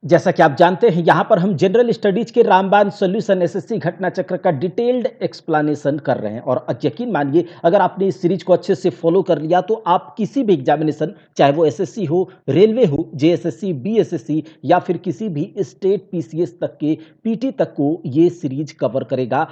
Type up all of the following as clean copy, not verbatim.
जैसा कि आप जानते हैं, यहाँ पर हम जनरल स्टडीज के रामबाण सॉल्यूशन एसएससी घटना चक्र का डिटेल्ड एक्सप्लेनेशन कर रहे हैं। और यकीन मानिए, अगर आपने इस सीरीज को अच्छे से फॉलो कर लिया तो आप किसी भी एग्जामिनेशन, चाहे वो एसएससी हो, रेलवे हो, जेएसएससी, बीएसएससी या फिर किसी भी स्टेट पीसीएस तक के पीटी तक को ये सीरीज कवर करेगा।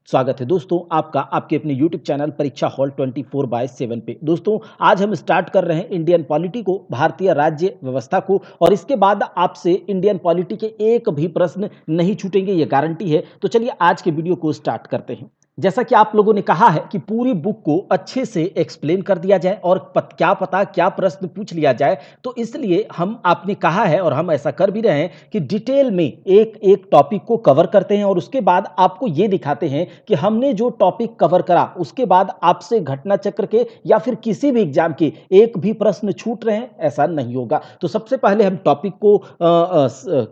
स्वागत है दोस्तों आपका आपके अपने यूट्यूब चैनल परीक्षा हॉल 24/7 पे। दोस्तों, आज हम स्टार्ट कर रहे हैं इंडियन पॉलिटी को, भारतीय राज्य व्यवस्था को, और इसके बाद आपसे इंडियन पॉलिटी के एक भी प्रश्न नहीं छूटेंगे, ये गारंटी है। तो चलिए आज के वीडियो को स्टार्ट करते हैं। जैसा कि आप लोगों ने कहा है कि पूरी बुक को अच्छे से एक्सप्लेन कर दिया जाए और क्या पता क्या प्रश्न पूछ लिया जाए, तो इसलिए हम आपने कहा है और हम ऐसा कर भी रहे हैं कि डिटेल में एक एक टॉपिक को कवर करते हैं और उसके बाद आपको ये दिखाते हैं कि हमने जो टॉपिक कवर करा उसके बाद आपसे घटना चक्र के या फिर किसी भी एग्जाम के एक भी प्रश्न छूट रहे हैं, ऐसा नहीं होगा। तो सबसे पहले हम टॉपिक को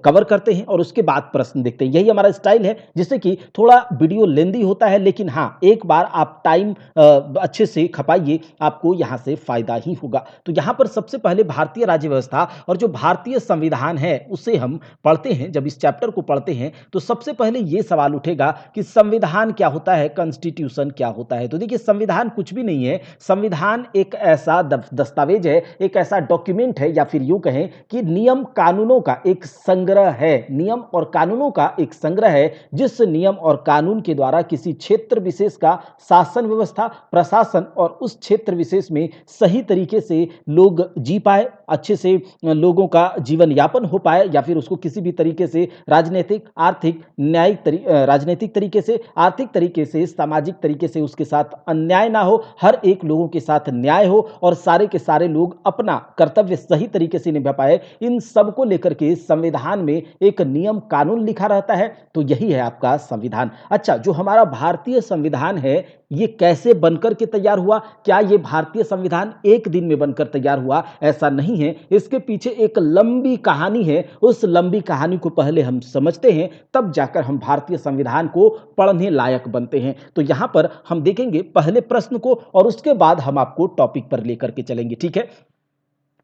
कवर करते हैं और उसके बाद प्रश्न देखते हैं। यही हमारा स्टाइल है, जिससे कि थोड़ा वीडियो लेंदी होता है, लेकिन हाँ, एक बार आप टाइम अच्छे से खपाइए, आपको यहां से फायदा ही होगा। तो यहां पर सबसे पहले भारतीय राज्य व्यवस्था और जो भारतीय संविधान है उसे हम पढ़ते हैं। जब इस चैप्टर को पढ़ते हैं तो सबसे पहले यह सवाल उठेगा कि संविधान क्या होता है, कॉन्स्टिट्यूशन क्या होता है। तो देखिए, संविधान कुछ भी नहीं है। संविधान एक ऐसा दस्तावेज है, एक ऐसा डॉक्यूमेंट है, या फिर यूं कहें कि नियम कानूनों का एक संग्रह है। नियम और कानूनों का एक संग्रह है, जिस नियम और कानून के द्वारा किसी क्षेत्र विशेष का शासन व्यवस्था, प्रशासन और उस क्षेत्र विशेष में सही तरीके से लोग जी पाए, अच्छे से लोगों का जीवन यापन हो पाए, या फिर उसको किसी भी तरीके से राजनीतिक, आर्थिक, राजनीतिक तरीके से, आर्थिक तरीके से, सामाजिक तरीके से उसके साथ अन्याय ना हो, हर एक लोगों के साथ न्याय हो और सारे के सारे लोग अपना कर्तव्य सही तरीके से निभा पाए। इन सब को लेकर के संविधान में एक नियम कानून लिखा रहता है। तो यही है आपका संविधान। अच्छा, जो हमारा भारतीय संविधान है, ये कैसे बनकर के तैयार हुआ? क्या ये भारतीय संविधान एक दिन में बनकर तैयार हुआ? ऐसा नहीं है, इसके पीछे एक लंबी कहानी है। उस लंबी कहानी को पहले हम समझते हैं, तब जाकर हम भारतीय संविधान को पढ़ने लायक बनते हैं। तो यहां पर हम देखेंगे पहले प्रश्न को और उसके बाद हम आपको टॉपिक पर लेकर के चलेंगे, ठीक है।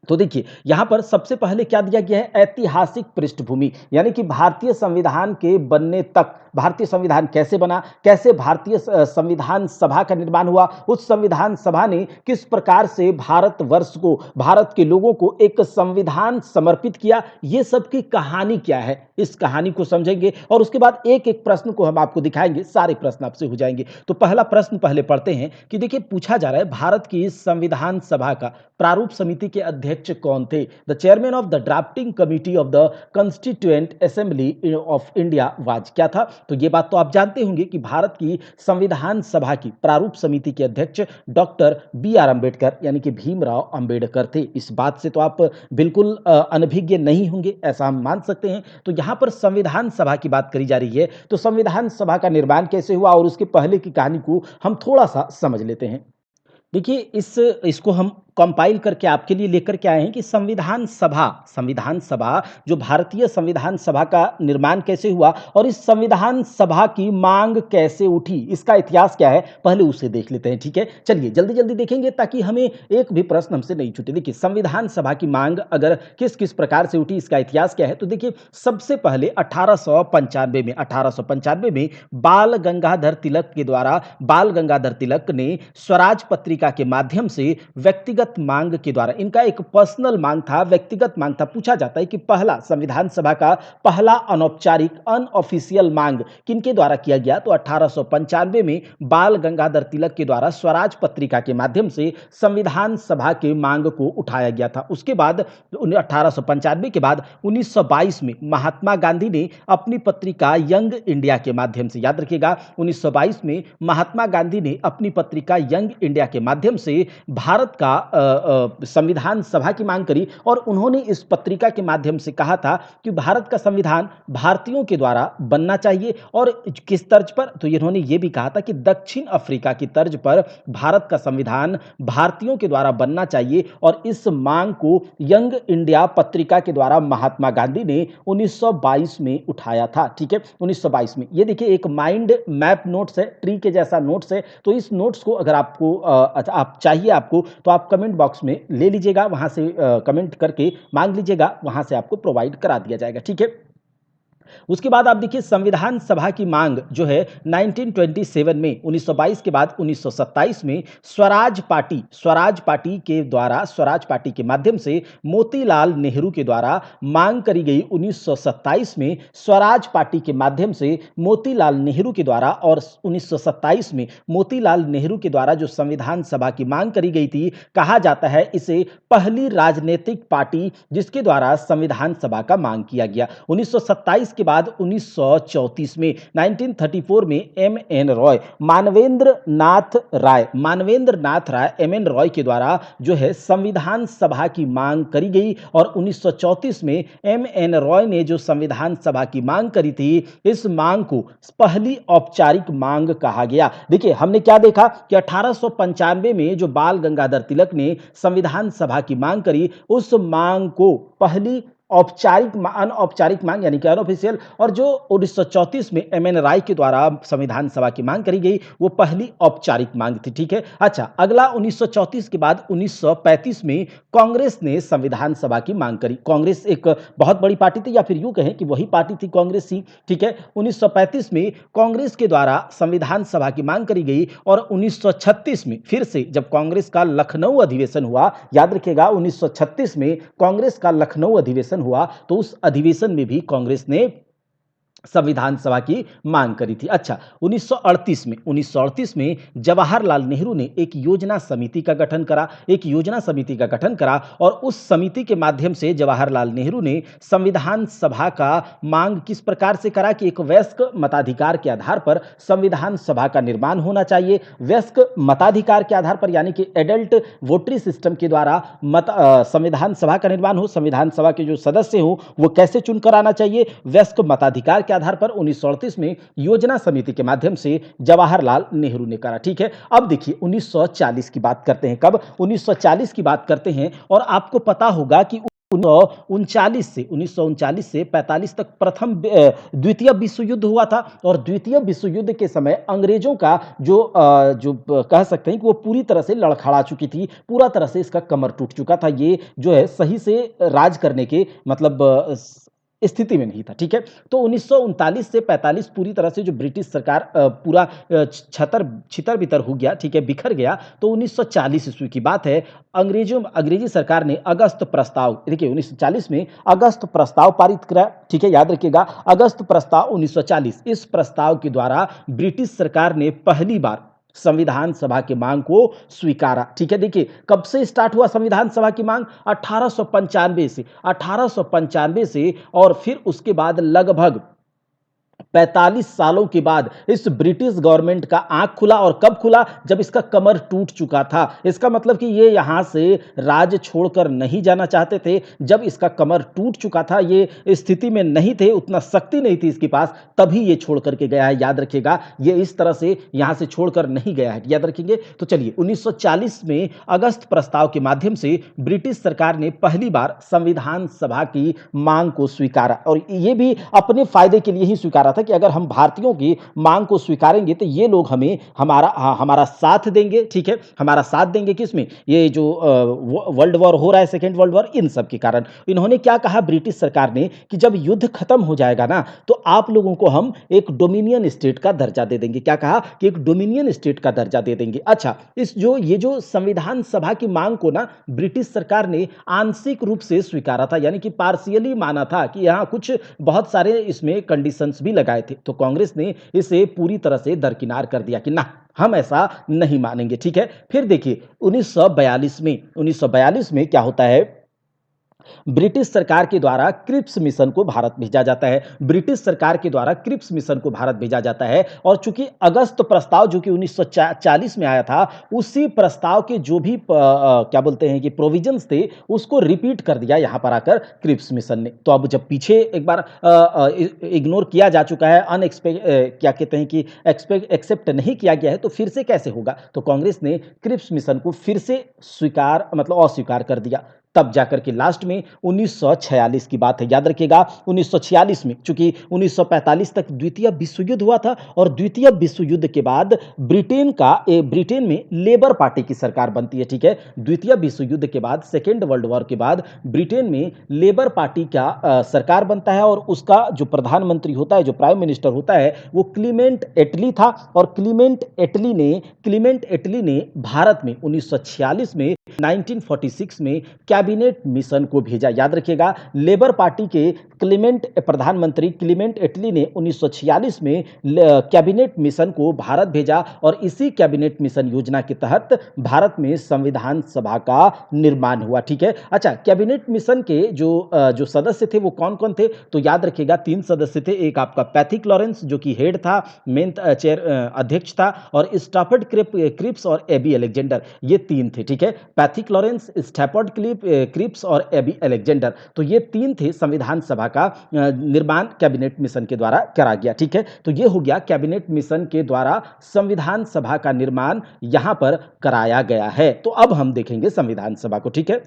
तो देखिए, यहां पर सबसे पहले क्या दिया गया है, ऐतिहासिक पृष्ठभूमि, यानी कि भारतीय संविधान के बनने तक भारतीय संविधान कैसे बना, कैसे भारतीय संविधान सभा का निर्माण हुआ, उस संविधान सभा ने किस प्रकार से भारतवर्ष को, भारत के लोगों को एक संविधान समर्पित किया, ये सब की कहानी क्या है, इस कहानी को समझेंगे और उसके बाद एक एक प्रश्न को हम आपको दिखाएंगे, सारे प्रश्न आपसे हो जाएंगे। तो पहला प्रश्न पहले पढ़ते हैं कि देखिए, पूछा जा रहा है भारत की संविधान सभा का प्रारूप समिति के अध्यक्ष कौन थे? The chairman of the drafting committee of the constituent assembly of India was, क्या था? तो ये बात तो आप जानते होंगे कि भारत की संविधान सभा की प्रारूप समिति के अध्यक्ष डॉक्टर बी आर अंबेडकर यानी कि भीमराव अंबेडकर थे। इस बात से तो आप बिल्कुल अनभिज्ञ नहीं होंगे, ऐसा हम मान सकते हैं। तो यहां पर संविधान सभा की बात करी जा रही है, तो संविधान सभा का निर्माण कैसे हुआ और उसके पहले की कहानी को हम थोड़ा सा समझ लेते हैं। देखिए, इसको हम कंपाइल करके आपके लिए लेकर के आए हैं कि संविधान सभा जो भारतीय संविधान सभा का निर्माण कैसे हुआ और इस संविधान सभा की मांग कैसे उठी, इसका इतिहास क्या है, पहले उसे देख लेते हैं, ठीक है। चलिए जल्दी जल्दी देखेंगे ताकि हमें एक भी प्रश्न हमसे नहीं छूटे। देखिए, संविधान सभा की मांग अगर किस किस प्रकार से उठी, इसका इतिहास क्या है, तो देखिए, सबसे पहले 1895 में बाल गंगाधर तिलक के द्वारा, बाल गंगाधर तिलक ने स्वराज पत्रिका के माध्यम से व्यक्तिगत मांग के द्वारा, इनका एक पर्सनल मांग था, व्यक्तिगत मांग था। पूछा जाता है कि पहला संविधान सभा का पहला अनौपचारिक अनऑफिशियल मांग किनके द्वारा किया गया, तो 1895 में बाल गंगाधर तिलक के द्वारा स्वराज पत्रिका के माध्यम से संविधान सभा के मांग को उठाया गया था। उसके बाद 1895 के बाद 1922 में महात्मा गांधी ने अपनी पत्रिका यंग इंडिया के माध्यम से, याद रखिएगा, 1922 में महात्मा गांधी ने अपनी पत्रिका यंग इंडिया के माध्यम से भारत का संविधान सभा की मांग करी और उन्होंने इस पत्रिका के माध्यम से कहा था कि भारत का संविधान भारतीयों के द्वारा बनना चाहिए। और किस तर्ज पर, तो इन्होंने यह भी कहा था कि दक्षिण अफ्रीका की तर्ज पर भारत का संविधान भारतीयों के द्वारा बनना चाहिए। और इस मांग को यंग इंडिया पत्रिका के द्वारा महात्मा गांधी ने 1922 में उठाया था, ठीक है, 1922 में। ये देखिए, एक माइंड मैप नोट्स है, ट्री के जैसा नोट्स है। तो इस नोट्स को अगर आपको आप चाहिए आपको, तो आप कमेंट बॉक्स में ले लीजिएगा, वहाँ से कमेंट करके मांग लीजिएगा, वहाँ से आपको प्रोवाइड करा दिया जाएगा, ठीक है। उसके बाद आप देखिए संविधान सभा की मांग जो है 1927 में 1922 के बाद 1927 में स्वराज पार्टी के माध्यम से मोतीलाल नेहरू के द्वारा मांग करी गई। 1927 में स्वराज पार्टी के माध्यम से मोतीलाल नेहरू के द्वारा और 1927 में मोतीलाल नेहरू के द्वारा जो संविधान सभा की मांग करी गई थी, कहा जाता है इसे पहली राजनीतिक पार्टी जिसके द्वारा संविधान सभा का मांग किया गया। 1927 के बाद 1934 में 1934 में मानवेंद्र नाथ राय एम एन रॉय के द्वारा जो है संविधान सभा की मांग करी गई और 1934 में एम एन रॉय ने जो संविधान सभा की मांग करी थी, इस मांग को पहली औपचारिक मांग कहा गया। देखिए हमने क्या देखा कि 1895 में जो बाल गंगाधर तिलक ने संविधान सभा की मांग करी, उस मांग को पहली अनौपचारिक मांग यानी कि अनऑफिशियल, और जो 1934 में एम एन राय के द्वारा संविधान सभा की मांग करी गई वो पहली औपचारिक मांग थी, ठीक है। अच्छा, अगला 1934 के बाद 1935 में कांग्रेस ने संविधान सभा की मांग करी। कांग्रेस एक बहुत बड़ी पार्टी थी, या फिर यूं कहें कि वही पार्टी थी कांग्रेस ही, ठीक है। 1935 में कांग्रेस के द्वारा संविधान सभा की मांग करी गई और 1936 में फिर से जब कांग्रेस का लखनऊ अधिवेशन हुआ, याद रखिएगा 1936 में कांग्रेस का लखनऊ अधिवेशन हुआ, तो उस अधिवेशन में भी कांग्रेस ने संविधान सभा की मांग करी थी। अच्छा, 1938 में जवाहरलाल नेहरू ने एक योजना समिति का गठन करा और उस समिति के माध्यम से जवाहरलाल नेहरू ने संविधान सभा का मांग किस प्रकार से करा कि एक वयस्क मताधिकार के आधार पर संविधान सभा का निर्माण होना चाहिए। वयस्क मताधिकार के आधार पर यानी कि एडल्ट वोटरी सिस्टम के द्वारा संविधान सभा का निर्माण हो, संविधान सभा के जो सदस्य हो वो कैसे चुनकर आना चाहिए, वयस्क मताधिकार के आधार पर 1938 में योजना समिति के माध्यम से जवाहरलाल नेहरू ने करा, ठीक है। अब देखिए 1940 की बात करते हैं। कब? 1940 की बात करते हैं और आपको पता होगा कि 1939 से 45 तक द्वितीय विश्व युद्ध हुआ था और द्वितीय विश्व युद्ध के समय अंग्रेजों का जो कह सकते हैं कि वो पूरी तरह से लड़खड़ा चुकी थी, पूरा तरह से इसका कमर टूट चुका था, ये जो है सही से राज करने के मतलब स्थिति में नहीं था, ठीक है। तो 1939 से 45 पूरी तरह से जो ब्रिटिश सरकार पूरा छितर-बितर हो गया, ठीक है, बिखर गया। तो 1940 ईस्वी की बात है, अंग्रेजी सरकार ने अगस्त प्रस्ताव, देखिए 1940 में अगस्त प्रस्ताव पारित करा, ठीक है, याद रखिएगा अगस्त प्रस्ताव 1940। इस प्रस्ताव के द्वारा ब्रिटिश सरकार ने पहली बार संविधान सभा की मांग को स्वीकारा, ठीक है। देखिए कब से स्टार्ट हुआ संविधान सभा की मांग? 1895 से और फिर उसके बाद लगभग 45 सालों के बाद इस ब्रिटिश गवर्नमेंट का आंख खुला। और कब खुला? जब इसका कमर टूट चुका था। इसका मतलब कि ये यहां से राज छोड़कर नहीं जाना चाहते थे। जब इसका कमर टूट चुका था, ये स्थिति में नहीं थे, उतना शक्ति नहीं थी इसके पास, तभी ये छोड़ करके गया है, याद रखिएगा। ये इस तरह से यहां से छोड़कर नहीं गया है, याद रखेंगे। तो चलिए 1940 में अगस्त प्रस्ताव के माध्यम से ब्रिटिश सरकार ने पहली बार संविधान सभा की मांग को स्वीकारा और ये भी अपने फायदे के लिए ही स्वीकारा था कि अगर हम भारतीयों की मांग को स्वीकारेंगे तो ये लोग हमें हमारा साथ देंगे, ठीक है, हमारा साथ देंगे। किसमें? ये जो वर्ल्ड वॉर हो रहा है, सेकेंड वर्ल्ड वॉर, इन सब के कारण। इन्होंने क्या कहा ब्रिटिश सरकार ने कि जब युद्ध खत्म हो जाएगा ना, तो आप लोगों को हम एक डोमिनियन स्टेट का दर्जा दे देंगे। क्या कहा? कि एक डोमिनियन स्टेट का दर्जा दे देंगे। अच्छा, ये जो संविधान सभा की मांग को ना ब्रिटिश सरकार ने आंशिक रूप से स्वीकारा था, यानी कि पार्शियली माना था कि यहां कुछ बहुत सारे इसमें कंडीशंस भी लगाए थे। तो कांग्रेस ने इसे पूरी तरह से दरकिनार कर दिया कि ना, हम ऐसा नहीं मानेंगे, ठीक है। फिर देखिए 1942 में क्या होता है, ब्रिटिश सरकार के द्वारा क्रिप्स मिशन को भारत भेजा जाता है। ब्रिटिश सरकार के द्वारा क्रिप्स मिशन को भारत भेजा जाता है और चूंकि अगस्त प्रस्ताव जो कि 1940 में आया था, उसी प्रस्ताव के जो भी क्या बोलते हैं कि प्रोविजंस थे, उसको रिपीट कर दिया यहां पर आकर क्रिप्स मिशन ने। तो अब जब पीछे एक बार इग्नोर किया जा चुका है, क्या कहते हैं कि एक्सेप्ट नहीं किया गया है, तो फिर से कैसे होगा? तो कांग्रेस ने क्रिप्स मिशन को फिर से अस्वीकार कर दिया। तब जाकर के लास्ट में 1946 की बात है। याद रखिएगा 1946 में, चूँकि 1945 तक द्वितीय विश्व युद्ध हुआ था और द्वितीय विश्व युद्ध के बाद ब्रिटेन में लेबर पार्टी की सरकार बनती है, ठीक है? द्वितीय विश्व युद्ध के बाद, सेकेंड वर्ल्ड वॉर के बाद ब्रिटेन में लेबर पार्टी का सरकार बनता है और उसका जो प्रधानमंत्री होता है, जो प्राइम मिनिस्टर होता है, वो क्लीमेंट एटली था। और क्लीमेंट एटली ने भारत में 1946 में 1946 में कैबिनेट मिशन को भेजा। याद रखिएगा, लेबर पार्टी के प्रधानमंत्री क्लीमेंट एटली ने 1946 में कैबिनेट मिशन को भारत भेजा और इसी कैबिनेट मिशन योजना के तहत भारत में संविधान सभा का निर्माण हुआ, ठीक है? अच्छा, कैबिनेट मिशन के जो सदस्य थे वो कौन-कौन थे? तो याद रखिएगा 3 सदस्य थे। एक आपका पैथिक लॉरेंस जो कि हेड था, मेन चेयर अध्यक्ष था, और स्टैफर्ड क्रिप्स और एबी अलेक्जेंडर, ये 3 थे, ठीक है? पैथिक लॉरेंस, स्टैफर्ड क्रिप्स और एबी अलेक्जेंडर, तो ये 3 थे। संविधान सभा का निर्माण कैबिनेट मिशन के द्वारा करा गया, ठीक है? तो ये हो गया कैबिनेट मिशन के द्वारा संविधान सभा का निर्माण यहां पर कराया गया है। तो अब हम देखेंगे संविधान सभा को, ठीक है?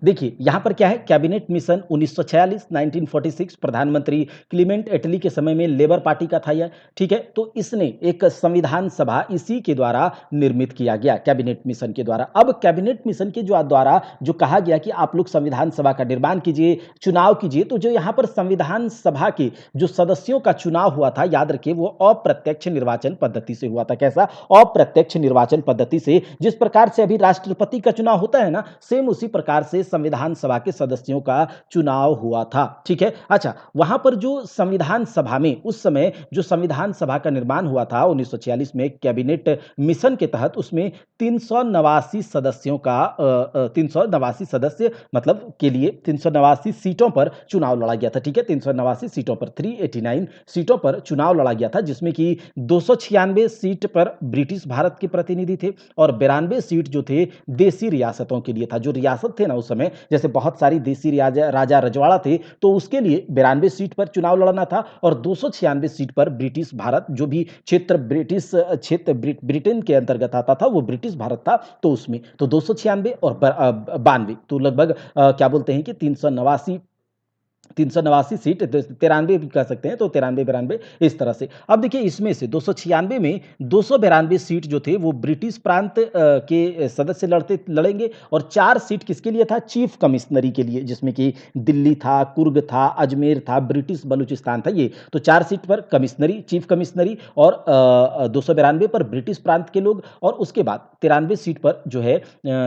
देखिए यहां पर क्या है, कैबिनेट मिशन 1946 1946, प्रधानमंत्री क्लीमेंट एटली के समय में लेबर पार्टी का था यह, ठीक है? तो इसने एक संविधान सभा इसी के द्वारा निर्मित किया गया, कैबिनेट मिशन के द्वारा। अब कैबिनेट मिशन के द्वारा जो कहा गया कि आप लोग संविधान सभा का निर्माण कीजिए, चुनाव कीजिए, तो जो यहां पर संविधान सभा के जो सदस्यों का चुनाव हुआ था, याद रखिए, वो अप्रत्यक्ष निर्वाचन पद्धति से हुआ था। कैसा? अप्रत्यक्ष निर्वाचन पद्धति से। जिस प्रकार से अभी राष्ट्रपति का चुनाव होता है ना, सेम उसी प्रकार से संविधान सभा के सदस्यों का चुनाव हुआ था, ठीक है? अच्छा, वहां पर जो संविधान सभा में उस समय जो संविधान सभा का निर्माण हुआ था 1946 में कैबिनेट मिशन के तहत, उसमें 389 सदस्यों का 389 सदस्य मतलब के लिए 389 सीटों पर चुनाव लड़ा गया था, ठीक है? 389 सीटों पर, 389 सीटों पर चुनाव लड़ा गया था, जिसमें कि 296 सीट पर ब्रिटिश भारत के प्रतिनिधि थे और 92 सीट जो थे देसी रियासतों के लिए था। जो रियासत थे ना उस समय, जैसे बहुत सारी देसी राजा रजवाड़ा थे, तो उसके लिए 92 सीट पर चुनाव लड़ना था और 296 सीट पर ब्रिटिश भारत, जो भी क्षेत्र ब्रिटेन के अंतर्गत आता था, वो ब्रिटिश भारत था, तो उसमें तो 296 और 92, तो लगभग क्या बोलते हैं कि 389 सीट, 93 भी कह सकते हैं, तो 93-92 इस तरह से। अब देखिए इसमें से 296 में 292 सीट जो थे वो ब्रिटिश प्रांत के सदस्य लड़ेंगे और 4 सीट किसके लिए था? चीफ कमिश्नरी के लिए, जिसमें कि दिल्ली था, कुर्ग था, अजमेर था, ब्रिटिश बलूचिस्तान था ये। तो 4 सीट पर कमिश्नरी, चीफ कमिश्नरी, और 292 पर ब्रिटिश प्रांत के लोग, और उसके बाद 93 सीट पर जो है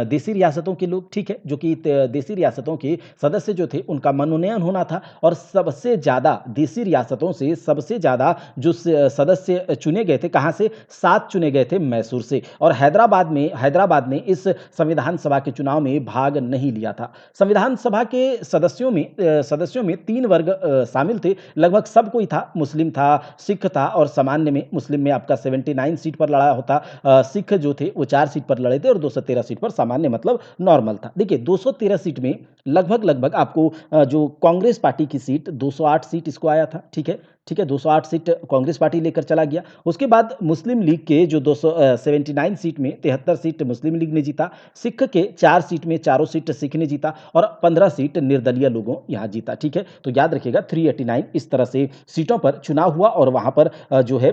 देसी रियासतों के लोग, ठीक है? जो कि देसी रियासतों के सदस्य जो थे उनका मनोनयन होना था और सबसे ज़्यादा देसी रियासतों से सबसे ज़्यादा जो सदस्य चुने गए थे, कहाँ से? 7 चुने गए थे मैसूर से, और हैदराबाद ने इस संविधान सभा के चुनाव में भाग नहीं लिया था। संविधान सभा के सदस्यों में 3 वर्ग शामिल थे, लगभग सब कोई था, मुस्लिम था, सिख था, और सामान्य में मुस्लिम में आपका 79 सीट पर लड़ा होता, सिख जो थे वो 4 सीट पर लड़े थे और 213 सीट पर सामान्य मतलब नॉर्मल था। देखिए 213 सीट में लगभग आपको जो कांग्रेस पार्टी की सीट 208 सीट इसको आया था, ठीक है? ठीक है, 208 सीट कांग्रेस पार्टी लेकर चला गया। उसके बाद मुस्लिम लीग के जो 79 सीट में 73 सीट मुस्लिम लीग ने जीता, सिख के 4 सीट में चारों सीट सिख ने जीता और 15 सीट निर्दलीय लोगों यहाँ जीता, ठीक है? तो याद रखिएगा 389 इस तरह से सीटों पर चुनाव हुआ और वहाँ पर जो है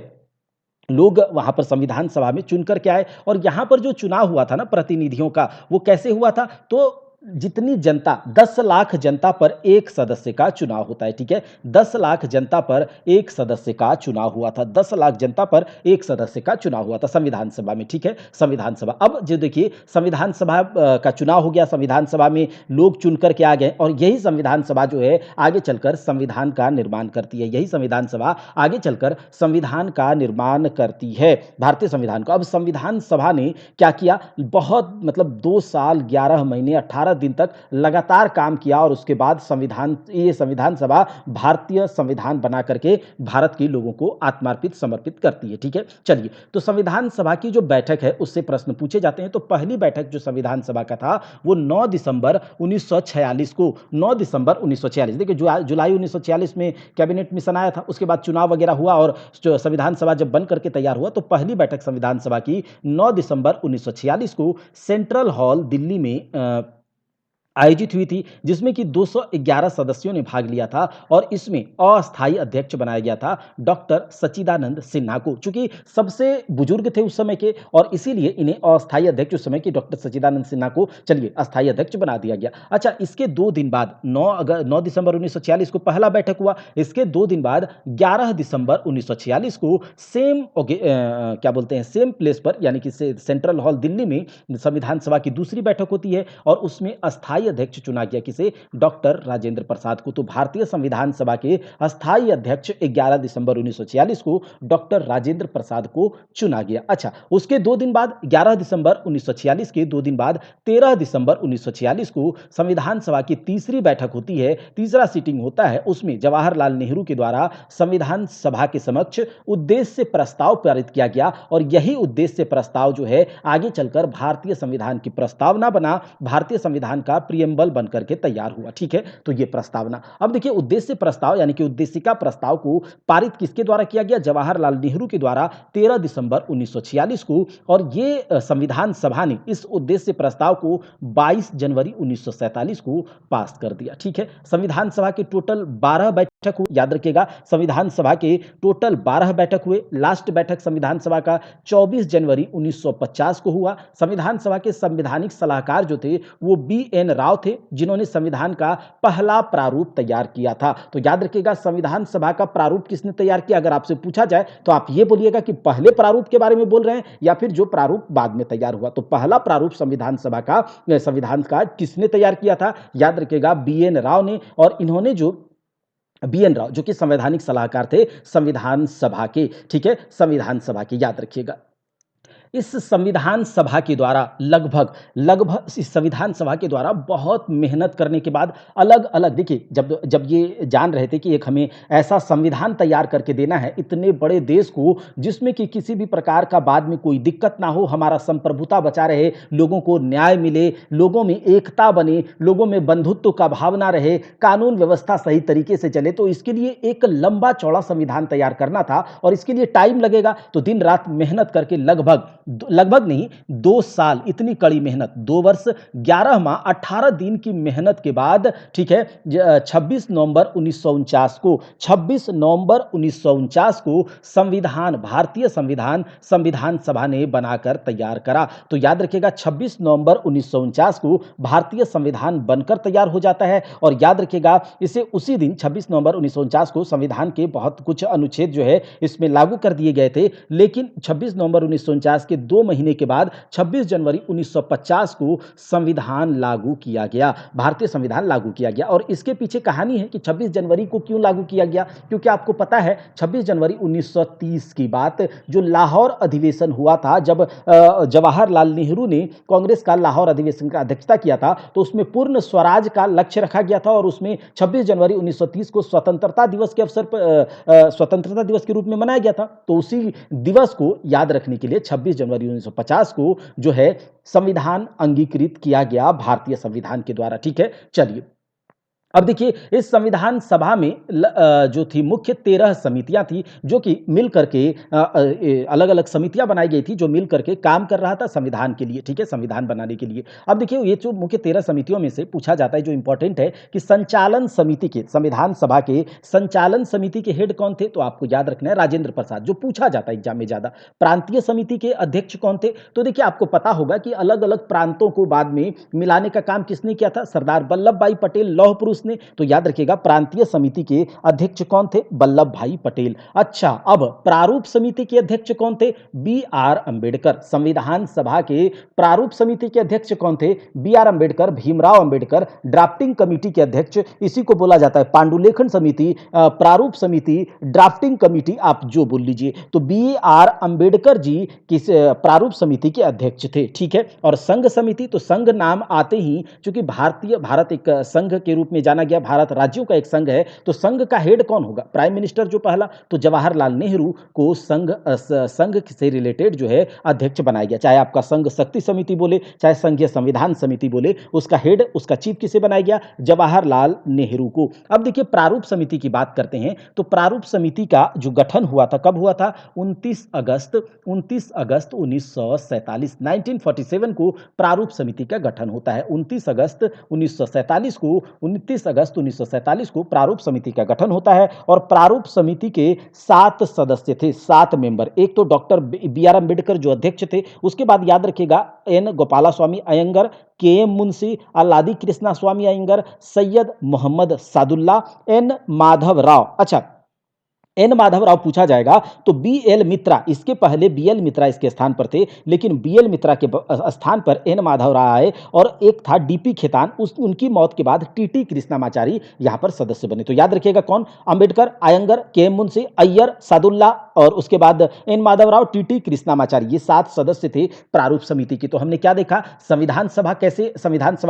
लोग वहां पर संविधान सभा में चुन कर के आए। और यहां पर जो चुनाव हुआ था ना प्रतिनिधियों का, वो कैसे हुआ था? तो जितनी जनता, 10 लाख जनता पर एक सदस्य का चुनाव होता है, ठीक है? 10 लाख जनता पर एक सदस्य का चुनाव हुआ था, 10 लाख जनता पर एक सदस्य का चुनाव हुआ था संविधान सभा में, ठीक है? संविधान सभा, अब जो देखिए संविधान सभा का चुनाव हो गया, संविधान सभा में लोग चुन करके आ गए और यही संविधान सभा जो है आगे चलकर संविधान का निर्माण करती है। यही संविधान सभा आगे चलकर संविधान का निर्माण करती है, भारतीय संविधान को। अब संविधान सभा ने क्या किया? बहुत मतलब 2 साल 11 महीने 18 दिन तक लगातार काम किया और उसके बाद ये संविधान सभा भारतीय संविधान बना करके भारत के लोगों को आत्मार्पित समर्पित करती है, ठीक है? चलिए, तो संविधान सभा की जो बैठक है उससे प्रश्न पूछे जाते हैं। तो पहली बैठक जो संविधान सभा का था वो 9 दिसंबर 1946 को, 9 दिसंबर 1946, देखिए जुलाई 1946 में कैबिनेट मिशन आया था, उसके बाद चुनाव वगैरह हुआ और जो संविधान सभा जब बन करके तैयार हुआ तो पहली बैठक संविधान सभा की 9 दिसंबर 1946 को सेंट्रल हॉल दिल्ली में आयोजित हुई थी, जिसमें कि 211 सदस्यों ने भाग लिया था और इसमें अस्थायी अध्यक्ष बनाया गया था डॉक्टर सच्चिदानंद सिन्हा को। चूँकि सबसे बुजुर्ग थे उस समय के और इसीलिए इन्हें अस्थायी अध्यक्ष उस समय के डॉक्टर सच्चिदानंद सिन्हा को चलिए अस्थायी अध्यक्ष बना दिया गया। अच्छा, इसके 2 दिन बाद 9 दिसंबर 1946 को पहला बैठक हुआ। इसके 2 दिन बाद 11 दिसंबर 1946 को क्या बोलते हैं सेम प्लेस पर यानी कि सेंट्रल हॉल दिल्ली में संविधान सभा की दूसरी बैठक होती है और उसमें अस्थायी अध्यक्ष चुना गया किसे? डॉक्टर राजेंद्र प्रसाद को। तो भारतीय संविधान सभा के अस्थायी अध्यक्ष 11 दिसंबर 1946 को डॉक्टर राजेंद्र प्रसाद को चुना गया। अच्छा, उसके 2 दिन बाद 11 दिसंबर 1946 के 2 दिन बाद 13 दिसंबर 1946 को संविधान सभा की तीसरी बैठक होती है, तीसरा सीटिंग होता है। उसमें जवाहरलाल नेहरू के द्वारा संविधान सभा के समक्ष उद्देश्य प्रस्ताव पारित किया गया और यही उद्देश्य प्रस्ताव जो है आगे चलकर भारतीय संविधान की प्रस्तावना बना, भारतीय संविधान का प्रियम्बल बनकर के तैयार हुआ। ठीक है, तो ये प्रस्तावना। अब देखिए उद्देश्य प्रस्ताव यानी कि उद्देशिका प्रस्ताव को पारित किसके द्वारा किया गया? जवाहरलाल नेहरू के द्वारा 13 दिसंबर 1946 को और ये संविधान सभा ने इस उद्देश्य प्रस्ताव को 22 जनवरी 1947 को पास कर दिया। ठीक है, संविधान सभा के टोटल 12 बैठक हुई, याद रखिएगा संविधान सभा के टोटल 12 बैठक हुए। लास्ट बैठक संविधान सभा का 24 जनवरी 1950 को हुआ। संविधान सभा के संवैधानिक सलाहकार जो थे वो बी.एन. राव थे, जिन्होंने संविधान का पहला प्रारूप तैयार किया था। तो याद रखिएगा संविधान सभा का प्रारूप किसने तैयार किया? अगर आपसे पूछा जाए तो आप ये बोलिएगा कि पहले प्रारूप के बारे में बोल रहे हैं या फिर जो प्रारूप बाद में तैयार हुआ। तो पहला प्रारूप संविधान का किसने तैयार किया था? याद रखिएगा बी.एन. राव ने। और इन्होंने जो बी.एन. राव जो कि संवैधानिक सलाहकार थे संविधान सभा के, ठीक है, संविधान सभा के, याद रखिएगा। इस संविधान सभा के द्वारा लगभग इस संविधान सभा के द्वारा बहुत मेहनत करने के बाद अलग-अलग देखिए जब ये जान रहे थे कि एक हमें ऐसा संविधान तैयार करके देना है इतने बड़े देश को जिसमें कि किसी भी प्रकार का बाद में कोई दिक्कत ना हो, हमारा संप्रभुता बचा रहे, लोगों को न्याय मिले, लोगों में एकता बने, लोगों में बंधुत्व का भावना रहे, कानून व्यवस्था सही तरीके से चले, तो इसके लिए एक लंबा चौड़ा संविधान तैयार करना था और इसके लिए टाइम लगेगा। तो दिन रात मेहनत करके लगभग नहीं 2 साल इतनी कड़ी मेहनत, 2 वर्ष 11 माह 18 दिन की मेहनत के बाद, ठीक है, 26 नवंबर 1949 को भारतीय संविधान सभा ने बनाकर तैयार करा। तो याद रखिएगा 26 नवंबर 1949 को भारतीय संविधान बनकर तैयार हो जाता है और याद रखिएगा इसे उसी दिन 26 नवंबर 1949 को संविधान के बहुत कुछ अनुच्छेद जो है इसमें लागू कर दिए गए थे, लेकिन 26 नवंबर 1949 के 2 महीने के बाद 26 जनवरी 1950 को संविधान लागू किया गया, भारतीय संविधान लागू किया गया। और इसके पीछे कहानी है कि 26 जनवरी को क्यों लागू किया गया, क्योंकि आपको पता है 26 जनवरी 1930 की बात, जो लाहौर अधिवेशन हुआ था, जब जवाहरलाल नेहरू ने कांग्रेस का लाहौर अधिवेशन का अध्यक्षता किया था, तो उसमें पूर्ण स्वराज का लक्ष्य रखा गया था और उसमें 26 जनवरी 1930 को स्वतंत्रता दिवस के अवसर पर स्वतंत्रता दिवस के रूप में मनाया गया था। तो उसी दिवस को याद रखने के लिए 26 जनवरी 1950 को जो है संविधान अंगीकृत किया गया भारतीय संविधान के द्वारा। ठीक है, चलिए अब देखिए इस संविधान सभा में जो थी मुख्य 13 समितियां थी जो कि मिल करके अलग-अलग समितियां बनाई गई थी जो मिल करके काम कर रहा था संविधान के लिए, ठीक है, संविधान बनाने के लिए। अब देखिए ये जो मुख्य 13 समितियों में से पूछा जाता है जो इंपॉर्टेंट है कि संविधान सभा के संचालन समिति के हेड कौन थे? तो आपको याद रखना है राजेंद्र प्रसाद, जो पूछा जाता है एग्जाम में ज्यादा। प्रांतीय समिति के अध्यक्ष कौन थे? तो देखिए आपको पता होगा कि अलग-अलग प्रांतों को बाद में मिलाने का काम किसने किया था? सरदार वल्लभ भाई पटेल लौह पुरुष ने। तो याद रखिएगा प्रांतीय समिति के अध्यक्ष कौन थे? वल्लभ भाई पटेल। अच्छा, अब प्रारूप समिति के अध्यक्ष कौन थे? बी.आर. अंबेडकर। संविधान सभा के प्रारूप समिति के अध्यक्ष कौन थे? B R. Ambedkar, Bhimrao Ambedkar. Drafting committee के अध्यक्ष, इसी को बोला जाता है पांडुलेखन समिति, प्रारूप समिति, ड्राफ्टिंग कमेटी, आप जो बोल लीजिए। तो बी.आर. अंबेडकर जी किस प्रारूप समिति के अध्यक्ष थे, ठीक है। और संघ समिति, तो संघ नाम आते ही, चूंकि भारत एक संघ के रूप में जाना गया, भारत राज्यों का एक संघ है, तो संघ का हेड कौन होगा? प्राइम मिनिस्टर जो पहला, तो जवाहरलाल नेहरू को संघ से रिलेटेड जो है अध्यक्ष बनाया गया। चाहे आपका संघ शक्ति समिति बोले, चाहे संघीय संविधान समिति बोले, उसका हेड, उसका चीफ किसे बनाया गया? जवाहरलाल नेहरू को। अब देखिए प्रारूप समिति की बात करते हैं, तो प्रारूप समिति का जो गठन हुआ था, कब हुआ था? 29 अगस्त 1947, 1947 को प्रारूप समिति का गठन होता है। 29 अगस्त 1947 को प्रारूप समिति का गठन होता है और प्रारूप समिति के 7 सदस्य थे, 7 मेंबर। एक तो डॉक्टर बी आर अम्बेडकर जो अध्यक्ष थे, उसके बाद याद रखिएगा एन गोपालास्वामी अयंगर, के एम मुंशी, अल्लादी कृष्णा स्वामी अयंगर, सैयद मोहम्मद सादुल्ला, एन माधव राव। अच्छा, एन माधव राव पूछा जाएगा तो बी एल मित्रा, इसके पहले बी एल मित्रा इसके स्थान पर थे, लेकिन बी एल मित्रा के स्थान पर एन माधव राव आए और एक था डीपी खेतान, उनकी मौत के बाद टीटी कृष्णामाचारी यहां पर सदस्य बने। तो याद रखिएगा कौन? अंबेडकर, अयंगर, के एम मुंशी, अय्यर, सादुल्ला और उसके बाद एन माधव राव, टीटी कृष्णामाचारी, ये 7 सदस्य थे प्रारूप समिति की। तो हमने क्या देखा? संविधान सभा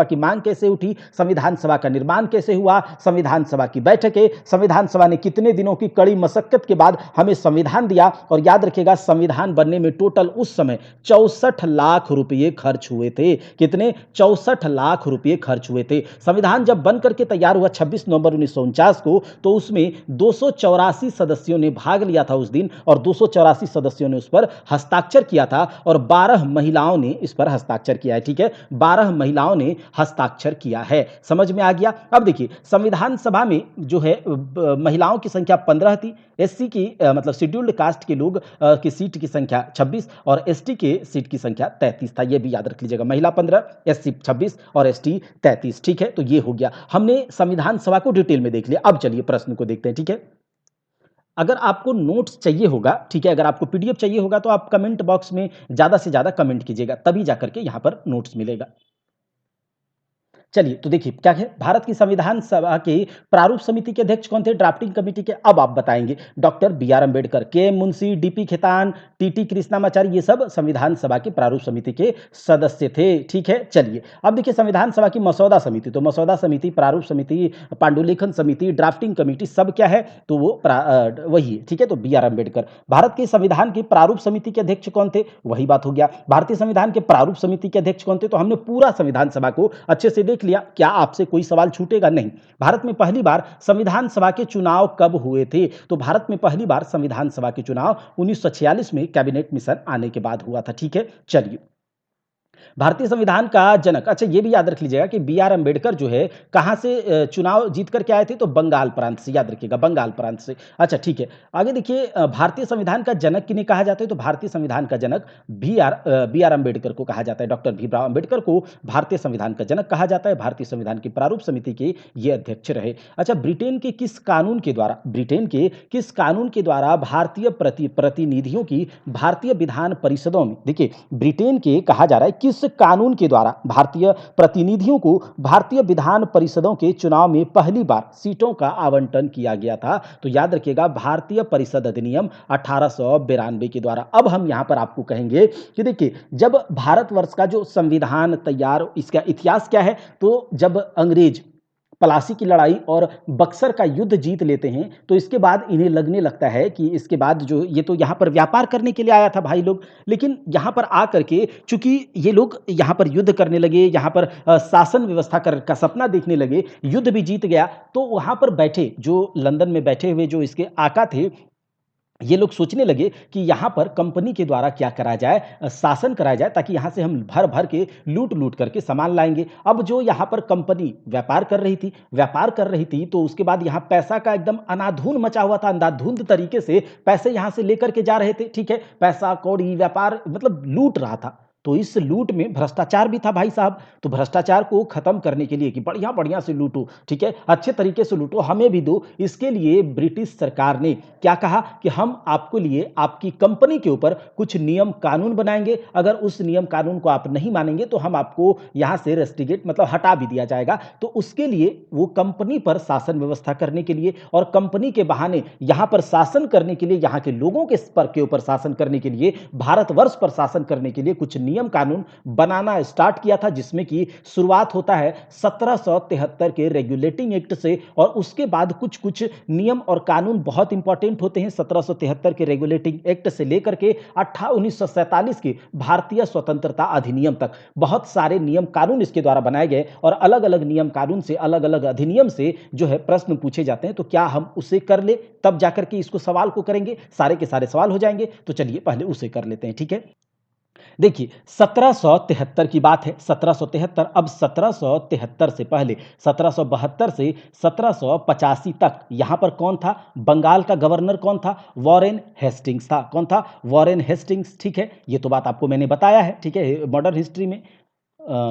की मांग कैसे उठी, संविधान सभा का निर्माण कैसे हुआ, संविधान सभा की बैठकें, संविधान सभा ने कितने दिनों की कड़ी मशक्कत के बाद हमें संविधान दिया। और याद रखिएगा संविधान बनने में टोटल उस समय 64 लाख रुपए खर्च हुए थे। कितने? 64 लाख रुपए खर्च हुए थे। संविधान जब बन करके तैयार हुआ 26 नवंबर 1949 को, तो उसमें 284 सदस्यों ने भाग लिया था उस दिन और 284 सदस्यों ने उस पर हस्ताक्षर किया था और 12 महिलाओं ने इस पर हस्ताक्षर किया है। ठीक है, 12 महिलाओं ने हस्ताक्षर किया है। समझ में आ गया? अब देखिए संविधान सभा में जो है महिलाओं की संख्या 15 थी, एससी की मतलब शेड्यूल्ड कास्ट के लोग की सीट की संख्या 26 और एसटी के सीट की संख्या 33 था। यह भी याद रख लीजिएगा, महिला 15, एससी 26 और एसटी 33। ठीक है, तो ये हो गया, हमने संविधान सभा को डिटेल में देख लिया। अब चलिए प्रश्न को देखते हैं। ठीक है, अगर आपको नोट्स चाहिए होगा, ठीक है, अगर आपको पीडीएफ चाहिए होगा तो आप कमेंट बॉक्स में ज्यादा से ज्यादा कमेंट कीजिएगा, तभी जाकर के यहां पर नोट्स मिलेगा। चलिए तो देखिए क्या है, भारत की संविधान सभा के प्रारूप समिति के अध्यक्ष कौन थे? ड्राफ्टिंग कमेटी के, अब आप बताएंगे, doctor B R Ambedkar, K M Munshi, D P Khaitan, T T Krishnamachari, ये सब संविधान सभा के प्रारूप समिति के सदस्य थे। ठीक है, चलिए अब देखिए संविधान सभा की मसौदा समिति, तो मसौदा समिति, प्रारूप समिति, पांडुलिखन समिति, ड्राफ्टिंग कमेटी, सब क्या है? तो वो वही है। ठीक है, तो बी आर अम्बेडकर। भारत के संविधान की प्रारूप समिति के अध्यक्ष कौन थे? वही बात हो गया। भारतीय संविधान के प्रारूप समिति के अध्यक्ष कौन थे? तो हमने पूरा संविधान सभा को अच्छे से देख लिया। क्या आपसे कोई सवाल छूटेगा? नहीं। भारत में पहली बार संविधान सभा के चुनाव कब हुए थे? तो भारत में पहली बार संविधान सभा के चुनाव 1946 में कैबिनेट मिशन आने के बाद हुआ था। ठीक है, चलिए भारतीय संविधान का जनक, अच्छा ये भी याद रख लीजिएगा कि बी आर अम्बेडकर जो है कहां से चुनाव जीत करके आए थे? तो बंगाल प्रांत से, याद रखिएगा बंगाल प्रांत से। अच्छा ठीक है, आगे देखिए भारतीय संविधान का जनक किन्हें कहा जाता है? तो भारतीय संविधान का जनक बी आर अम्बेडकर को कहा जाता है। डॉक्टर भीमराव अम्बेडकर को भारतीय संविधान का जनक कहा जाता है। भारतीय संविधान की प्रारूप समिति के ये अध्यक्ष रहे। अच्छा, ब्रिटेन के किस कानून के द्वारा भारतीय प्रतिनिधियों की भारतीय विधान परिषदों में, देखिए ब्रिटेन के कहा जा रहा है किस कानून के द्वारा भारतीय प्रतिनिधियों को भारतीय विधान परिषदों के चुनाव में पहली बार सीटों का आवंटन किया गया था? तो याद रखिएगा भारतीय परिषद अधिनियम 1892 के द्वारा। अब हम यहां पर आपको कहेंगे कि देखिए जब भारतवर्ष का जो संविधान तैयार, इसका इतिहास क्या है? तो जब अंग्रेज प्लासी की लड़ाई और बक्सर का युद्ध जीत लेते हैं, तो इसके बाद इन्हें लगने लगता है कि इसके बाद जो ये तो यहाँ पर व्यापार करने के लिए आया था भाई लोग, लेकिन यहाँ पर आकर के चूंकि ये लोग यहाँ पर युद्ध करने लगे, यहाँ पर शासन व्यवस्था का सपना देखने लगे, युद्ध भी जीत गया, तो वहाँ पर बैठे जो लंदन में बैठे हुए जो इसके आका थे, ये लोग सोचने लगे कि यहाँ पर कंपनी के द्वारा क्या करा जाए, शासन कराया जाए, ताकि यहाँ से हम भर भर के लूट लूट करके सामान लाएंगे। अब जो यहाँ पर कंपनी व्यापार कर रही थी तो उसके बाद यहाँ पैसा का एकदम अनाधून मचा हुआ था, अंधाधुंध तरीके से पैसे यहाँ से लेकर के जा रहे थे। ठीक है, पैसा कौड़ी व्यापार मतलब लूट रहा था। तो इस लूट में भ्रष्टाचार भी था भाई साहब। तो भ्रष्टाचार को खत्म करने के लिए कि बढ़िया बढ़िया से लूटो, ठीक है, अच्छे तरीके से लूटो, हमें भी दो, इसके लिए ब्रिटिश सरकार ने क्या कहा कि हम आपको लिए आपकी कंपनी के ऊपर कुछ नियम कानून बनाएंगे, अगर उस नियम कानून को आप नहीं मानेंगे तो हम आपको यहां से रेस्टिगेट मतलब हटा भी दिया जाएगा। तो उसके लिए वो कंपनी पर शासन व्यवस्था करने के लिए और कंपनी के बहाने यहां पर शासन करने के लिए, यहां के लोगों के ऊपर शासन करने के लिए, भारतवर्ष पर शासन करने के लिए कुछ नियम नियम कानून बनाना स्टार्ट किया था, जिसमें कि शुरुआत होता है 1773 के रेगुलेटिंग एक्ट से और उसके बाद कुछ-कुछ नियम और कानून बहुत इंपॉर्टेंट होते हैं। 1773 के रेगुलेटिंग एक्ट से लेकर के 1947 के भारतीय स्वतंत्रता अधिनियम तक बहुत सारे नियम कानून इसके द्वारा बनाए गए और अलग-अलग नियम कानून से, अलग-अलग अधिनियम से जो है प्रश्न पूछे जाते हैं। तो क्या हम उसे कर ले, तब जाकर के इसको सवाल को करेंगे, सारे के सारे सवाल हो जाएँगे। तो चलिए पहले उसे कर लेते हैं, ठीक है? देखिए 1773 की बात है, 1773। अब 1773 से पहले 1772 से 1785 तक यहाँ पर कौन था? बंगाल का गवर्नर कौन था? वॉरेन हेस्टिंग्स था। कौन था? वॉरेन हेस्टिंग्स, ठीक है? ये तो बात आपको मैंने बताया है, ठीक है? मॉडर्न हिस्ट्री में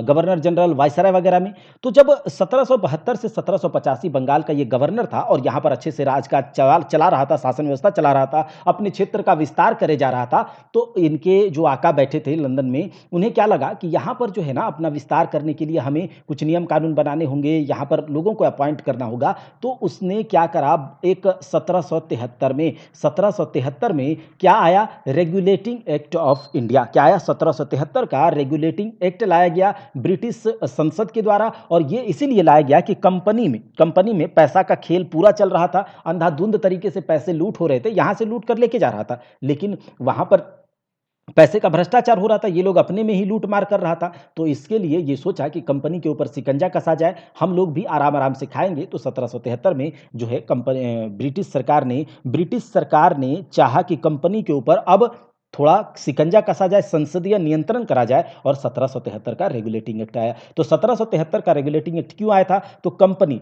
गवर्नर जनरल, वायसराय वगैरह में। तो जब 1772 से 1785 बंगाल का ये गवर्नर था और यहाँ पर अच्छे से राज का चला चला रहा था, शासन व्यवस्था चला रहा था, अपने क्षेत्र का विस्तार करे जा रहा था, तो इनके जो आका बैठे थे लंदन में, उन्हें क्या लगा कि यहाँ पर जो है ना अपना विस्तार करने के लिए हमें कुछ नियम कानून बनाने होंगे, यहाँ पर लोगों को अपॉइंट करना होगा। तो उसने क्या करा, एक 1773 में क्या आया? Regulating act of India. क्या आया? 1773 का रेगुलेटिंग एक्ट लाया गया ब्रिटिश संसद के द्वारा और ये इसीलिए लाया गया कि कंपनी में पैसा का खेल पूरा चल रहा था, अंधाधुंध तरीके से पैसे लूट हो रहे थे, यहां से लूट कर लेके जा रहा था, लेकिन वहां पर पैसे का भ्रष्टाचार हो रहा था, ये लोग अपने में ही लूट मार कर रहा था। तो इसके लिए ये सोचा कि कंपनी के ऊपर शिकंजा कसा जाए, हम लोग भी आराम आराम से खाएंगे। तो 1773 में जो है ब्रिटिश सरकार ने चाहा कि कंपनी के ऊपर अब थोड़ा शिकंजा कसा जाए, संसदीय नियंत्रण करा जाए और 1773 का रेगुलेटिंग एक्ट आया। तो 1773 का रेगुलेटिंग एक्ट क्यों आया था? तो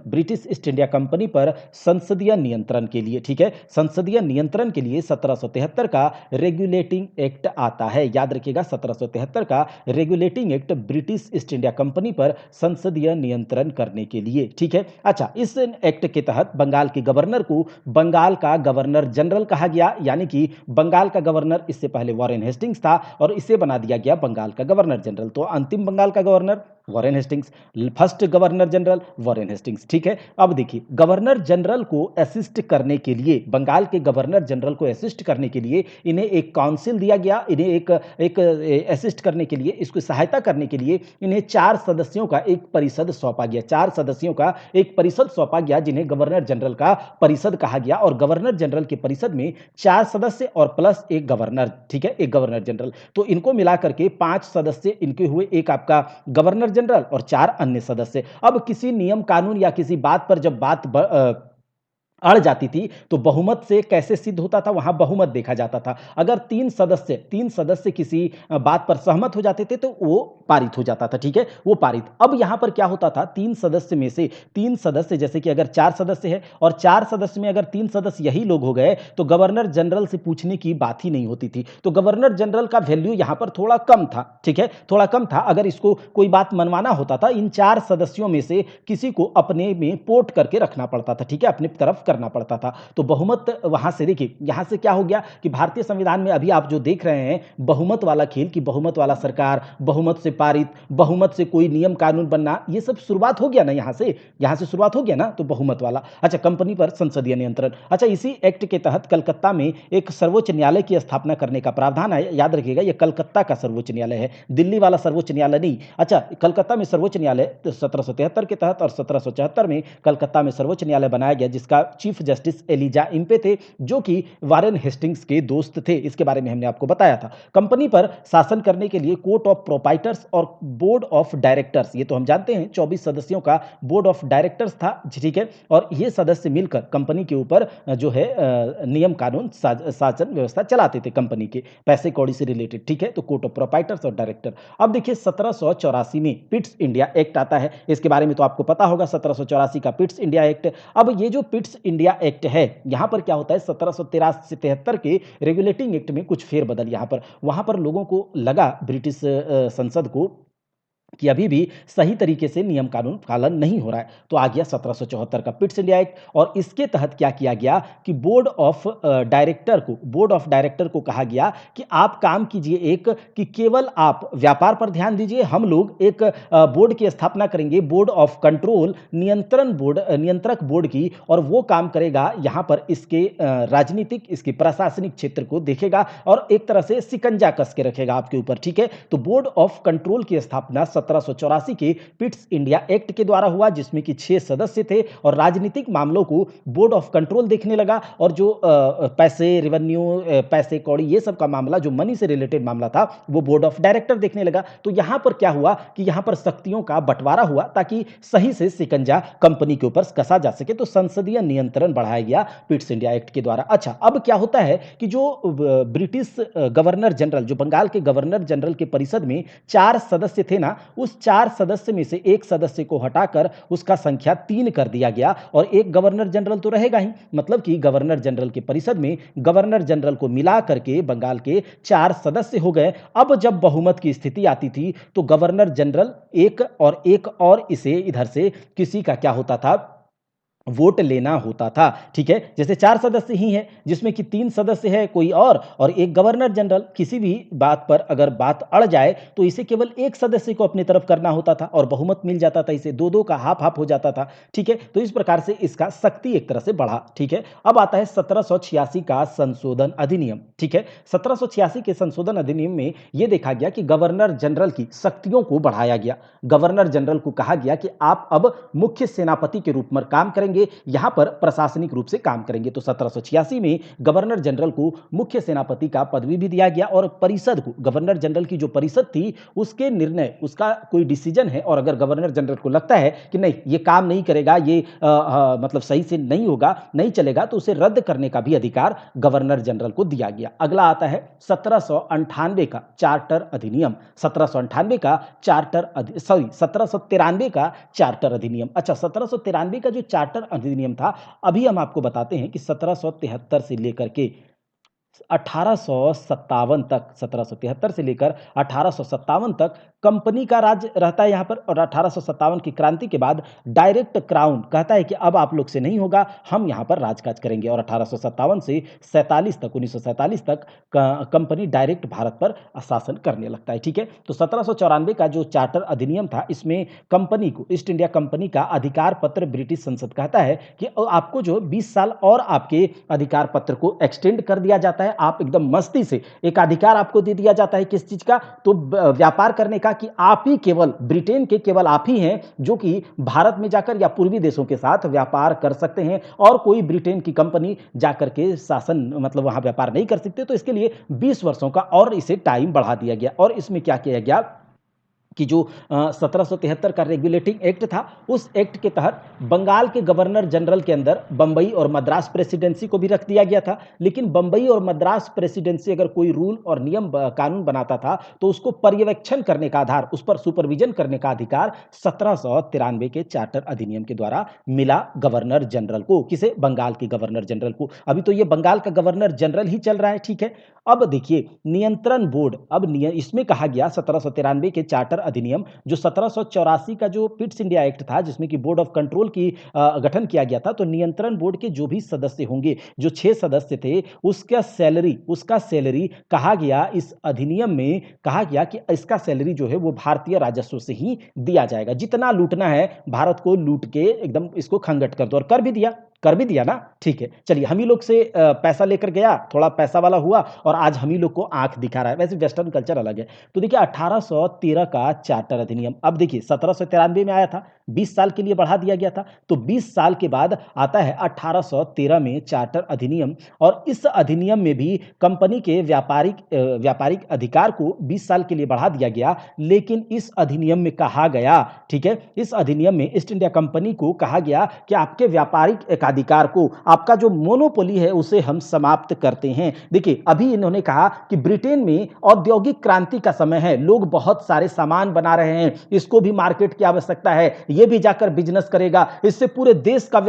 ब्रिटिश ईस्ट इंडिया कंपनी पर संसदीय नियंत्रण के लिए, ठीक है? संसदीय नियंत्रण के लिए 1773 का रेगुलेटिंग एक्ट आता है। याद रखिएगा, 1773 का regulating act British east India company पर संसदीय नियंत्रण करने के लिए, ठीक है? अच्छा, इस एक्ट के तहत बंगाल के गवर्नर को बंगाल का गवर्नर जनरल कहा गया, यानी कि बंगाल का गवर्नर इससे पहले वॉरेन हेस्टिंग्स था और इसे बना दिया गया बंगाल का गवर्नर जनरल। तो अंतिम बंगाल का governor Warren Hastings, first governor general Warren Hastings, ठीक है? अब देखिए, गवर्नर जनरल को असिस्ट करने के लिए, बंगाल के गवर्नर जनरल को असिस्ट करने के लिए इन्हें एक काउंसिल दिया गया, इन्हें एक असिस्ट करने के लिए, इसको सहायता करने के लिए इन्हें 4 सदस्यों का एक परिषद सौंपा गया। 4 सदस्यों का एक परिषद सौंपा गया, जिन्हें गवर्नर जनरल का परिषद कहा गया और गवर्नर जनरल के परिषद में 4 सदस्य और प्लस एक गवर्नर, ठीक है? एक गवर्नर जनरल। तो इनको मिला करके 5 सदस्य इनके हुए, एक आपका गवर्नर जनरल और 4 अन्य सदस्य। अब किसी नियम कानून या किसी बात पर जब अड़ जाती थी, तो बहुमत से कैसे सिद्ध होता था? वहां बहुमत देखा जाता था। अगर 3 सदस्य किसी बात पर सहमत हो जाते थे, तो वो पारित हो जाता था, ठीक है? वो पारित। अब यहां पर क्या होता था? 3 सदस्य में से 3 सदस्य, जैसे कि अगर 4 सदस्य है और 4 सदस्य में अगर 3 सदस्य यही लोग हो गए, तो गवर्नर जनरल से पूछने की बात ही नहीं होती थी। तो गवर्नर जनरल का वैल्यू यहां पर थोड़ा कम था, ठीक है? थोड़ा कम था। अगर इसको कोई बात मनवाना होता था, इन 4 सदस्यों में से किसी को अपने में पोर्ट करके रखना पड़ता था, ठीक है? अपनी तरफ करना पड़ता था। तो बहुमत वहां से, देखिए यहां से क्या हो गया कि भारतीय संविधान में अभी आप जो देख रहे हैं बहुमत वाला खेल, कि बहुमत वाला सरकार, बहुमत से पारित, बहुमत से कोई नियम कानून बनना, ये सब शुरुआत हो गया ना यहां से शुरुआत हो गया ना, तो बहुमत वाला। अच्छा, कंपनी पर संसदीय नियंत्रण। अच्छा, इसी एक्ट के तहत कलकत्ता में एक सर्वोच्च न्यायालय की स्थापना करने का प्रावधान है। याद रखिएगा, ये कलकत्ता का सर्वोच्च न्यायालय है, दिल्ली वाला सर्वोच्च न्यायालय नहीं। अच्छा, कलकत्ता में सर्वोच्च न्यायालय 1773 के तहत और 1774 में कलकत्ता में सर्वोच्च न्यायालय बनाया गया, जिसका चीफ जस्टिस एलिजा इम्पे थे, जो कि वारेन हेस्टिंग्स के दोस्त थे। इसके बारे में हमने आपको बताया था। कंपनी पर शासन करने के लिए कोर्ट ऑफ प्रोपाइटर्स और बोर्ड ऑफ डायरेक्टर्स, ये तो हम जानते हैं 24 सदस्यों का बोर्ड ऑफ डायरेक्टर्स था, ठीक है? और ये सदस्य मिलकर कंपनी के ऊपर जो है नियम कानून, शासन व्यवस्था चलाते थे कंपनी के, पैसे कौड़ी से रिलेटेड, ठीक है? तो कोर्ट ऑफ प्रोपाइटर्स और डायरेक्टर। अब देखिए 1784 में पिट्स इंडिया एक्ट आता है। इसके बारे में तो आपको पता होगा, 1784 का पिट्स इंडिया एक्ट। अब ये जो पिट्स इंडिया एक्ट है, यहां पर क्या होता है? 1773 के रेगुलेटिंग एक्ट में कुछ फेरबदल, यहां पर वहां पर लोगों को लगा, ब्रिटिश संसद को कि अभी भी सही तरीके से नियम कानून पालन नहीं हो रहा है। तो आ गया 1774 का पिट्स इंडिया एक्ट और इसके तहत क्या किया गया कि बोर्ड ऑफ डायरेक्टर को कहा गया कि आप काम कीजिए एक कि केवल आप व्यापार पर ध्यान दीजिए, हम लोग एक बोर्ड की स्थापना करेंगे, बोर्ड ऑफ कंट्रोल, नियंत्रक बोर्ड की, और वो काम करेगा यहाँ पर इसके राजनीतिक, इसके प्रशासनिक क्षेत्र को देखेगा और एक तरह से शिकंजा कस के रखेगा आपके ऊपर, ठीक है। तो बोर्ड ऑफ कंट्रोल की स्थापना 1784 के पिट्स इंडिया एक्ट के द्वारा हुआ, जिसमें कि 6 सदस्य थे और राजनीतिक मामलों को बोर्ड ऑफ कंट्रोल देखने लगा, और जो पैसे, रेवेन्यू, पैसे कौड़ी, ये सब का मामला जो मनी से रिलेटेड मामला था वो बोर्ड ऑफ डायरेक्टर देखने लगा। तो यहां पर क्या हुआ कि यहां पर शक्तियों का बंटवारा हुआ ताकि सही से शिकंजा कंपनी के ऊपर कसा जा सके। तो संसदीय नियंत्रण बढ़ाया गया पिट्स इंडिया एक्ट के द्वारा। अच्छा, अब क्या होता है कि जो ब्रिटिश गवर्नर जनरल, जो बंगाल के गवर्नर जनरल के परिषद में 4 सदस्य थे ना, उस 4 सदस्य में से एक सदस्य को हटाकर उसका संख्या 3 कर दिया गया और एक गवर्नर जनरल तो रहेगा ही, मतलब कि गवर्नर जनरल के परिषद में गवर्नर जनरल को मिला करके बंगाल के 4 सदस्य हो गए। अब जब बहुमत की स्थिति आती थी तो गवर्नर जनरल एक और इसे इधर से किसी का क्या होता था, वोट लेना होता था, ठीक है। जैसे 4 सदस्य ही हैं जिसमें कि 3 सदस्य है कोई और एक गवर्नर जनरल। किसी भी बात पर अगर बात अड़ जाए तो इसे केवल एक सदस्य को अपनी तरफ करना होता था और बहुमत मिल जाता था, इसे 2-2 का हाफ हाफ हो जाता था, ठीक है। तो इस प्रकार से इसका शक्ति एक तरह से बढ़ा, ठीक है। अब आता है 1786 का संशोधन अधिनियम, ठीक है। 1786 के संशोधन अधिनियम में यह देखा गया कि गवर्नर जनरल की शक्तियों को बढ़ाया गया। गवर्नर जनरल को कहा गया कि आप अब मुख्य सेनापति के रूप में काम करेंगे, यहां पर प्रशासनिक रूप से काम करेंगे। तो 1786 में गवर्नर जनरल को मुख्य सेनापति का पदवी भी दिया गया और परिषद को, गवर्नर जनरल की जो परिषद थी उसके निर्णय, उसका कोई डिसीजन है और अगर गवर्नर जनरल को लगता है कि नहीं ये काम नहीं करेगा, ये मतलब सही से नहीं होगा, नहीं चलेगा, तो उसे रद्द करने का भी अधिकार गवर्नर जनरल को दिया गया। अगला आता है 1798 का चार्टर अधिनियम, 1798 का चार्टर 1793 का चार्टर अधिनियम। अच्छा, 1793 का जो चार्टर अधिनियम था, अभी हम आपको बताते हैं कि 1773 से लेकर के 1857 तक, 1773 से लेकर 1857 तक कंपनी का राज रहता है यहां पर, और 1857 की क्रांति के बाद डायरेक्ट क्राउन कहता है कि अब आप लोग से नहीं होगा, हम यहां पर राजकाज करेंगे, और 1857 से 47 तक, 1947 तक कंपनी डायरेक्ट भारत पर शासन करने लगता है, ठीक है। तो 1794 का जो चार्टर अधिनियम था, इसमें कंपनी को, ईस्ट इंडिया कंपनी का अधिकार पत्र ब्रिटिश संसद कहता है कि आपको जो 20 साल और आपके अधिकार पत्र को एक्सटेंड कर दिया जाता है, आप एकदम मस्ती से एक अधिकार आपको दे दिया जाता है किस चीज का, तो व्यापार करने का, कि आप ही केवल ब्रिटेन के केवल आप ही हैं जो कि भारत में जाकर या पूर्वी देशों के साथ व्यापार कर सकते हैं और कोई ब्रिटेन की कंपनी जाकर के शासन मतलब वहां व्यापार नहीं कर सकते। तो इसके लिए 20 वर्षों का और इसे टाइम बढ़ा दिया गया और इसमें क्या किया गया कि जो 1773 का रेगुलेटिंग एक्ट था, उस एक्ट के तहत बंगाल के गवर्नर जनरल के अंदर बंबई और मद्रास प्रेसिडेंसी को भी रख दिया गया था। लेकिन बंबई और मद्रास प्रेसिडेंसी अगर कोई रूल और नियम कानून बनाता था तो उसको पर्यवेक्षण करने का आधार, उस पर सुपरविजन करने का अधिकार 1793 के चार्टर अधिनियम के द्वारा मिला गवर्नर जनरल को। किसे? बंगाल के गवर्नर जनरल को। अभी तो ये बंगाल का गवर्नर जनरल ही चल रहा है, ठीक है। अब देखिए नियंत्रण बोर्ड, अब इसमें कहा गया 1793 के चार्टर अधिनियम, जो 1784 का जो पिट्स इंडिया एक्ट था जिसमें कि बोर्ड ऑफ कंट्रोल की गठन किया गया था, तो नियंत्रण बोर्ड के जो भी सदस्य होंगे, जो 6 सदस्य थे, उसका सैलरी कहा गया, इस अधिनियम में कहा गया कि इसका सैलरी जो है वो भारतीय राजस्व से ही दिया जाएगा। जितना लूटना है भारत को लूट के एकदम इसको खंगट कर दो, और कर भी दिया ना, ठीक है। चलिए, हम ही लोग से पैसा लेकर गया, थोड़ा पैसा वाला हुआ और आज हम ही लोग को आंख दिखा रहा है। वैसे वेस्टर्न कल्चर अलग है। तो देखिए 1813 का चार्टर अधिनियम, अब देखिए 1793 में आया था, 20 साल के लिए बढ़ा दिया गया था, तो 20 साल के बाद आता है 1813 में चार्टर अधिनियम, और इस अधिनियम में भी कंपनी के व्यापारिक अधिकार को 20 साल के लिए बढ़ा दिया गया। लेकिन इस अधिनियम में कहा गया, ठीक है, इस अधिनियम में ईस्ट इंडिया कंपनी को कहा गया कि आपके व्यापारिक एकाधिकार को, आपका जो मोनोपोली है उसे हम समाप्त करते हैं। देखिए अभी इन्होंने कहा कि ब्रिटेन में औद्योगिक क्रांति का समय है, लोग बहुत सारे सामान बना रहे हैं, इसको भी मार्केट की आवश्यकता है, ये भी जाकर बिजनेस करेगा, इससे पूरे देश का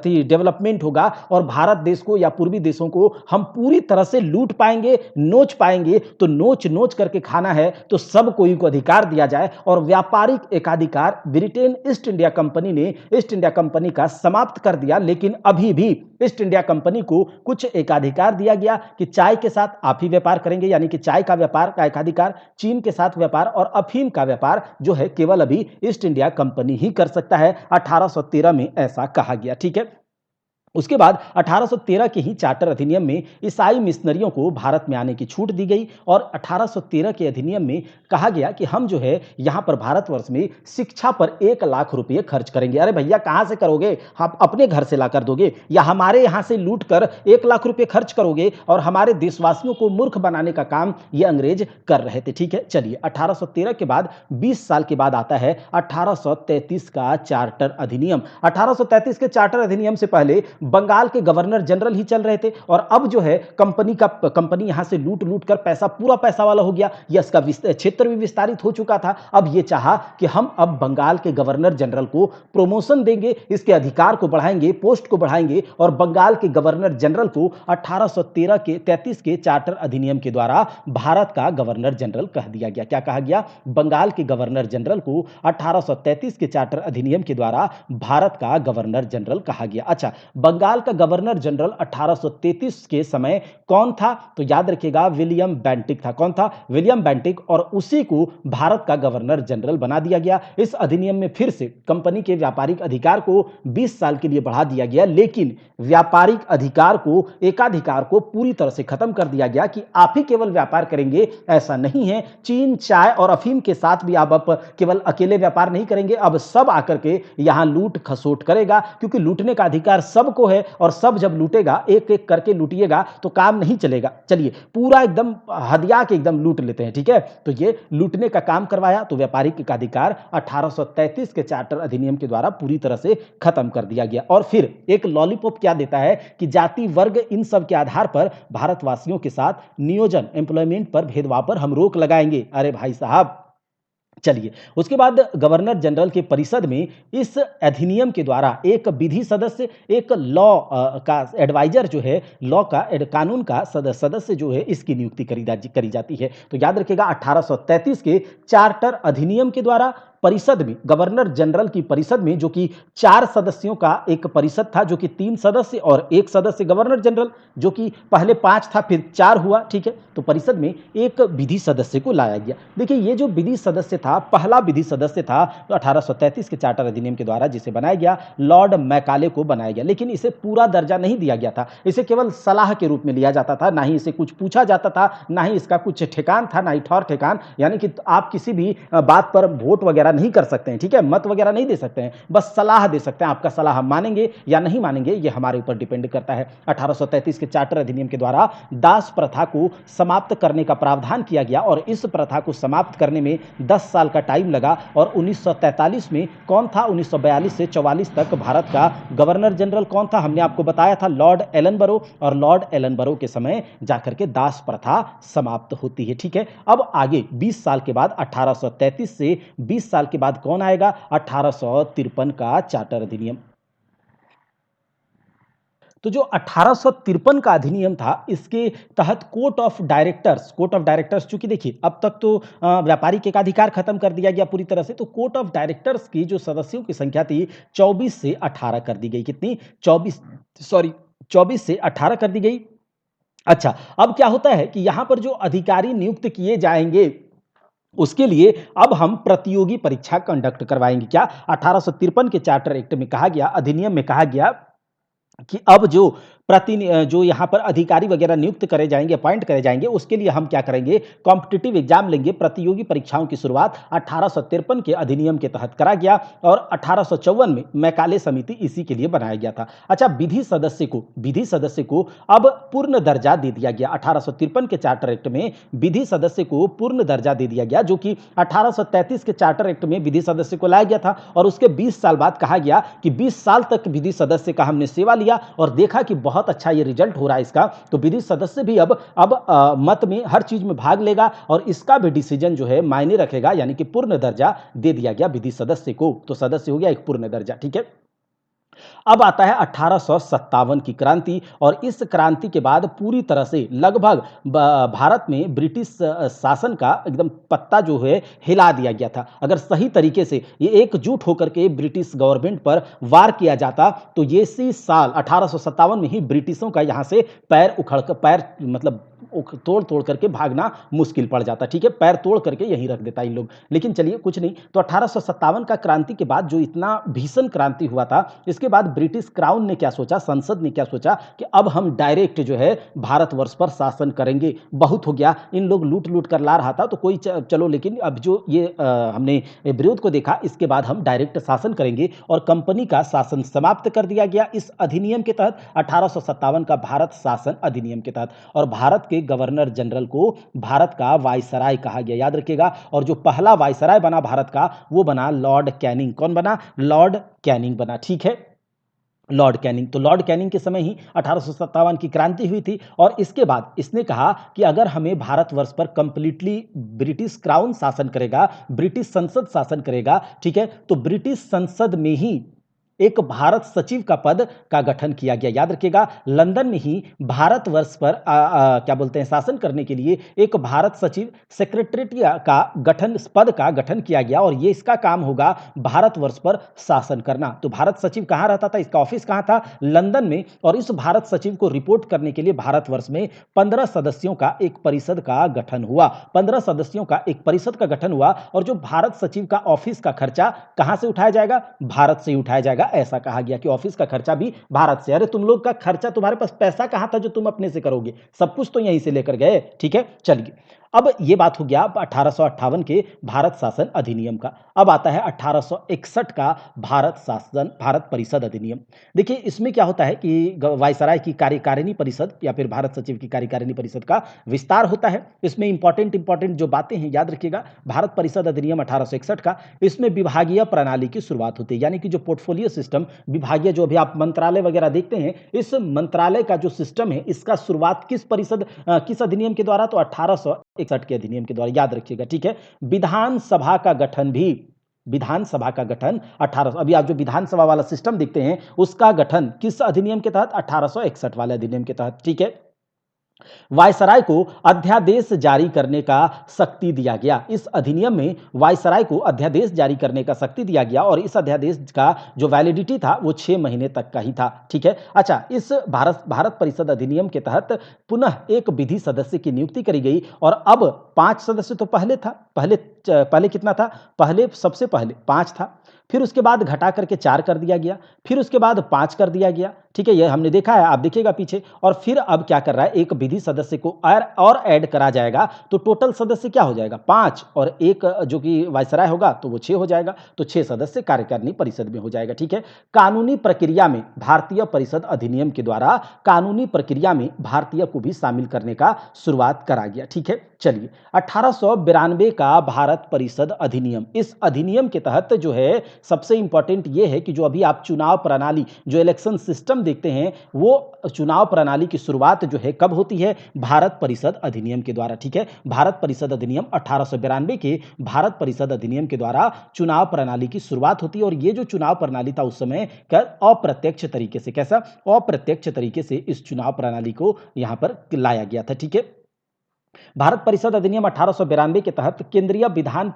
डेवलपमेंट होगा और भारत देश को या पूर्वी देशों को हम पूरी तरह से लूट पाएंगे, नोच पाएंगे। तो नोच नोच करके खाना है तो सब कोई को अधिकार दिया जाए और व्यापारिक एकाधिकार ब्रिटेन ईस्ट इंडिया कंपनी ने ईस्ट इंडिया कंपनी का समाप्त कर दिया। लेकिन अभी भी ईस्ट इंडिया कंपनी को कुछ एकाधिकार दिया गया कि चाय के साथ आप ही व्यापार करेंगे, यानी कि चाय का व्यापार का एकाधिकार, चीन के साथ व्यापार और अफीम का व्यापार जो है केवल अभी ईस्ट इंडिया कंपनी ही कर सकता है। 1813 में ऐसा कहा गया। ठीक है, उसके बाद 1813 के ही चार्टर अधिनियम में ईसाई मिशनरियों को भारत में आने की छूट दी गई और 1813 के अधिनियम में कहा गया कि हम जो है यहां पर भारतवर्ष में शिक्षा पर 1 लाख रुपए खर्च करेंगे। अरे भैया कहां से करोगे, आप अपने घर से ला कर दोगे या हमारे यहां से लूट कर 1 लाख रुपए खर्च करोगे? और हमारे देशवासियों को मूर्ख बनाने का काम ये अंग्रेज कर रहे थे। ठीक है, चलिए 1813 के बाद 20 साल के बाद आता है 1833 का चार्टर अधिनियम। 1833 के चार्टर अधिनियम से पहले बंगाल के गवर्नर जनरल ही चल रहे थे और अब जो है कंपनी यहां से लूट लूट कर पूरा पैसा वाला हो गया, यस का क्षेत्र भी विस्तारित हो चुका था। अब ये चाहा कि हम अब बंगाल के गवर्नर जनरल को प्रमोशन देंगे, इसके अधिकार को बढ़ाएंगे, पोस्ट को बढ़ाएंगे और बंगाल के गवर्नर जनरल को 1833 के चार्टर अधिनियम के द्वारा भारत का गवर्नर जनरल कह दिया गया। क्या कहा गया? बंगाल के गवर्नर जनरल को 1833 के चार्टर अधिनियम के द्वारा भारत का गवर्नर जनरल कहा गया। अच्छा, बंगाल का गवर्नर जनरल 1833 के समय कौन था? तो याद रखिएगा विलियम बेंटिक था। कौन था? William Bentinck. और उसी को भारत का गवर्नर जनरल बना दिया गया। इस अधिनियम में फिर से कंपनी के व्यापारिक अधिकार को 20 साल के लिए बढ़ा दिया गया, लेकिन व्यापारिक अधिकार को, एकाधिकार को पूरी तरह से खत्म कर दिया गया कि आप ही केवल व्यापार करेंगे, ऐसा नहीं है। चीन, चाय और अफीम के साथ भी आप अब केवल अकेले व्यापार नहीं करेंगे, अब सब आकर के यहां लूट खसोट करेगा, क्योंकि लूटने का अधिकार सबको है और सब जब लूटेगा, एक एक करके लूटिएगा तो काम नहीं चलेगा। चलिए पूरा एकदम हदिया के एकदम लूट लेते हैं। ठीक है, तो ये लूटने का काम करवाया तो व्यापारिक का अधिकार 1833 के चार्टर अधिनियम के द्वारा पूरी तरह से खत्म कर दिया गया। और फिर एक लॉलीपॉप क्या देता है कि जाति, वर्ग, इन सब के आधार पर भारतवासियों के साथ नियोजन, एम्प्लॉयमेंट पर भेदभाव पर हम रोक लगाएंगे। अरे भाई साहब, चलिए उसके बाद गवर्नर जनरल के परिषद में इस अधिनियम के द्वारा एक विधि सदस्य, एक लॉ का एडवाइजर जो है, लॉ का कानून का सदस्य जो है, इसकी नियुक्ति करी जाती है। तो याद रखिएगा 1833 के चार्टर अधिनियम के द्वारा परिषद में, गवर्नर जनरल की परिषद में, जो कि 4 सदस्यों का एक परिषद था, जो कि 3 सदस्य और 1 सदस्य गवर्नर जनरल, जो कि पहले 5 था फिर 4 हुआ। ठीक है, तो परिषद में एक विधि सदस्य को लाया गया। देखिए ये जो विधि सदस्य था, पहला विधि सदस्य था तो 1833 के चार्टर अधिनियम के द्वारा जिसे बनाया गया, लॉर्ड मैकाले को बनाया गया। लेकिन इसे पूरा दर्जा नहीं दिया गया था, इसे केवल सलाह के रूप में लिया जाता था, ना ही इसे कुछ पूछा जाता था, ना ही इसका कुछ ठेकान था, ना ही ठौर ठेकान, यानी कि आप किसी भी बात पर वोट वगैरह नहीं कर सकते हैं। ठीक है, मत वगैरह नहीं दे सकते हैं, बस सलाह दे सकते हैं। आपका सलाह हम मानेंगे या नहीं मानेंगे ये हमारे ऊपर डिपेंड करता है। 1833 के चार्टर अधिनियम के द्वारा दास प्रथा को समाप्त करने का प्रावधान किया गया और इस प्रथा को समाप्त करने में 10 साल का टाइम लगा। और 1943 में कौन था? 1942 से 44 तक भारत का गवर्नर जनरल कौन था? हमने आपको बताया था लॉर्ड एलनबरो। और लॉर्ड एलनबरो के समय जाकर के दास प्रथा समाप्त होती है। ठीक है, अब आगे 20 साल के बाद 1833 से 20 साल के बाद कौन आएगा? 1853 का चार्टर अधिनियम। तो जो 1853 का अधिनियम था, इसके तहत कोर्ट ऑफ डायरेक्टर्स चूंकि देखिए अब तक तो व्यापारिक एकाधिकार खत्म कर दिया गया पूरी तरह से, तो कोर्ट ऑफ डायरेक्टर्स की जो सदस्यों की संख्या थी 24 से 18 कर दी गई। कितनी? 24 से 18 कर दी गई। अच्छा, अब क्या होता है कि यहां पर जो अधिकारी नियुक्त किए जाएंगे उसके लिए अब हम प्रतियोगी परीक्षा कंडक्ट करवाएंगे। क्या? 1853 के चार्टर एक्ट में कहा गया, अधिनियम में कहा गया कि अब जो यहाँ पर अधिकारी वगैरह नियुक्त करे जाएंगे, अपॉइंट करे जाएंगे, उसके लिए हम क्या करेंगे? कॉम्पिटिटिव एग्जाम लेंगे। प्रतियोगी परीक्षाओं की शुरुआत 1853 के अधिनियम के तहत करा गया और 1854 में मैकाले समिति इसी के लिए बनाया गया था। अच्छा, विधि सदस्य को अब पूर्ण दर्जा दे दिया गया। 1853 के चार्टर एक्ट में विधि सदस्य को पूर्ण दर्जा दे दिया गया, जो कि 1833 के चार्टर एक्ट में विधि सदस्य को लाया गया था। और उसके 20 साल बाद कहा गया कि 20 साल तक विधि सदस्य का हमने सेवा लिया और देखा कि बहुत बहुत अच्छा ये रिजल्ट हो रहा है इसका, तो विधि सदस्य भी अब मत में हर चीज में भाग लेगा और इसका भी डिसीजन जो है मायने रखेगा, यानी कि पूर्ण दर्जा दे दिया गया विधि सदस्य को। तो सदस्य हो गया एक पूर्ण दर्जा, ठीक है। अब आता है 1857 की क्रांति, और इस क्रांति के बाद पूरी तरह से लगभग भारत में ब्रिटिश शासन का एकदम पत्ता जो है हिला दिया गया था। अगर सही तरीके से ये एकजुट होकर के ब्रिटिश गवर्नमेंट पर वार किया जाता तो ये इसी साल 1857 में ही ब्रिटिशों का यहाँ से पैर उखड़ कर, पैर मतलब तोड़ तोड़ करके भागना मुश्किल पड़ जाता, ठीक है, पैर तोड़ करके यहीं रख देता इन लोग। लेकिन चलिए कुछ नहीं, तो 1857 का क्रांति के बाद जो इतना भीषण क्रांति हुआ था, इसके बाद ब्रिटिश क्राउन ने क्या सोचा, संसद ने क्या सोचा कि अब हम डायरेक्ट जो है भारतवर्ष पर शासन करेंगे, बहुत हो गया, इन लोग लूट लूट कर ला रहा था तो कोई चलो, लेकिन अब जो ये हमने विरोध को देखा, इसके बाद हम डायरेक्ट शासन करेंगे और कंपनी का शासन समाप्त कर दिया गया इस अधिनियम के तहत, 1857 का भारत शासन अधिनियम के तहत। और भारत के गवर्नर जनरल को भारत का वायसराय कहा गया, याद रखिएगा। और जो पहला वायसराय बना भारत का वो बना लॉर्ड कैनिंग। कौन बना? लॉर्ड कैनिंग बना, ठीक है, लॉर्ड कैनिंग। तो लॉर्ड कैनिंग के समय ही 1857 की क्रांति हुई थी और इसके बाद इसने कहा कि अगर हमें भारतवर्ष पर कंप्लीटली ब्रिटिश क्राउन शासन करेगा, ब्रिटिश संसद शासन करेगा, ठीक है, तो ब्रिटिश संसद में ही एक भारत सचिव का पद का गठन किया गया। याद रखिएगा, लंदन में ही भारतवर्ष पर क्या बोलते हैं शासन करने के लिए एक भारत सचिव सेक्रेटरीट का गठन, पद का गठन किया गया और ये इसका काम होगा भारतवर्ष पर शासन करना। तो भारत सचिव कहाँ रहता था, इसका ऑफिस कहाँ था? लंदन में। और इस भारत सचिव को रिपोर्ट करने के लिए भारतवर्ष में 15 सदस्यों का एक परिषद का गठन हुआ, 15 सदस्यों का एक परिषद का गठन हुआ। और जो भारत सचिव का ऑफिस का खर्चा कहां से उठाया जाएगा? भारत से ही उठाया जाएगा। ऐसा कहा गया कि ऑफिस का खर्चा भी भारत से। अरे तुम लोग का खर्चा, तुम्हारे पास पैसा कहां था जो तुम अपने से करोगे? सब कुछ तो यहीं से लेकर गए, ठीक है। चलिए, अब ये बात हो गया 1858 के भारत शासन अधिनियम का। अब आता है 1861 का भारत शासन, भारत परिषद अधिनियम। देखिए इसमें क्या होता है कि वायसराय की कार्यकारिणी परिषद या फिर भारत सचिव की कार्यकारिणी परिषद का विस्तार होता है। इसमें इंपॉर्टेंट जो बातें हैं याद रखिएगा। भारत परिषद अधिनियम 1861 का, इसमें विभागीय प्रणाली की शुरुआत होती है, यानी कि जो पोर्टफोलियो सिस्टम, विभागीय जो अभी आप मंत्रालय वगैरह देखते हैं, इस मंत्रालय का जो सिस्टम है इसका शुरुआत किस अधिनियम के द्वारा? तो 1861 के अधिनियम के द्वारा, याद रखिएगा, ठीक है। विधानसभा का गठन भी, विधानसभा का गठन 1800, अभी आप जो विधानसभा वाला सिस्टम देखते हैं उसका गठन किस अधिनियम के तहत? 1861 वाले अधिनियम के तहत, ठीक है। वायसराय को अध्यादेश जारी करने का शक्ति दिया गया। इस अधिनियम में वायसराय को अध्यादेश जारी करने का शक्ति दिया गया और इस अध्यादेश का जो वैलिडिटी था वो 6 महीने तक का ही था, ठीक है। अच्छा, इस भारत परिषद अधिनियम के तहत पुनः एक विधि सदस्य की नियुक्ति करी गई और अब 5 सदस्य तो पहले था, पहले कितना था? पहले सबसे पहले 5 था, फिर उसके बाद घटा करके 4 कर दिया गया, फिर उसके बाद 5 कर दिया गया, ठीक है, ये हमने देखा है, आप देखिएगा पीछे। और फिर अब क्या कर रहा है, एक विधि सदस्य को और ऐड करा जाएगा, तो टोटल सदस्य क्या हो जाएगा? 5, और एक जो कि वायसराय होगा तो वो 6 हो जाएगा, तो 6 सदस्य कार्यकारिणी परिषद में हो जाएगा, ठीक है। कानूनी प्रक्रिया में भारतीय परिषद अधिनियम के द्वारा कानूनी प्रक्रिया में भारतीय को भी शामिल करने का शुरुआत करा गया, ठीक है। चलिए, 1892 का भारत परिषद अधिनियम, इस अधिनियम के तहत जो है सबसे इंपॉर्टेंट ये है कि जो अभी आप चुनाव प्रणाली, जो इलेक्शन सिस्टम देखते हैं, वो चुनाव प्रणाली की शुरुआत जो है कब होती है? भारत परिषद अधिनियम के द्वारा, ठीक है। भारत परिषद अधिनियम 1892 के भारत परिषद अधिनियम के द्वारा चुनाव प्रणाली की शुरुआत होती है। और ये जो चुनाव प्रणाली था उस समय अप्रत्यक्ष तरीके से, कैसा? अप्रत्यक्ष तरीके से इस चुनाव प्रणाली को यहां पर लाया गया था, ठीक है। भारत परिषद अधिनियम 1892 के तहत केंद्रीय विधान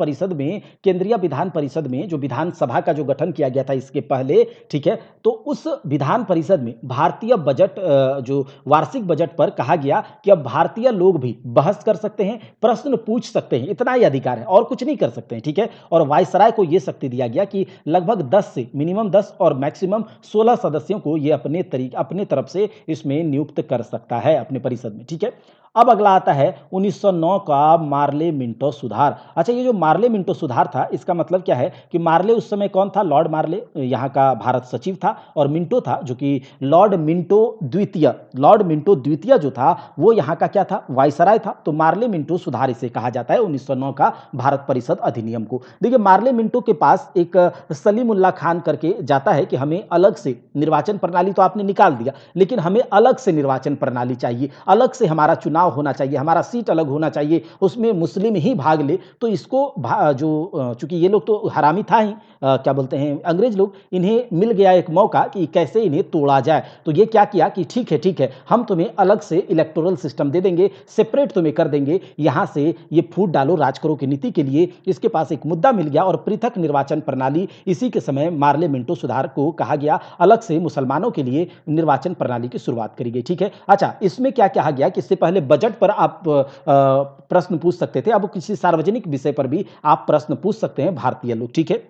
परिषद में जो विधानसभा का जो गठन किया गया था इसके पहले, ठीक है, तो उस विधान परिषद में भारतीय बजट, जो वार्षिक बजट पर कहा गया कि अब भारतीय लोग भी बहस कर सकते हैं, प्रश्न पूछ सकते हैं, इतना ही अधिकार है और कुछ नहीं कर सकते हैं, ठीक है। और वायसराय को यह शक्ति दिया गया कि लगभग 10 से मिनिमम 10 और मैक्सिमम 16 सदस्यों को यह अपने तरफ से इसमें नियुक्त कर सकता है अपने परिषद में, ठीक है। अब अगला आता है 1909 का मार्ले मिंटो सुधार। अच्छा, ये जो मार्ले मिंटो सुधार था, इसका मतलब क्या है कि मार्ले उस समय कौन था? लॉर्ड मार्ले यहाँ का भारत सचिव था, और मिंटो था जो कि लॉर्ड मिंटो द्वितीय। लॉर्ड मिंटो द्वितीय जो था वो यहाँ का क्या था? वायसराय था। तो मार्ले मिंटो सुधार इसे कहा जाता है 1909 का भारत परिषद अधिनियम को। देखिए, मार्ले मिंटो के पास एक सलीमुल्लाह खान करके जाता है कि हमें अलग से निर्वाचन प्रणाली तो आपने निकाल दिया, लेकिन हमें अलग से निर्वाचन प्रणाली चाहिए, अलग से हमारा चुनाव होना चाहिए, हमारा सीट अलग होना चाहिए, उसमें मुस्लिम ही भाग ले। तो इसको चूंकि ये लोग तो हरामी था ही, क्या बोलते हैं अंग्रेज लोग, इन्हें मिल गया एक मौका कि कैसे इन्हें तोड़ा जाए। तो ये क्या किया कि ठीक है, हम तुम्हें अलग से इलेक्टोरल सिस्टम दे देंगे, सेपरेट तुम्हें कर देंगे, यहां से ये फूट डालो राज करो की नीति के लिए इसके पास एक मुद्दा मिल गया, और पृथक निर्वाचन प्रणाली इसी के समय मार्ले मिंटो सुधार को कहा गया, अलग से मुसलमानों के लिए निर्वाचन प्रणाली की शुरुआत करी गई। ठीक है। अच्छा, इसमें क्या कहा गया कि इससे पहले बजट पर आप प्रश्न पूछ सकते थे, अब किसी सार्वजनिक विषय पर भी आप प्रश्न पूछ सकते हैं भारतीय लोग। ठीक है।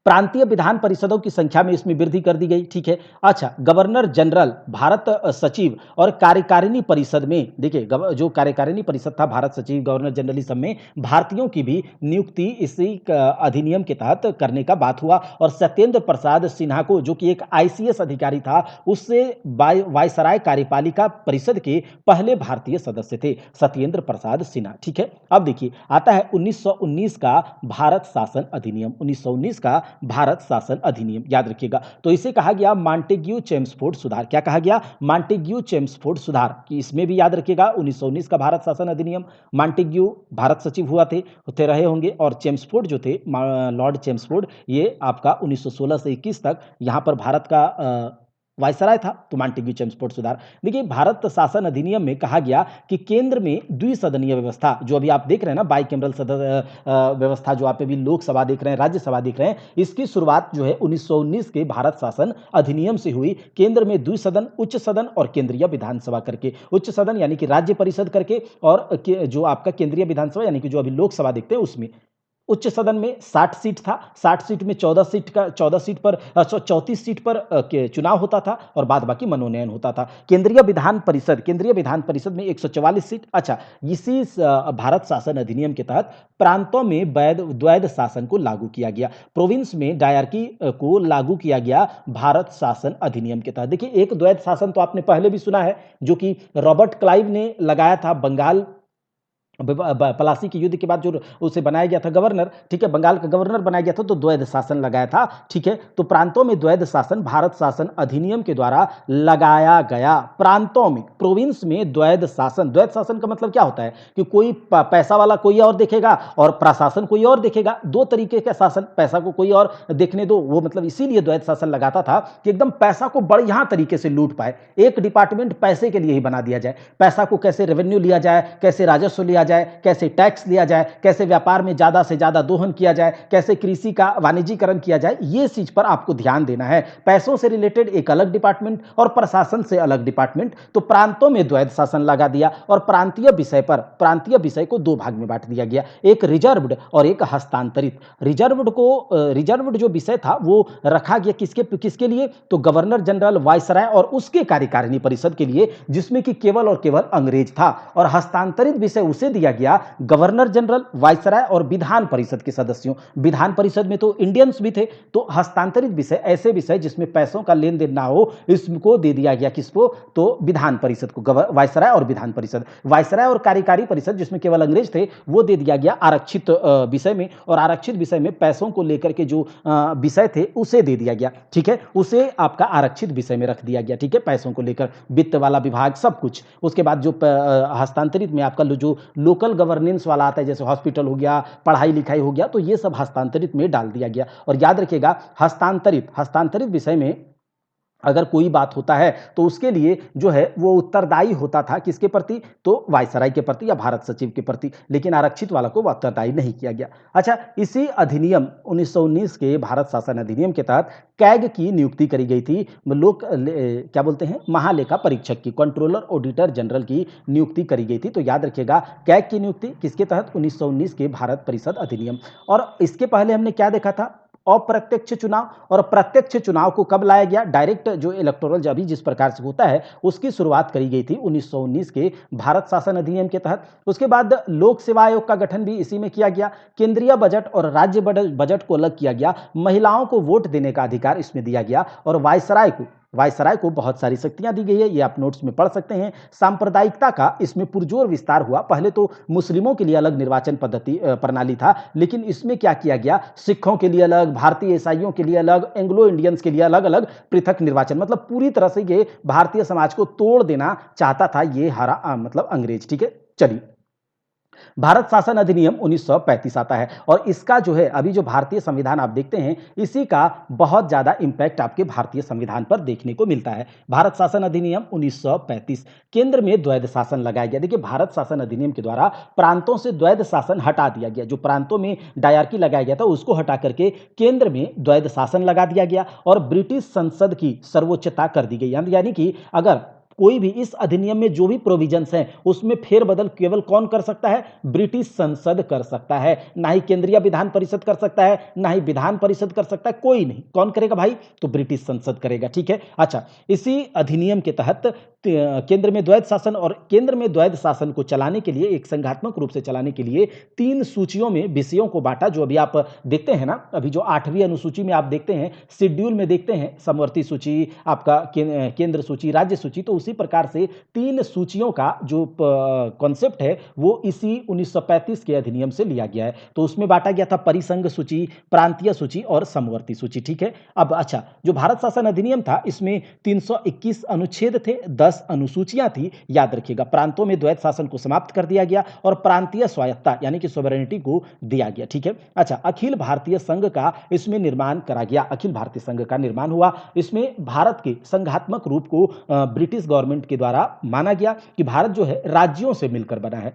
प्रांतीय विधान परिषदों की संख्या में इसमें वृद्धि कर दी गई। ठीक है। अच्छा, गवर्नर जनरल, भारत सचिव और कार्यकारिणी परिषद में, देखिए जो कार्यकारिणी परिषद था, भारत सचिव, गवर्नर जनरल, इस सब में भारतीयों की भी नियुक्ति इसी अधिनियम के तहत करने का बात हुआ। और सत्येंद्र प्रसाद सिन्हा को, जो कि एक आईसीएस अधिकारी था, उससे वायसराय कार्यपालिका परिषद के पहले भारतीय सदस्य थे, सत्येंद्र प्रसाद सिन्हा। ठीक है। अब देखिए, आता है 1919 का भारत शासन अधिनियम। 1919 का भारत शासन अधिनियम याद रखिएगा। तो इसे कहा गया मॉन्टेग्यू चेम्सफोर्ड सुधार। क्या कहा गया? मॉन्टेग्यू चेम्सफोर्ड सुधार। कि इसमें भी याद रखिएगा 1919 का भारत शासन अधिनियम, मॉन्टेग्यू भारत सचिव होते रहे होंगे, और चेम्सफोर्ड जो थे, लॉर्ड चेम्सफोर्ड, ये आपका 1916 से 21 तक यहाँ पर भारत का वायसराय था। तो मॉन्टेग्यू चेम्सफोर्ड सुधार। देखिए, भारत शासन अधिनियम में कहा गया कि केंद्र में द्विसदनीय व्यवस्था, जो अभी आप देख रहे हैं ना, बाई कैमरल व्यवस्था, जो आप अभी लोकसभा देख रहे हैं, राज्यसभा देख रहे हैं, इसकी शुरुआत जो है 1919 के भारत शासन अधिनियम से हुई। केंद्र में द्विसदन, उच्च सदन और केंद्रीय विधानसभा करके, उच्च सदन यानी कि राज्य परिषद करके, और जो आपका केंद्रीय विधानसभा यानी कि जो अभी लोकसभा देखते हैं उसमें। उच्च सदन में 60 सीट था, 60 सीट में 14 सीट पर 34 सीट पर चुनाव होता था, और बाद बाकी मनोनयन होता था। केंद्रीय विधान परिषद में 144 सीट। अच्छा, इसी भारत शासन अधिनियम के तहत प्रांतों में द्वैध शासन को लागू किया गया, प्रोविंस में डायरकी को लागू किया गया भारत शासन अधिनियम के तहत। देखिए, एक द्वैध शासन तो आपने पहले भी सुना है, जो कि रॉबर्ट क्लाइव ने लगाया था बंगाल, पलासी के युद्ध के बाद जो उसे बनाया गया था गवर्नर। ठीक है, बंगाल का गवर्नर बनाया गया था, तो द्वैध शासन लगाया था। ठीक है। तो प्रांतों में द्वैध शासन भारत शासन अधिनियम के द्वारा लगाया गया। प्रांतों में, प्रोविंस में द्वैध शासन। द्वैध शासन का मतलब क्या होता है कि कोई पैसा वाला कोई और देखेगा और प्रशासन कोई और देखेगा, दो तरीके का शासन, पैसा को कोई और देखने दो, वो मतलब इसीलिए द्वैध शासन लगाता था कि एकदम पैसा को बढ़िया तरीके से लूट पाए। एक डिपार्टमेंट पैसे के लिए ही बना दिया जाए, पैसा को कैसे रेवेन्यू लिया जाए, कैसे राजस्व लिया जाए, कैसे टैक्स लिया जाए, कैसे व्यापार में ज्यादा से ज्यादा दोहन किया जाए, कैसे कृषि का वाणिज्यीकरण किया जाए, ये चीज पर आपको ध्यान देना है। पैसों से रिलेटेड एक अलग डिपार्टमेंट और प्रशासन से अलग डिपार्टमेंट। तो प्रांतों में द्वैध शासन लगा दिया, और प्रांतीय विषय को दो भाग में बांट दिया गया, एक रिजर्व्ड और एक हस्तांतरित। रिजर्व्ड जो विषय था वो रखा गया किसके लिए? तो गवर्नर जनरल, वायसराय और उसके कार्यकारिणी परिषद के लिए, जिसमें कि केवल और केवल अंग्रेज था। और हस्तांतरित विषय उसे दिया गया गवर्नर जनरल, वायसराय और विधान परिषद के सदस्यों। विधान परिषद में तो इंडियंस भी थे, तो हस्तांतरित विषय, ऐसे विषय जिसमें पैसों का लेन देन ना हो, इसको दे दिया गया किसको? तो विधान परिषद को, वायसराय और विधान परिषद। वायसराय और कार्यकारी परिषद, जिसमें केवल अंग्रेज थे, वो दे दिया गया आरक्षित विषय में, और आरक्षित विषय में पैसों को लेकर के जो विषय थे उसे दे दिया गया। ठीक है, उसे आपका आरक्षित विषय में रख दिया गया। ठीक है, पैसों को लेकर वित्त वाला विभाग सब कुछ। उसके बाद जो हस्तांतरित में आपका जो लोकल गवर्नेंस वाला आता है, जैसे हॉस्पिटल हो गया, पढ़ाई लिखाई हो गया, तो ये सब हस्तांतरित में डाल दिया गया। और याद रखिएगा, हस्तांतरित विषय में अगर कोई बात होता है तो उसके लिए जो है वो उत्तरदायी होता था किसके प्रति? तो वायसराय के प्रति या भारत सचिव के प्रति, लेकिन आरक्षित वाला को उत्तरदायी नहीं किया गया। अच्छा, इसी अधिनियम 1919 के भारत शासन अधिनियम के तहत कैग की नियुक्ति करी गई थी। क्या बोलते हैं, महालेखा परीक्षक की, कंट्रोलर ऑडिटर जनरल की नियुक्ति करी गई थी। तो याद रखिएगा, कैग की नियुक्ति किसके तहत? 1919 के भारत परिषद अधिनियम। और इसके पहले हमने क्या देखा था? अप्रत्यक्ष चुनाव और प्रत्यक्ष चुनाव को कब लाया गया? डायरेक्ट जो इलेक्टोरल अभी जिस प्रकार से होता है, उसकी शुरुआत करी गई थी 1919 के भारत शासन अधिनियम के तहत। उसके बाद लोक सेवा आयोग का गठन भी इसी में किया गया। केंद्रीय बजट और राज्य बजट को अलग किया गया। महिलाओं को वोट देने का अधिकार इसमें दिया गया और वायसराय को बहुत सारी शक्तियां दी गई है, ये आप नोट्स में पढ़ सकते हैं। सांप्रदायिकता का इसमें पुरजोर विस्तार हुआ। पहले तो मुस्लिमों के लिए अलग निर्वाचन पद्धति प्रणाली था, लेकिन इसमें क्या किया गया, सिखों के लिए अलग, भारतीय ईसाइयों के लिए अलग, एंग्लो इंडियंस के लिए अलग अलग पृथक निर्वाचन। मतलब पूरी तरह से ये भारतीय समाज को तोड़ देना चाहता था ये मतलब अंग्रेज। ठीक है, चलिए भारत शासन अधिनियम 1935 आता है और इसका जो है अभी जो भारतीय संविधान आप देखते हैं, इसी का बहुत ज्यादा इंपैक्ट आपके भारतीय संविधान पर देखने को मिलता है। भारत शासन अधिनियम 1935, केंद्र में द्वैध शासन लगाया गया। देखिए भारत शासन अधिनियम के द्वारा प्रांतों से द्वैध शासन हटा दिया गया। जो प्रांतों में डायरकी लगाया गया था उसको हटा करके केंद्र में द्वैध शासन लगा दिया गया और ब्रिटिश संसद की सर्वोच्चता कर दी गई। यानी कि अगर कोई भी इस अधिनियम में जो भी प्रोविजंस हैं उसमें फेरबदल केवल कौन कर सकता है? ब्रिटिश संसद कर सकता है। ना ही केंद्रीय विधान परिषद कर सकता है, ना ही विधान परिषद कर सकता है, कोई नहीं। कौन करेगा भाई? तो ब्रिटिश संसद करेगा। ठीक है, अच्छा, इसी अधिनियम के तहत केंद्र में द्वैध शासन और केंद्र में द्वैध शासन को चलाने के लिए, एक संघात्मक रूप से चलाने के लिए 3 सूचियों में विषयों को बांटा। जो अभी आप देखते हैं ना, अभी जो 8वीं अनुसूची में आप देखते हैं, शेड्यूल में देखते हैं समवर्ती सूची, आपका केंद्र सूची, राज्य सूची, तो उसी प्रकार से 3 सूचियों का जो कॉन्सेप्ट है वो इसी 1935 के अधिनियम से लिया गया है। तो उसमें बांटा गया था परिसंघ सूची, प्रांतीय सूची और समवर्ती सूची। ठीक है, अब अच्छा, जो भारत शासन अधिनियम था इसमें 321 अनुच्छेद थे, 10 अनुसूचियां थी। याद रखिएगा, प्रांतों में द्वैध शासन को समाप्त कर दिया गया और प्रांतीय स्वायत्ता यानी कि सोवरेनिटी को दिया गया। ठीक है, अच्छा, अखिल भारतीय संघ का इसमें निर्माण करा गया। अखिल भारतीय संघ का निर्माण हुआ। इसमें भारत के संघात्मक रूप को ब्रिटिश गवर्नमेंट के द्वारा माना गया कि भारत जो है राज्यों से मिलकर बना है,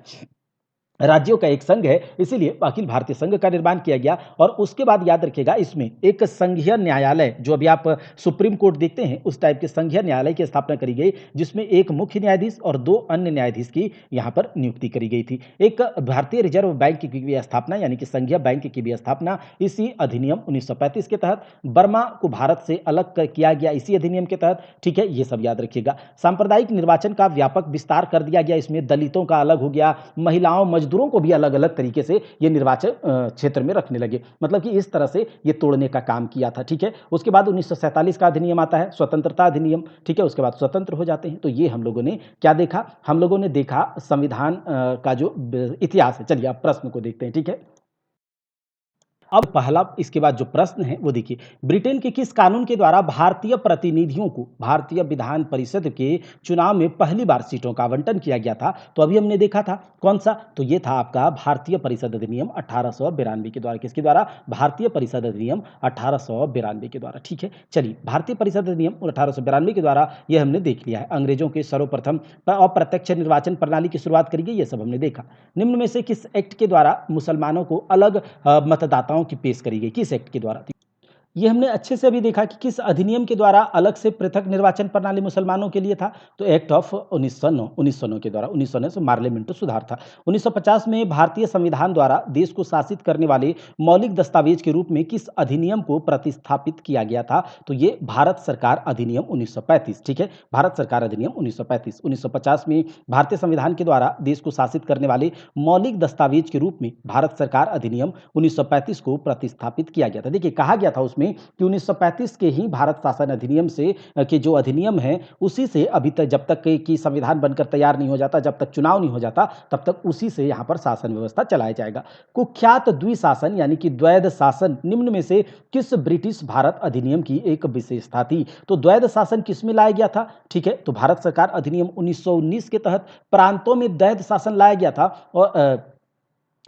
राज्यों का एक संघ है, इसीलिए अखिल भारतीय संघ का निर्माण किया गया। और उसके बाद याद रखिएगा, इसमें एक संघीय न्यायालय, जो अभी आप सुप्रीम कोर्ट देखते हैं उस टाइप के संघीय न्यायालय की स्थापना करी गई, जिसमें एक मुख्य न्यायाधीश और 2 अन्य न्यायाधीश की यहां पर नियुक्ति करी गई थी। एक भारतीय रिजर्व बैंक की भी स्थापना यानी कि संघीय बैंक की भी स्थापना इसी अधिनियम 1935 के तहत। बर्मा को भारत से अलग किया गया इसी अधिनियम के तहत। ठीक है, ये सब याद रखिएगा। सांप्रदायिक निर्वाचन का व्यापक विस्तार कर दिया गया। इसमें दलितों का अलग हो गया, महिलाओं, मजदूरों को भी अलग अलग तरीके से ये निर्वाचन क्षेत्र में रखने लगे। मतलब कि इस तरह से ये तोड़ने का काम किया था। ठीक है, उसके बाद 1947 का अधिनियम आता है, स्वतंत्रता अधिनियम। ठीक है, उसके बाद स्वतंत्र हो जाते हैं। तो ये हम लोगों ने क्या देखा? हम लोगों ने देखा संविधान का जो इतिहास है। चलिए अब प्रश्न को देखते हैं। ठीक है, अब पहला इसके बाद जो प्रश्न है वो देखिए, ब्रिटेन के किस कानून के द्वारा भारतीय प्रतिनिधियों को भारतीय विधान परिषद के चुनाव में पहली बार सीटों का आवंटन किया गया था? तो अभी हमने देखा था कौन सा, तो ये था आपका भारतीय परिषद अधिनियम 1892 के द्वारा। किसके द्वारा? भारतीय परिषद अधिनियम 1892 के द्वारा। ठीक है, चलिए भारतीय परिषद अधिनियम 1892 के द्वारा ये हमने देख लिया है। अंग्रेजों के सर्वप्रथम अप्रत्यक्ष निर्वाचन प्रणाली की शुरुआत करी गई, ये सब हमने देखा। निम्न में से किस एक्ट के द्वारा मुसलमानों को अलग मतदाताओं की पेश करी गई? किस एक्ट के द्वारा? ये हमने अच्छे से अभी देखा कि किस अधिनियम के द्वारा अलग से पृथक निर्वाचन प्रणाली मुसलमानों के लिए था। तो एक्ट ऑफ 1909 के द्वारा, 1909 से मार्लियामेंटो सुधार था। 1950 में भारतीय संविधान द्वारा देश को शासित करने वाले मौलिक दस्तावेज के रूप में किस अधिनियम को प्रतिस्थापित किया गया था? तो ये भारत सरकार अधिनियम 1935। ठीक है, भारत सरकार अधिनियम 1935। 1950 में भारतीय संविधान के द्वारा देश को शासित करने वाले मौलिक दस्तावेज के रूप में भारत सरकार अधिनियम 1935 को प्रतिस्थापित किया गया था। देखिए कहा गया था उसमें कि 1935 के ही भारत शासन अधिनियम से के जो अधिनियम है उसी से अभी तक, जब तक कि संविधान बनकर तैयार नहीं हो जाता, जब तक चुनाव नहीं हो जाता, तब तक उसी से यहाँ पर शासन व्यवस्था चलाया जाएगा। कुख्यात द्विशासन यानी कि द्वैध शासन निम्न में से किस ब्रिटिश भारत अधिनियम की एक विशेषता थी? तो द्वैध शासन किस में लाया गया था? ठीक है, तो भारत सरकार अधिनियम 1919 के तहत प्रांतों में द्वैध शासन लाया गया था। और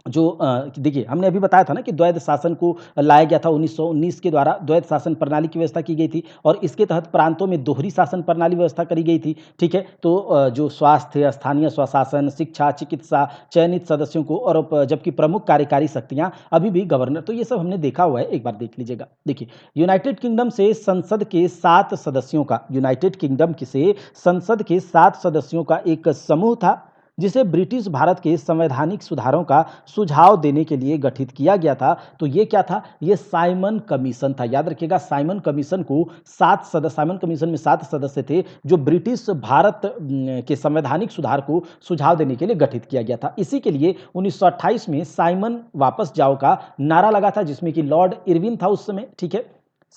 जो देखिए हमने अभी बताया था ना कि द्वैध शासन को लाया गया था 1919 के द्वारा, द्वैध शासन प्रणाली की व्यवस्था की गई थी और इसके तहत प्रांतों में दोहरी शासन प्रणाली व्यवस्था करी गई थी। ठीक है, तो जो स्वास्थ्य, स्थानीय स्वशासन, शिक्षा, चिकित्सा, चयनित सदस्यों को और जबकि प्रमुख कार्यकारी शक्तियां अभी भी गवर्नर, तो ये सब हमने देखा हुआ है, एक बार देख लीजिएगा। देखिए यूनाइटेड किंगडम से संसद के 7 सदस्यों का, यूनाइटेड किंगडम से संसद के 7 सदस्यों का एक समूह था जिसे ब्रिटिश भारत के संवैधानिक सुधारों का सुझाव देने के लिए गठित किया गया था। तो ये क्या था? ये साइमन कमीशन था। याद रखिएगा, साइमन कमीशन में 7 सदस्य थे, जो ब्रिटिश भारत के संवैधानिक सुधार को सुझाव देने के लिए गठित किया गया था। इसी के लिए 1928 में साइमन वापस जाओ का नारा लगा था, जिसमें कि लॉर्ड इरविन था उस समय, ठीक है,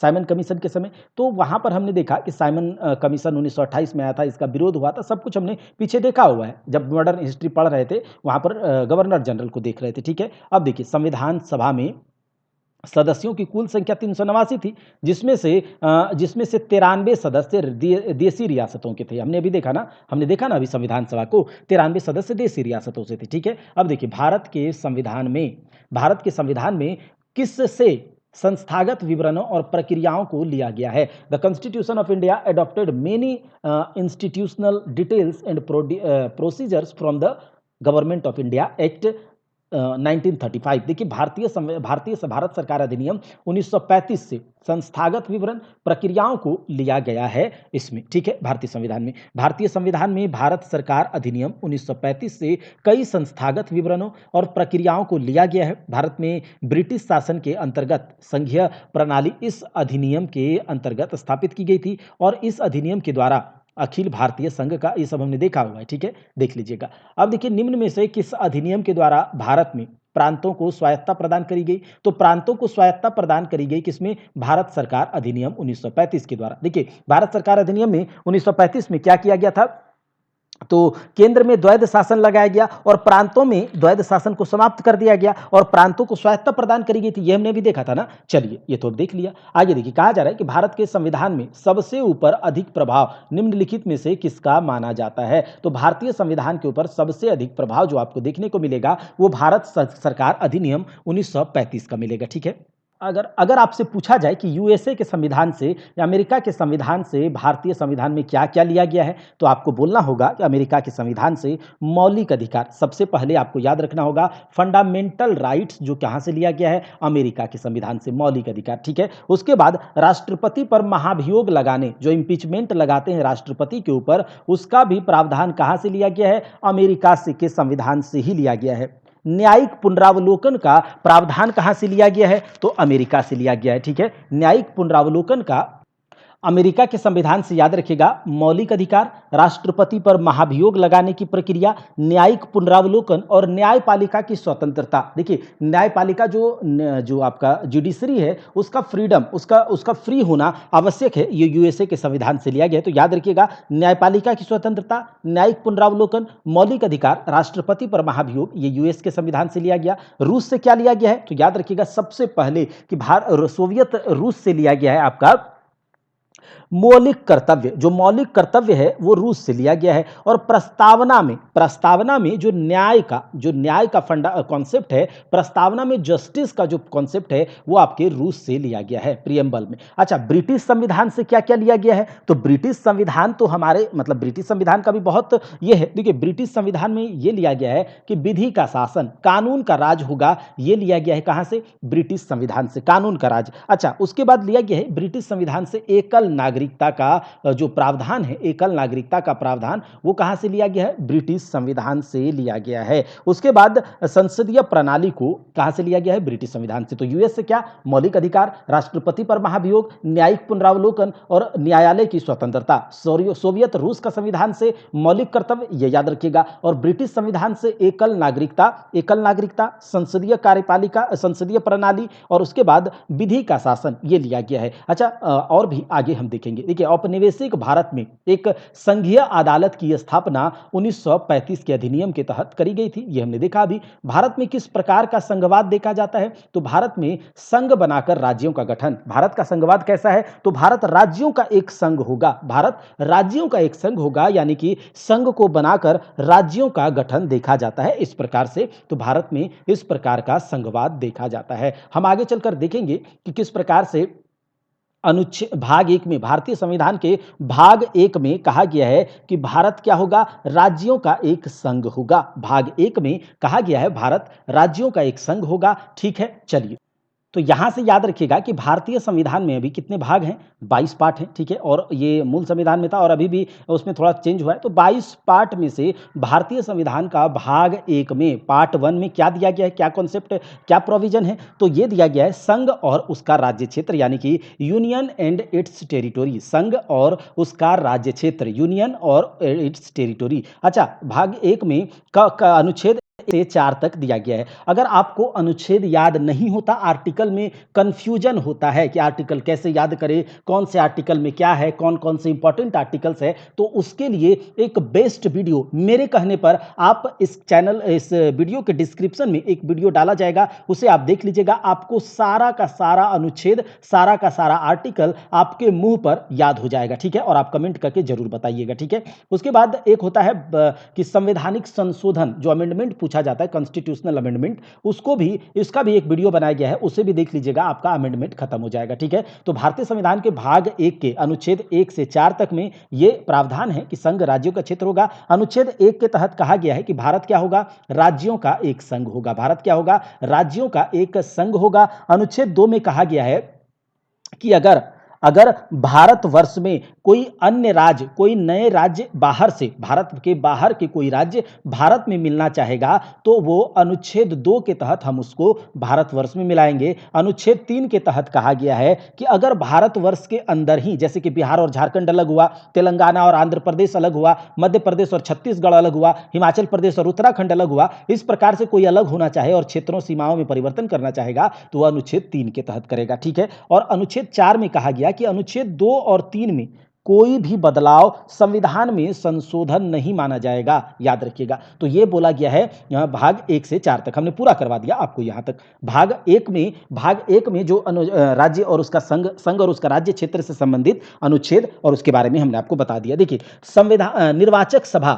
साइमन कमीशन के समय। तो वहां पर हमने देखा कि साइमन कमीशन 1928 में आया था, इसका विरोध हुआ था, सब कुछ हमने पीछे देखा हुआ है जब मॉडर्न हिस्ट्री पढ़ रहे थे, वहां पर गवर्नर जनरल को देख रहे थे, ठीक है। अब देखिए, संविधान सभा में सदस्यों की कुल संख्या 389 थी, जिसमें से 93 सदस्य देसी रियासतों के थे। हमने देखा ना अभी संविधान सभा को, 93 सदस्य देसी रियासतों से थे, ठीक है। अब देखिए, भारत के संविधान में किससे संस्थागत विवरणों और प्रक्रियाओं को लिया गया है? The constitution of India adopted many institutional details and procedures from the government of India act 1935। देखिए, भारत सरकार अधिनियम 1935 से संस्थागत विवरण प्रक्रियाओं को लिया गया है इसमें, ठीक है। भारतीय संविधान में भारत सरकार अधिनियम 1935 से कई संस्थागत विवरणों और प्रक्रियाओं को लिया गया है। भारत में ब्रिटिश शासन के अंतर्गत संघीय प्रणाली इस अधिनियम के अंतर्गत स्थापित की गई थी, और इस अधिनियम के द्वारा अखिल भारतीय संघ का, ये सब हमने देखा हुआ है, ठीक है, देख लीजिएगा। अब देखिए, निम्न में से किस अधिनियम के द्वारा भारत में प्रांतों को स्वायत्तता प्रदान करी गई? तो प्रांतों को स्वायत्तता प्रदान करी गई किसमें? भारत सरकार अधिनियम 1935 के द्वारा। देखिए, भारत सरकार अधिनियम में 1935 में क्या किया गया था? तो केंद्र में द्वैध शासन लगाया गया और प्रांतों में द्वैध शासन को समाप्त कर दिया गया और प्रांतों को स्वायत्तता प्रदान करी गई थी। ये हमने भी देखा था ना। चलिए, ये तो देख लिया। आगे देखिए, कहा जा रहा है कि भारत के संविधान में सबसे ऊपर अधिक प्रभाव निम्नलिखित में से किसका माना जाता है? तो भारतीय संविधान के ऊपर सबसे अधिक प्रभाव जो आपको देखने को मिलेगा वो भारत सरकार अधिनियम 1935 का मिलेगा, ठीक है। अगर आपसे पूछा जाए कि यूएसए के संविधान से या अमेरिका के संविधान से भारतीय संविधान में क्या क्या लिया गया है, तो आपको बोलना होगा कि अमेरिका के संविधान से मौलिक अधिकार, सबसे पहले आपको याद रखना होगा फंडामेंटल राइट्स, जो कहां से लिया गया है? अमेरिका के संविधान से मौलिक अधिकार, ठीक है। उसके बाद राष्ट्रपति पर महाभियोग लगाने, जो इंपीचमेंट लगाते हैं राष्ट्रपति के ऊपर, उसका भी प्रावधान कहां से लिया गया है? अमेरिका के संविधान से ही लिया गया है। न्यायिक पुनरावलोकन का प्रावधान कहां से लिया गया है? तो अमेरिका से लिया गया है, ठीक है। न्यायिक पुनरावलोकन का अमेरिका के संविधान से, याद रखिएगा, मौलिक अधिकार, राष्ट्रपति पर महाभियोग लगाने की प्रक्रिया, न्यायिक पुनरावलोकन और न्यायपालिका की स्वतंत्रता। देखिए, न्यायपालिका जो आपका जुडिशरी है, उसका फ्रीडम, उसका फ्री होना आवश्यक है, ये यूएसए के संविधान से लिया गया है। तो याद रखिएगा, न्यायपालिका की स्वतंत्रता, न्यायिक पुनरावलोकन, मौलिक अधिकार, राष्ट्रपति पर महाभियोग, ये यूएस के संविधान से लिया गया। रूस से क्या लिया गया है? तो याद रखिएगा, सबसे पहले कि सोवियत रूस से लिया गया है आपका मौलिक कर्तव्य। जो मौलिक कर्तव्य है वो रूस से लिया गया है। और प्रस्तावना में जो न्याय का फंडा कॉन्सेप्ट है, प्रस्तावना में जस्टिस का जो कॉन्सेप्ट है वो आपके रूस से लिया गया है, प्रियम्बल में। अच्छा, ब्रिटिश संविधान से क्या क्या लिया गया है? तो ब्रिटिश संविधान तो हमारे ब्रिटिश संविधान का भी बहुत ये है। देखिए, ब्रिटिश संविधान में ये लिया गया है कि विधि का शासन, कानून का राज होगा। ये लिया गया है कहां से? ब्रिटिश संविधान से, कानून का राज। अच्छा, उसके बाद लिया गया है ब्रिटिश संविधान से एकल नागरिकता का जो प्रावधान है, एकल नागरिकता का प्रावधान, वो कहां से लिया गया है? ब्रिटिश संविधान से लिया गया है। उसके बाद संसदीय प्रणाली को कहां से लिया गया है? ब्रिटिश संविधान से। तो यूएस से क्या? मौलिक अधिकार, राष्ट्रपति पर महाभियोग, न्यायिक पुनरावलोकन और न्यायालय की स्वतंत्रता। सोवियत रूस का संविधान से मौलिक कर्तव्य, ये याद रखिएगा। और ब्रिटिश संविधान से एकल नागरिकता, संसदीय कार्यपालिका, संसदीय प्रणाली और उसके बाद विधि का शासन, ये लिया गया है। अच्छा, और भी आगे हम देखेंगे। देखिए, औपनिवेशिक भारत में एक संघीय अदालत की स्थापना 1935 के अधिनियम के तहत करी गई थी। ये हमने देखा अभी। भारत में किस प्रकार का संघवाद देखा जाता है? तो भारत में संघ बनाकर राज्यों का गठन। भारत का संघवाद कैसा है? तो भारत राज्यों का एक संघ होगा, यानी कि संघ को बनाकर राज्यों का गठन देखा जाता है। इस प्रकार से तो भारत में इस प्रकार का संघवाद देखा जाता है। हम आगे चलकर देखेंगे कि किस प्रकार से अनुच्छेद भाग 1 में, भारतीय संविधान के भाग 1 में कहा गया है कि भारत क्या होगा? राज्यों का एक संघ होगा। भाग 1 में कहा गया है भारत राज्यों का एक संघ होगा, ठीक है। चलिए, तो यहाँ से याद रखिएगा कि भारतीय संविधान में अभी कितने भाग हैं? 22 पार्ट हैं, ठीक है? और ये मूल संविधान में था और अभी भी उसमें थोड़ा चेंज हुआ है। तो 22 पार्ट में से भारतीय संविधान का भाग 1 में, पार्ट 1 में क्या दिया गया है? क्या कॉन्सेप्ट, क्या प्रोविज़न है? तो ये दिया गया है संघ और उसका राज्य क्षेत्र, यानी कि यूनियन एंड इट्स टेरिटोरी। संघ और उसका राज्य क्षेत्र, यूनियन और इट्स टेरिटोरी। अच्छा, भाग 1 में का अनुच्छेद से 4 तक दिया गया है। अगर आपको अनुच्छेद याद नहीं होता, आर्टिकल में कन्फ्यूजन होता है कि आर्टिकल कैसे याद करें, कौन से आर्टिकल में क्या है, कौन-कौन से इंपॉर्टेंट आर्टिकल्स है, तो उसके लिए एक बेस्ट वीडियो मेरे कहने पर आप इस वीडियो के डिस्क्रिप्शन में एक वीडियो डाला जाएगा, उसे आप देख लीजिएगा। आपको सारा का सारा अनुच्छेद, सारा का सारा आर्टिकल आपके मुँह पर याद हो जाएगा, ठीक है? और आप कमेंट करके ज़रूर बताइएगा, ठीक है? उसके बाद एक होता है कि संवैधानिक संशोधन, जो अमेंडमेंट पूछा जाता है, कॉन्स्टिट्यूशनल अमेंडमेंट, उसको भी, इसका भी एक वीडियो बनाया गया है, उसे भी देख लीजिएगा, आपका अमेंडमेंट खत्म हो जाएगा, ठीक है? तो भारतीय संविधान के भाग 1 के अनुच्छेद 1 से 4 तक में ये प्रावधान है कि संघ राज्यों का क्षेत्र होगा। अनुच्छेद 1 के तहत कहा गया है कि भारत क्या होगा? राज्यों का एक संघ होगा। भारत क्या होगा? राज्यों का एक संघ होगा। अनुच्छेद 2 में कहा गया है कि अगर अगर भारतवर्ष में कोई अन्य राज्य, कोई नए राज्य बाहर से, भारत के बाहर के कोई राज्य भारत में मिलना चाहेगा, तो वो अनुच्छेद 2 के तहत हम उसको भारतवर्ष में मिलाएंगे। अनुच्छेद 3 के तहत कहा गया है कि अगर भारतवर्ष के अंदर ही, जैसे कि बिहार और झारखंड अलग हुआ, तेलंगाना और आंध्र प्रदेश अलग हुआ, मध्य प्रदेश और छत्तीसगढ़ अलग हुआ, हिमाचल प्रदेश और उत्तराखंड अलग हुआ, इस प्रकार से कोई अलग होना चाहे और क्षेत्रों, सीमाओं में परिवर्तन करना चाहेगा, तो वह अनुच्छेद 3 के तहत करेगा, ठीक है? और अनुच्छेद 4 में कहा गया कि अनुच्छेद 2 और 3 में कोई भी बदलाव संविधान में संशोधन नहीं माना जाएगा, याद रखिएगा। तो ये बोला गया है भाग 1 से 4 तक। हमने पूरा करवा दिया आपको यहाँ तक। भाग 1 में जो राज्य और उसका संघ और उसका राज्य क्षेत्र से संबंधित अनुच्छेद और उसके बारे में हमने आपको बता दिया। देखिए, निर्वाचक सभा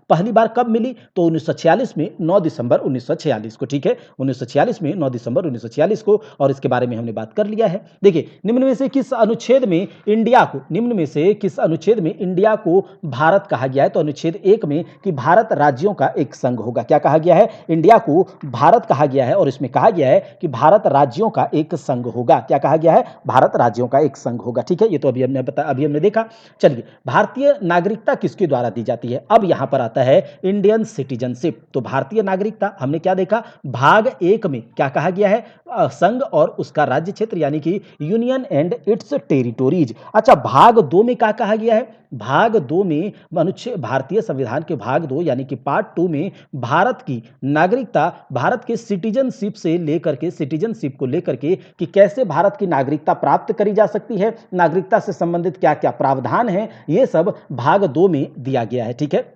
पहली बार कब मिली? तो 1946 में, 9 दिसंबर 1946 को, ठीक है? 1946 में 9 दिसंबर 1946 को, और इसके बारे में हमने बात कर लिया है। देखिए, निम्न में से किस अनुच्छेद में इंडिया को भारत कहा गया है? तो अनुच्छेद 1 में कि भारत राज्यों का एक संघ होगा। क्या कहा गया है? इंडिया को भारत कहा गया है, और इसमें कहा गया है कि भारत राज्यों का एक संघ होगा। क्या कहा गया है? भारत राज्यों का एक संघ होगा, ठीक है? ये तो अभी हमने देखा। चलिए, भारतीय नागरिकता किसके द्वारा दी जाती है? अब यहां पर आता है इंडियन सिटीजनशिप। तो भारतीय नागरिकता हमने क्या देखा? भाग 1 में क्या कहा गया है? संघ और उसका राज्य क्षेत्र, यानी कि यूनियन एंड इट्स टेरिटोरीज। अच्छा, भाग 2 में क्या कहा गया है? भाग 2 में अनुच्छेद, भारतीय संविधान के भाग 2 यानी कि पार्ट 2 में भारत की नागरिकता, भारत के सिटीजनशिप को लेकर के कि कैसे भारत की नागरिकता प्राप्त करी जा सकती है, नागरिकता से संबंधित क्या क्या प्रावधान है, ये सब भाग 2 में दिया गया है, ठीक है?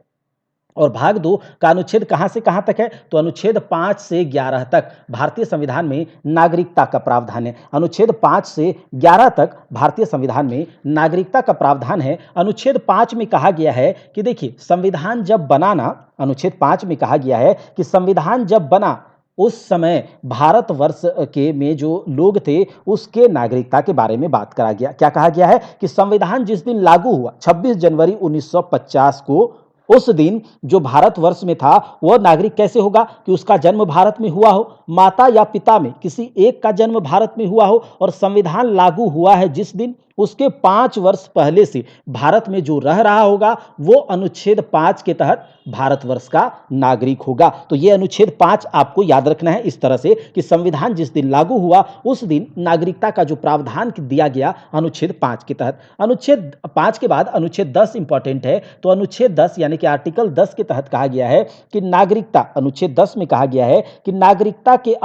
और भाग 2 का अनुच्छेद कहां से कहां तक है? तो अनुच्छेद 5 से 11 तक भारतीय संविधान में नागरिकता का प्रावधान है। अनुच्छेद 5 से 11 तक भारतीय संविधान में नागरिकता का प्रावधान है। अनुच्छेद 5 में कहा गया है कि देखिए, संविधान जब बनाना, अनुच्छेद 5 में कहा गया है कि संविधान जब बना, उस समय भारतवर्ष के में जो लोग थे, उसके नागरिकता के बारे में बात करा गया। क्या कहा गया है? कि संविधान जिस दिन लागू हुआ, 26 जनवरी 1950 को, उस दिन जो भारतवर्ष में था, वह नागरिक कैसे होगा? कि उसका जन्म भारत में हुआ हो, माता या पिता में किसी एक का जन्म भारत में हुआ हो, और संविधान लागू हुआ है जिस दिन, उसके 5 वर्ष पहले से भारत में जो रह रहा होगा, वो अनुच्छेद 5 के तहत भारतवर्ष का नागरिक होगा। तो ये अनुच्छेद 5 आपको याद रखना है इस तरह से कि संविधान जिस दिन लागू हुआ, उस दिन नागरिकता का जो प्रावधान दिया गया अनुच्छेद 5 के तहत। अनुच्छेद 5 के बाद अनुच्छेद 10 इंपॉर्टेंट है। तो अनुच्छेद 10 यानी कि आर्टिकल 10 के तहत कहा गया है कि नागरिकता, अनुच्छेद 10 में कहा गया है कि नागरिकता के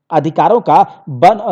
अधिकारों का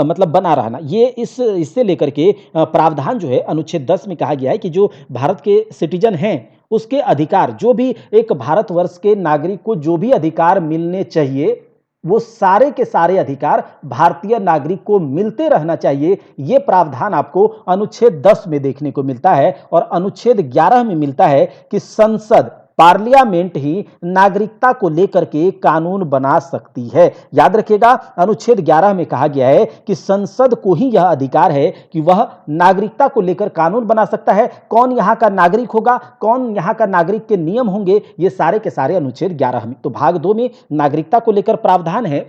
मतलब बना रहना। ये इससे लेकर के प्रावधान जो है अनुच्छेद 10 में कहा गया है कि जो भारत के सिटीजन हैं, उसके अधिकार, जो भी एक भारतवर्ष के नागरिक को जो भी अधिकार मिलने चाहिए, वो सारे के सारे अधिकार भारतीय नागरिक को मिलते रहना चाहिए। ये प्रावधान आपको अनुच्छेद 10 में देखने को मिलता है। और अनुच्छेद 11 में मिलता है कि संसद, पार्लियामेंट ही नागरिकता को लेकर के कानून बना सकती है। याद रखिएगा, अनुच्छेद 11 में कहा गया है कि संसद को ही यह अधिकार है कि वह नागरिकता को लेकर कानून बना सकता है। कौन यहां का नागरिक होगा, कौन यहां का नागरिक के नियम होंगे, ये सारे के सारे अनुच्छेद 11 में। तो भाग 2 में नागरिकता को लेकर प्रावधान है।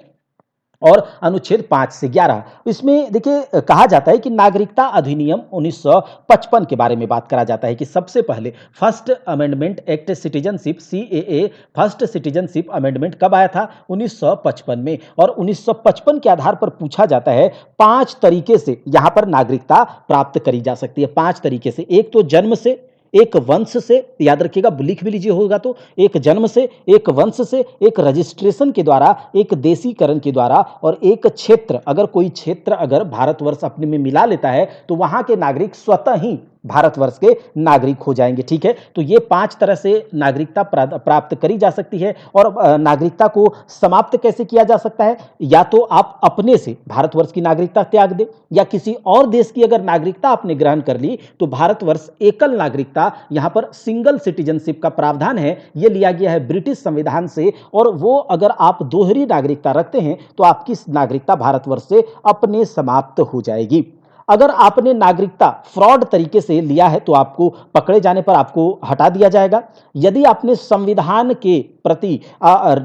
और अनुच्छेद 5 से 11 इसमें देखिए कहा जाता है कि नागरिकता अधिनियम 1955 के बारे में बात करा जाता है कि सबसे पहले first amendment act citizenship CAA first citizenship amendment कब आया था 1955 में। और 1955 के आधार पर पूछा जाता है 5 तरीके से यहां पर नागरिकता प्राप्त करी जा सकती है। 5 तरीके से, एक तो जन्म से, एक वंश से, याद रखिएगा लिख भी लीजिए होगा तो, एक जन्म से, एक वंश से, एक रजिस्ट्रेशन के द्वारा, एक देशीकरण के द्वारा और एक क्षेत्र। अगर कोई क्षेत्र अगर भारतवर्ष अपने में मिला लेता है तो वहां के नागरिक स्वतः ही भारतवर्ष के नागरिक हो जाएंगे। ठीक है, तो ये 5 तरह से नागरिकता प्राप्त करी जा सकती है। और नागरिकता को समाप्त कैसे किया जा सकता है, या तो आप अपने से भारतवर्ष की नागरिकता त्याग दें, या किसी और देश की अगर नागरिकता आपने ग्रहण कर ली तो भारतवर्ष एकल नागरिकता, यहां पर सिंगल सिटीजनशिप का प्रावधान है, यह लिया गया है ब्रिटिश संविधान से। और वो अगर आप दोहरी नागरिकता रखते हैं तो आपकी नागरिकता भारतवर्ष से अपने समाप्त हो जाएगी। अगर आपने नागरिकता फ्रॉड तरीके से लिया है तो आपको पकड़े जाने पर आपको हटा दिया जाएगा। यदि आपने संविधान के प्रति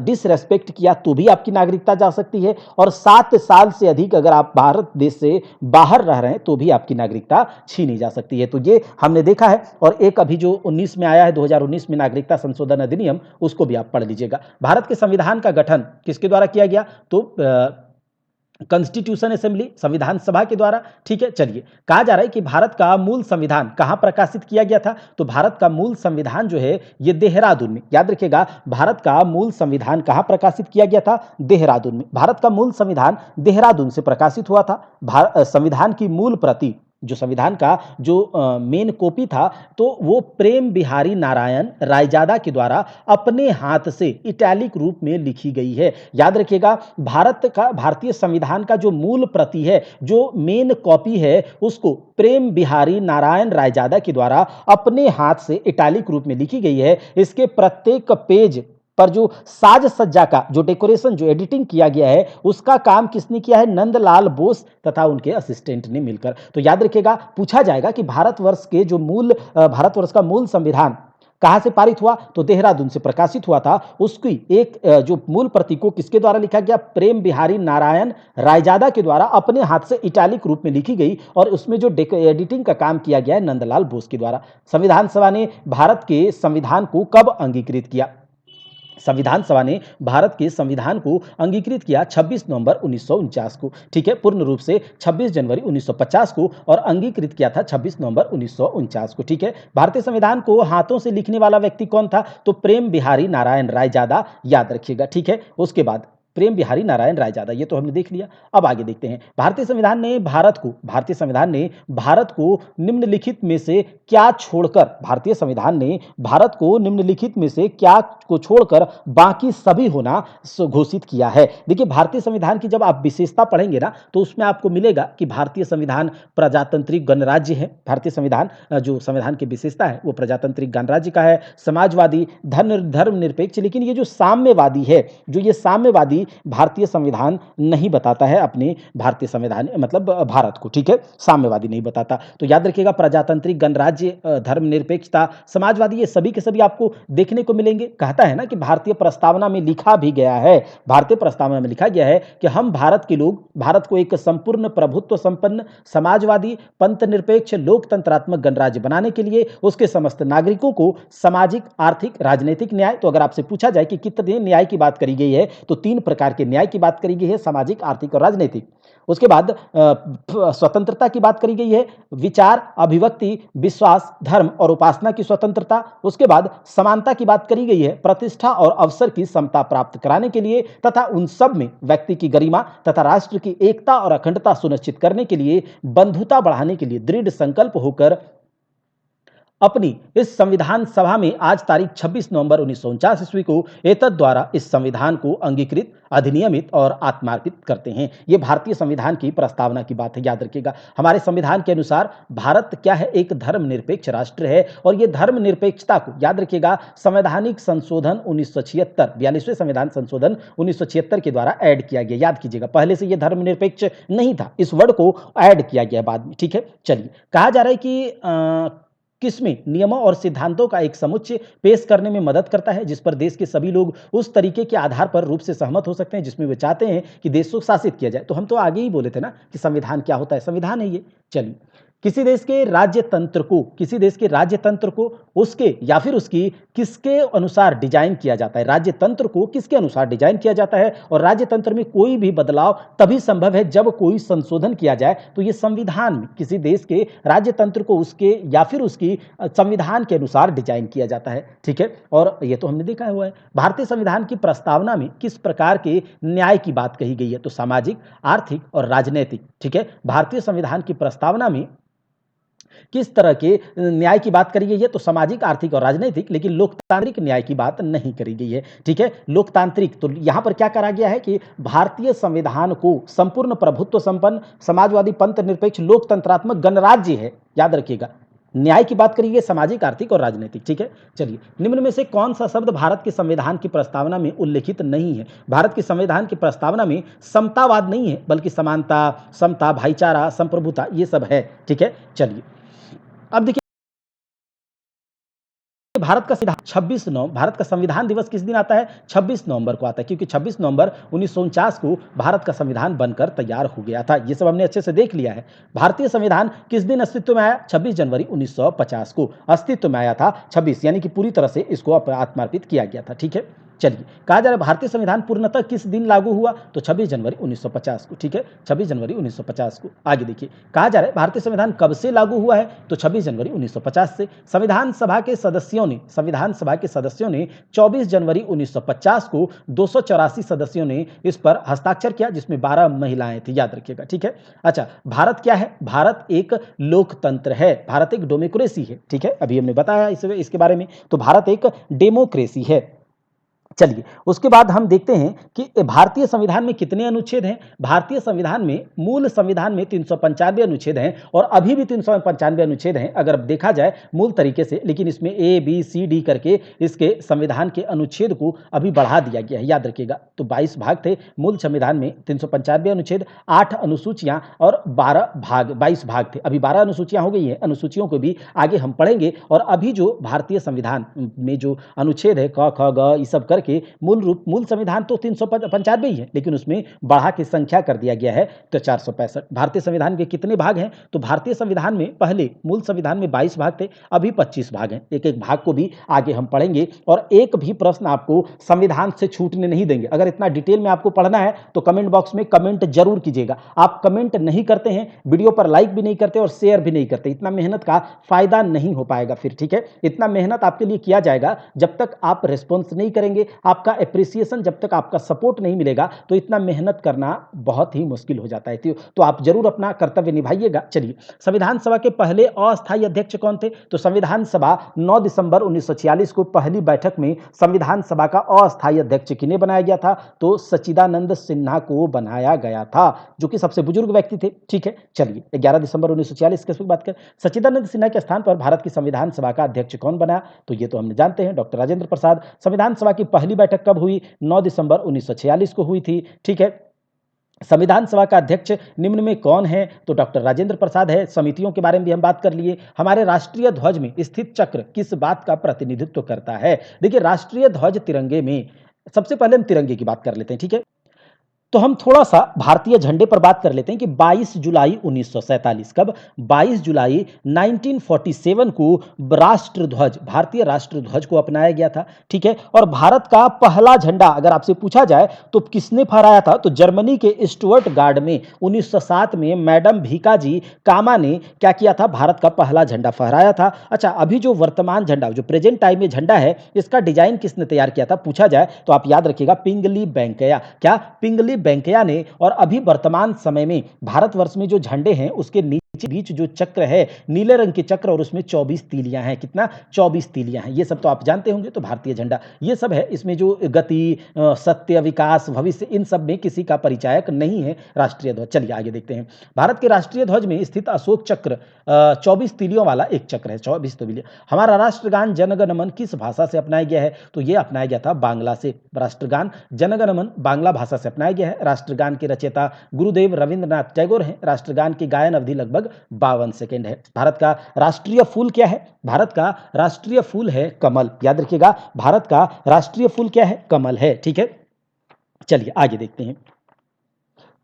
डिसरेस्पेक्ट किया तो भी आपकी नागरिकता जा सकती है। और 7 साल से अधिक अगर आप भारत देश से बाहर रह रहे हैं तो भी आपकी नागरिकता छीनी जा सकती है। तो ये हमने देखा है। और एक अभी जो 19 में आया है 2019 में नागरिकता संशोधन अधिनियम, उसको भी आप पढ़ लीजिएगा। भारत के संविधान का गठन किसके द्वारा किया गया, तो कॉन्स्टिट्यूशन असेंबली संविधान सभा के द्वारा। ठीक है, चलिए कहा जा रहा है कि भारत का मूल संविधान कहां प्रकाशित किया गया था, तो भारत का मूल संविधान जो है ये देहरादून में, याद रखिएगा भारत का मूल संविधान कहां प्रकाशित किया गया था, देहरादून में। भारत का मूल संविधान देहरादून से प्रकाशित हुआ था। संविधान की मूल प्रति, जो संविधान का जो मेन कॉपी था, तो वो प्रेम बिहारी नारायण रायजादा के द्वारा अपने हाथ से इटैलिक रूप में लिखी गई है। याद रखिएगा भारतीय संविधान का जो मूल प्रति है, जो मेन कॉपी है, उसको प्रेम बिहारी नारायण रायजादा के द्वारा अपने हाथ से इटैलिक रूप में लिखी गई है। इसके प्रत्येक पेज पर जो साज सज्जा का जो डेकोरेशन जो एडिटिंग किया गया है उसका काम किसने किया है, नंदलाल बोस तथा उनके असिस्टेंट ने मिलकर। तो याद रखिएगा पूछा जाएगा कि भारतवर्ष का मूल संविधान कहां से पारित हुआ, तो देहरादून से प्रकाशित हुआ था। उसकी एक जो मूल प्रति को किसके द्वारा लिखा गया, प्रेम बिहारी नारायण रायजादा के द्वारा अपने हाथ से इटैलिक रूप में लिखी गई। और उसमें जो एडिटिंग का काम किया गया है नंदलाल बोस के द्वारा। संविधान सभा ने भारत के संविधान को कब अंगीकृत किया, संविधान सभा ने भारत के संविधान को अंगीकृत किया 26 नवंबर 1949 को। ठीक है, पूर्ण रूप से 26 जनवरी 1950 को, और अंगीकृत किया था 26 नवंबर 1949 को। ठीक है, भारतीय संविधान को हाथों से लिखने वाला व्यक्ति कौन था, तो प्रेम बिहारी नारायण रायजादा, याद रखिएगा। ठीक है, उसके बाद प्रेम बिहारी नारायण रायजादा, ये तो हमने देख लिया। अब आगे देखते हैं, भारतीय संविधान ने भारत को निम्नलिखित में से क्या छोड़कर, भारतीय संविधान ने भारत को निम्नलिखित में से क्या को छोड़कर बाकी सभी होना घोषित किया है। देखिए भारतीय संविधान की जब आप विशेषता पढ़ेंगे ना तो उसमें आपको मिलेगा कि भारतीय संविधान प्रजातांत्रिक गणराज्य है। भारतीय संविधान जो संविधान की विशेषता है वो प्रजातांत्रिक गणराज्य का है, समाजवादी, धर्मनिरपेक्ष। लेकिन ये जो साम्यवादी है, जो ये साम्यवादी भारतीय संविधान नहीं बताता है अपने भारतीय संविधान मतलब भारत को। ठीक है, साम्यवादी नहीं बताता। तो याद रखिएगा प्रजातांत्रिक गणराज्य, धर्मनिरपेक्षता, समाजवादी, ये सभी के सभी आपको देखने को मिलेंगे। कहता है ना कि भारतीय प्रस्तावना में लिखा भी गया है, भारतीय प्रस्तावना में लिखा गया है कि हम भारत के लोग भारत को एक संपूर्ण प्रभुत्व संपन्न समाजवादी पंथ निरपेक्ष लोकतंत्रात्मक गणराज्य बनाने के लिए उसके समस्त नागरिकों को सामाजिक आर्थिक राजनीतिक न्याय, तो अगर आपसे पूछा जाए कि कितने न्याय की बात करी गई है तो 3 प्रकार के न्याय की बात करी गई है, सामाजिक आर्थिक और राजनीतिक। उसके बाद स्वतंत्रता की बात करी गई है, विचार अभिव्यक्ति विश्वास धर्म और उपासना की स्वतंत्रता। उसके बाद समानता की बात करी गई है, प्रतिष्ठा और अवसर की समता प्राप्त कराने के लिए तथा उन सब में व्यक्ति की गरिमा तथा राष्ट्र की एकता और अखंडता सुनिश्चित करने के लिए बंधुता बढ़ाने के लिए दृढ़ संकल्प होकर अपनी इस संविधान सभा में आज तारीख 26 नवंबर 1949 ईस्वी को एतद द्वारा इस संविधान को अंगीकृत, अधिनियमित और आत्मार्पित करते हैं। ये भारतीय संविधान की प्रस्तावना की बात है, याद रखिएगा। हमारे संविधान के अनुसार भारत क्या है, एक धर्मनिरपेक्ष राष्ट्र है। और ये धर्मनिरपेक्षता को याद रखिएगा संवैधानिक संशोधन 1976 42वें संविधान संशोधन 1976 के द्वारा ऐड किया गया। याद कीजिएगा पहले से ये धर्मनिरपेक्ष नहीं था, इस वर्ड को ऐड किया गया बाद में। ठीक है, चलिए कहा जा रहा है कि किसमें नियमों और सिद्धांतों का एक समुच्चय पेश करने में मदद करता है, जिस पर देश के सभी लोग उस तरीके के आधार पर रूप से सहमत हो सकते हैं जिसमें वे चाहते हैं कि देश को शासित किया जाए। तो हम तो आगे ही बोले थे ना कि संविधान क्या होता है, संविधान है ये। चलिए, किसी देश के राज्य तंत्र को उसके या फिर उसकी किसके अनुसार डिजाइन किया जाता है, राज्य तंत्र को किसके अनुसार डिजाइन किया जाता है, और राज्य तंत्र में कोई भी बदलाव तभी संभव है जब कोई संशोधन किया जाए। तो ये संविधान में किसी देश के राज्य तंत्र को उसके या फिर उसकी संविधान के अनुसार डिजाइन किया जाता है। ठीक है, और ये तो हमने देखा हुआ है। भारतीय संविधान की प्रस्तावना में किस प्रकार के न्याय की बात कही गई है, तो सामाजिक, आर्थिक और राजनीतिक। ठीक है, भारतीय संविधान की प्रस्तावना में किस तरह के न्याय की बात करी गई है, तो सामाजिक, आर्थिक और राजनीतिक, लेकिन लोकतांत्रिक न्याय की बात नहीं करी गई है। ठीक है, लोकतांत्रिक, तो यहां पर क्या करा गया है कि भारतीय संविधान को संपूर्ण प्रभुत्व संपन्न, समाजवादी, पंथ निरपेक्ष, लोकतंत्रात्मक गणराज्य है, याद रखिएगा। न्याय की बात करिए सामाजिक, आर्थिक और राजनीतिक। ठीक है, चलिए, निम्न में से कौन सा शब्द भारत के संविधान की प्रस्तावना में उल्लेखित नहीं है? भारत के संविधान की प्रस्तावना में समतावाद नहीं है, बल्कि समानता, समता, भाईचारा, संप्रभुता, ये सब है। ठीक है, चलिए, अब देखिए, भारत का संविधान दिवस किस दिन आता है? 26 नवंबर को आता है, क्योंकि 26 नवंबर 1949 को भारत का संविधान बनकर तैयार हो गया था। ये सब हमने अच्छे से देख लिया है। भारतीय संविधान किस दिन अस्तित्व में आया? 26 जनवरी 1950 को अस्तित्व में आया था। 26 यानी कि पूरी तरह से इसको आत्मार्पित किया गया था। ठीक है, चलिए, कहा जा रहा है भारतीय संविधान पूर्णतः किस दिन लागू हुआ? तो 26 जनवरी 1950 को। ठीक है, 26 जनवरी 1950 को। आगे देखिए, कहा जा रहा है भारतीय संविधान कब से लागू हुआ है? तो 26 जनवरी 1950 से। संविधान सभा के सदस्यों ने 24 जनवरी 1950 को 284 सदस्यों ने इस पर हस्ताक्षर किया, जिसमें 12 महिलाएं थी, याद रखिएगा। ठीक है, अच्छा, भारत क्या है? भारत एक लोकतंत्र है, भारत एक डेमोक्रेसी है। ठीक है, अभी हमने बताया इसके बारे में। तो भारत एक डेमोक्रेसी है। चलिए, उसके बाद हम देखते हैं कि भारतीय संविधान में कितने अनुच्छेद हैं। भारतीय संविधान में, मूल संविधान में 395 अनुच्छेद हैं, और अभी भी 395 अनुच्छेद हैं अगर देखा जाए मूल तरीके से, लेकिन इसमें ए बी सी डी करके इसके संविधान के अनुच्छेद को अभी बढ़ा दिया गया है, याद रखिएगा। तो 22 भाग थे मूल संविधान में, 395 अनुच्छेद, 8 अनुसूचियां और 12 भाग, 22 भाग थे। अभी 12 अनुसूचियां हो गई हैं, अनुसूचियों को भी आगे हम पढ़ेंगे। और अभी जो भारतीय संविधान में जो अनुच्छेद है, क ख ग, ये सब करके मूल संविधान तो 395 ही है, लेकिन उसमें बढ़ा के संख्या कर दिया गया है तो 465। भारतीय संविधान के कितने भाग हैं? तो भारतीय संविधान में पहले मूल संविधान में 22 भाग थे, अभी 25 भाग हैं। एक एक भाग को भी आगे हम पढ़ेंगे, और एक भी प्रश्न आपको संविधान से छूटने नहीं देंगे। अगर इतना डिटेल में आपको पढ़ना है तो कमेंट बॉक्स में कमेंट जरूर कीजिएगा। आप कमेंट नहीं करते हैं, वीडियो पर लाइक भी नहीं करते और शेयर भी नहीं करते, इतना मेहनत का फायदा नहीं हो पाएगा फिर। ठीक है, इतना मेहनत आपके लिए किया जाएगा, जब तक आप रिस्पॉन्स नहीं करेंगे, आपका एप्रिसिएशन, जब तक आपका सपोर्ट नहीं मिलेगा, तो इतना मेहनत करना बहुत ही मुश्किल हो जाता है। तो आप जरूर अपना कर्तव्य निभाइएगा। चलिए, संविधान सभा के पहले अस्थायी अध्यक्ष कौन थे? तो संविधान सभा 9 दिसंबर 1946 को पहली बैठक में संविधान सभा का अस्थायी अध्यक्ष किन्हें बनाया गया था? तो सच्चिदानंद सिन्हा को बनाया गया था, जो कि सबसे बुजुर्ग व्यक्ति थे। ठीक है, चलिए, 11 दिसंबर 1946 की बात करें, सच्चिदानंद सिन्हा के स्थान पर भारत की संविधान सभा का अध्यक्ष कौन बना? तो ये तो हमने जानते हैं, डॉक्टर राजेंद्र प्रसाद। संविधान सभा की पहली बैठक कब हुई? 9 दिसंबर 1946 को हुई थी। ठीक है, संविधान सभा का अध्यक्ष निम्न में कौन है? तो डॉक्टर राजेंद्र प्रसाद है। समितियों के बारे में भी हम बात कर लिए। हमारे राष्ट्रीय ध्वज में स्थित चक्र किस बात का प्रतिनिधित्व करता है? देखिए, राष्ट्रीय ध्वज तिरंगे में, सबसे पहले हम तिरंगे की बात कर लेते हैं। ठीक है, तो हम थोड़ा सा भारतीय झंडे पर बात कर लेते हैं कि 22 जुलाई 1947, कब? 22 जुलाई 1947 को राष्ट्रध्वज, भारतीय राष्ट्रध्वज को अपनाया गया था। ठीक है, और भारत का पहला झंडा अगर आपसे पूछा जाए तो किसने फहराया था? तो जर्मनी के स्टुअर्टगार्ड में 1907 में मैडम भीकाजी कामा ने क्या किया था? भारत का पहला झंडा फहराया था। अच्छा, अभी जो वर्तमान झंडा, जो प्रेजेंट टाइम में झंडा है, इसका डिजाइन किसने तैयार किया था पूछा जाए तो आप याद रखिएगा, पिंगली वेंकैया। क्या? पिंगली वेंकैया ने। और अभी वर्तमान समय में भारतवर्ष में जो झंडे हैं उसके नीचे बीच जो चक्र है, नीले रंग के चक्र, और उसमें 24 तीलियां हैं। कितना? 24 तीलियां हैं। ये सब तो आप जानते होंगे। तो भारतीय झंडा ये सब है, इसमें जो गति, सत्य, विकास, भविष्य, इन सब में किसी का परिचायक नहीं है राष्ट्रीय ध्वज। चलिए आगे देखते हैं। भारत के राष्ट्रीय ध्वज में स्थित अशोक चक्र 24 तीलियों वाला एक चक्र है, 24 तीलियां। हमारा राष्ट्रगान जनगण मन किस भाषा से अपनाया गया है? तो ये अपनाया गया था बांग्ला से। राष्ट्रगान जनगण मन बांग्ला भाषा से अपनाया गया है। राष्ट्रगान के रचयिता गुरुदेव रविंद्रनाथ टैगोर हैं। राष्ट्रगान की गायन अवधि लगभग लगभग 52 सेकेंड है। भारत का राष्ट्रीय फूल क्या है? भारत का राष्ट्रीय फूल है कमल। याद रखिएगा, भारत का राष्ट्रीय फूल क्या है? कमल है। ठीक है, चलिए आगे देखते हैं।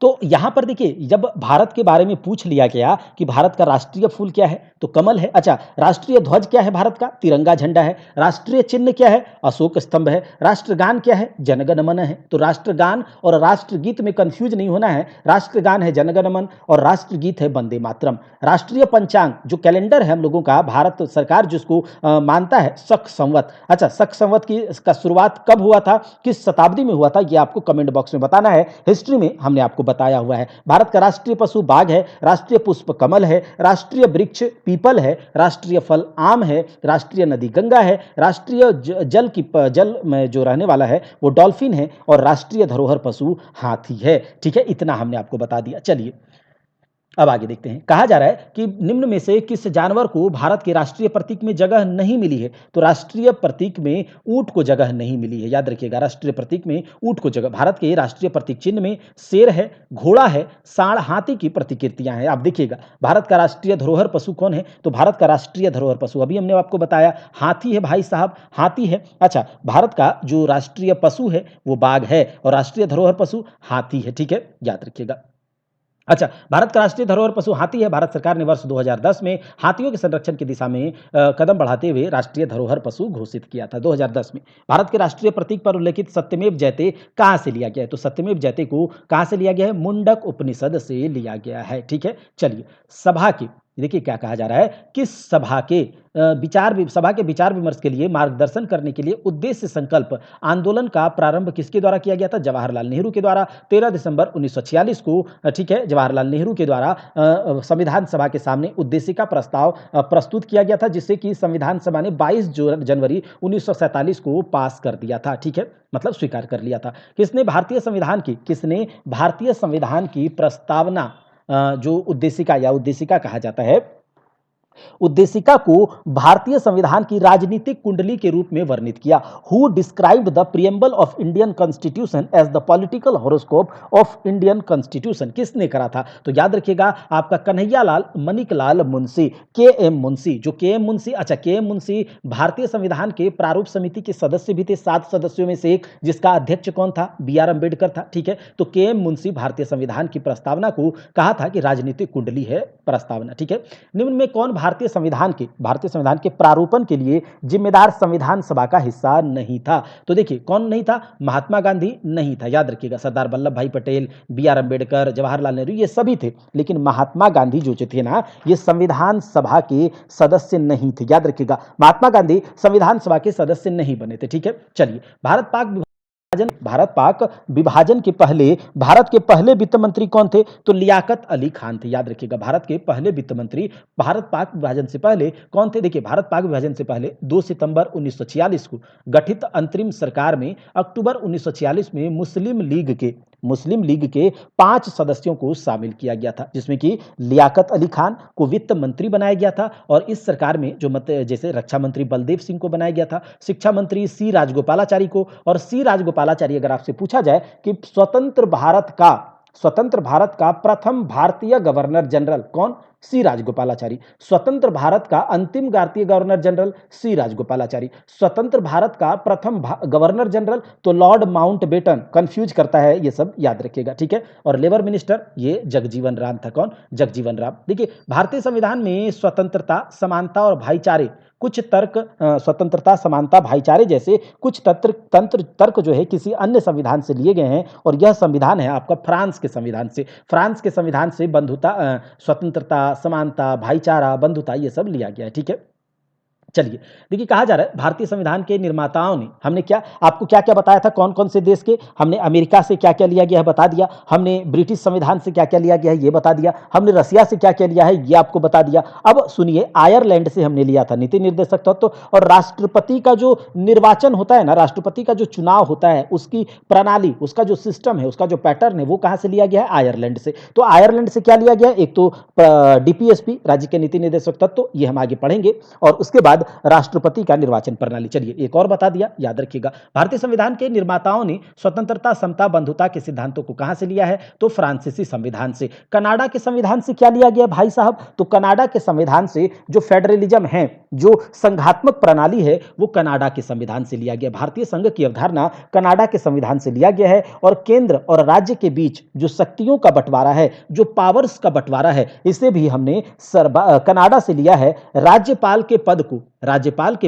तो यहां पर देखिए, जब भारत के बारे में पूछ लिया गया कि भारत का राष्ट्रीय फूल क्या है, तो कमल है। अच्छा, राष्ट्रीय ध्वज क्या है भारत का? तिरंगा झंडा है। राष्ट्रीय चिन्ह क्या है? अशोक स्तंभ है। राष्ट्रगान क्या है? जनगण मन है। तो राष्ट्रगान और राष्ट्रगीत में कंफ्यूज नहीं होना है। राष्ट्रगान है जनगण मन और राष्ट्रगीत है वंदे मातरम। राष्ट्रीय पंचांग जो कैलेंडर है हम लोगों का, भारत सरकार जिसको मानता है, शक संवत। अच्छा, शक संवत की का शुरुआत कब हुआ था, किस शताब्दी में हुआ था, ये आपको कमेंट बॉक्स में बताना है। हिस्ट्री में हमने आपको बताया हुआ है। भारत का राष्ट्रीय पशु बाघ है। राष्ट्रीय पुष्प कमल है। राष्ट्रीय वृक्ष पीपल है। राष्ट्रीय फल आम है। राष्ट्रीय नदी गंगा है। राष्ट्रीय जल में जो रहने वाला है वो डॉल्फिन है। और राष्ट्रीय धरोहर पशु हाथी है। ठीक है, इतना हमने आपको बता दिया। चलिए अब आगे देखते हैं। कहा जा रहा है कि निम्न में से किस जानवर को भारत के राष्ट्रीय प्रतीक में जगह नहीं मिली है? तो राष्ट्रीय प्रतीक में ऊंट को जगह नहीं मिली है। याद रखिएगा, राष्ट्रीय प्रतीक में ऊंट को जगह, भारत के राष्ट्रीय प्रतीक चिन्ह में शेर है, घोड़ा है, सांड, हाथी की प्रतिकृतियां हैं। आप देखिएगा, भारत का राष्ट्रीय धरोहर पशु कौन है? तो भारत का राष्ट्रीय धरोहर पशु अभी हमने आपको बताया हाथी है भाई साहब, हाथी है। अच्छा, भारत का जो राष्ट्रीय पशु है वो बाघ है और राष्ट्रीय धरोहर पशु हाथी है। ठीक है, याद रखिएगा। अच्छा, भारत का राष्ट्रीय धरोहर पशु हाथी है। भारत सरकार ने वर्ष 2010 में हाथियों के संरक्षण की दिशा में कदम बढ़ाते हुए राष्ट्रीय धरोहर पशु घोषित किया था 2010 में। भारत के राष्ट्रीय प्रतीक पर उल्लेखित सत्यमेव जयते कहां से लिया गया है? तो सत्यमेव जयते को कहां से लिया गया है? मुंडक उपनिषद से लिया गया है। ठीक है, चलिए सभा की देखिए क्या कहा जा रहा है कि सभा के विचार विमर्श के लिए मार्गदर्शन करने के लिए उद्देश्य संकल्प आंदोलन का प्रारंभ किसके द्वारा किया गया था? जवाहरलाल नेहरू के द्वारा 13 दिसंबर 1946 को। ठीक है, जवाहरलाल नेहरू के द्वारा संविधान सभा के सामने उद्देश्य का प्रस्ताव प्रस्तुत किया गया था, जिससे कि संविधान सभा ने 22 जनवरी 1947 को पास कर दिया था। ठीक है, मतलब स्वीकार कर लिया था। किसने भारतीय संविधान की प्रस्तावना जो उद्देशिका कहा जाता है, उद्देशिका को भारतीय संविधान की राजनीतिक कुंडली के रूप में वर्णित किया। Who described the preamble of Indian constitution as the political horoscope of Indian constitution? किसने करा था? तो याद रखिएगा, आपका कन्हैयालाल मणिकलाल मुंशी, के एम मुंशी। जो के एम मुंशी, अच्छा के एम मुंशी भारतीय संविधान के प्रारूप समिति के सदस्य भी थे, 7 सदस्यों में से एक, जिसका अध्यक्ष कौन था? बी आर अम्बेडकर था। ठीक है, तो के एम मुंशी भारतीय संविधान की प्रस्तावना को कहा था कि राजनीतिक कुंडली है प्रस्तावना। ठीक है, निम्न में कौन भारतीय संविधान के प्रारूपण के लिए जिम्मेदार संविधान सभा का हिस्सा नहीं था? तो देखिए कौन नहीं था? महात्मा गांधी नहीं था। याद रखिएगा, सरदार वल्लभ भाई पटेल, बी आर अम्बेडकर, जवाहरलाल नेहरू, ये सभी थे, लेकिन महात्मा गांधी जो थे ना, ये संविधान सभा के सदस्य नहीं थे। याद रखिएगा, महात्मा गांधी संविधान सभा के सदस्य नहीं बने थे। ठीक है, चलिए भारत पाक विभाजन के पहले भारत के पहले वित्त मंत्री कौन थे? तो लियाकत अली खान थे। याद रखिएगा, भारत के पहले वित्त मंत्री भारत पाक विभाजन से पहले कौन थे? देखिए, भारत पाक विभाजन से पहले 2 सितंबर 1946 को गठित अंतरिम सरकार में अक्टूबर 1946 में मुस्लिम लीग के 5 सदस्यों को शामिल किया गया था, जिसमें कि लियाकत अली खान को वित्त मंत्री बनाया गया था। और इस सरकार में जो जैसे रक्षा मंत्री बलदेव सिंह को बनाया गया था, शिक्षा मंत्री सी राजगोपालाचारी को। और सी राजगोपालाचारी, अगर आपसे पूछा जाए कि स्वतंत्र भारत का प्रथम भारतीय गवर्नर जनरल कौन? सी राजगोपालाचारी। स्वतंत्र भारत का अंतिम भारतीय गवर्नर जनरल सी राजगोपालाचारी। स्वतंत्र भारत का प्रथम गवर्नर जनरल तो लॉर्ड माउंटबेटन। कंफ्यूज करता है ये सब, याद रखिएगा। ठीक है, और लेबर मिनिस्टर ये जगजीवन राम था। कौन? जगजीवन राम। देखिए, भारतीय संविधान में स्वतंत्रता, समानता और भाईचारे कुछ तर्क स्वतंत्रता, समानता, भाईचारे जैसे कुछ तर्क जो है किसी अन्य संविधान से लिए गए हैं। और यह संविधान है आपका फ्रांस के संविधान से बंधुता, स्वतंत्रता, समानता, भाईचारा, बंधुता, ये सब लिया गया है। ठीक है, चलिए देखिए, कहा जा रहा है भारतीय संविधान के निर्माताओं ने, हमने आपको क्या क्या बताया था, कौन कौन से देश के? हमने अमेरिका से क्या क्या लिया गया है बता दिया, हमने ब्रिटिश संविधान से क्या क्या लिया गया है ये बता दिया, हमने रसिया से क्या क्या लिया है ये आपको बता दिया। अब सुनिए, आयरलैंड से हमने लिया था नीति निर्देशक तत्व। और राष्ट्रपति का जो निर्वाचन होता है ना, राष्ट्रपति का जो चुनाव होता है, उसकी प्रणाली, उसका जो सिस्टम है, उसका जो पैटर्न है, वो कहां से लिया गया है? आयरलैंड से। तो आयरलैंड से क्या लिया गया? एक तो डीपीएसपी, राज्य के नीति निर्देशक तत्व, ये हम आगे पढ़ेंगे। और उसके बाद बाद राष्ट्रपति का निर्वाचन प्रणाली। चलिए एक और बता दिया, याद रखिएगा। भारतीय संविधान के निर्माताओं ने स्वतंत्रता, समता, बंधुता के सिद्धांतों को कहां से लिया है? तो फ्रांसीसी संविधान से। कनाडा के संविधान से क्या लिया गया भाई साहब? तो कनाडा के संविधान से जो फेडरलिज्म है, जो संघात्मक प्रणाली है, वो कनाडा के संविधान से लिया गया। भारतीय संघ की अवधारणा कनाडा के संविधान से लिया गया है। और केंद्र और राज्य के बीच जो शक्तियों का बंटवारा है, जो पावर्स का बंटवारा है, इसे भी हमने कनाडा से लिया है। राज्यपाल के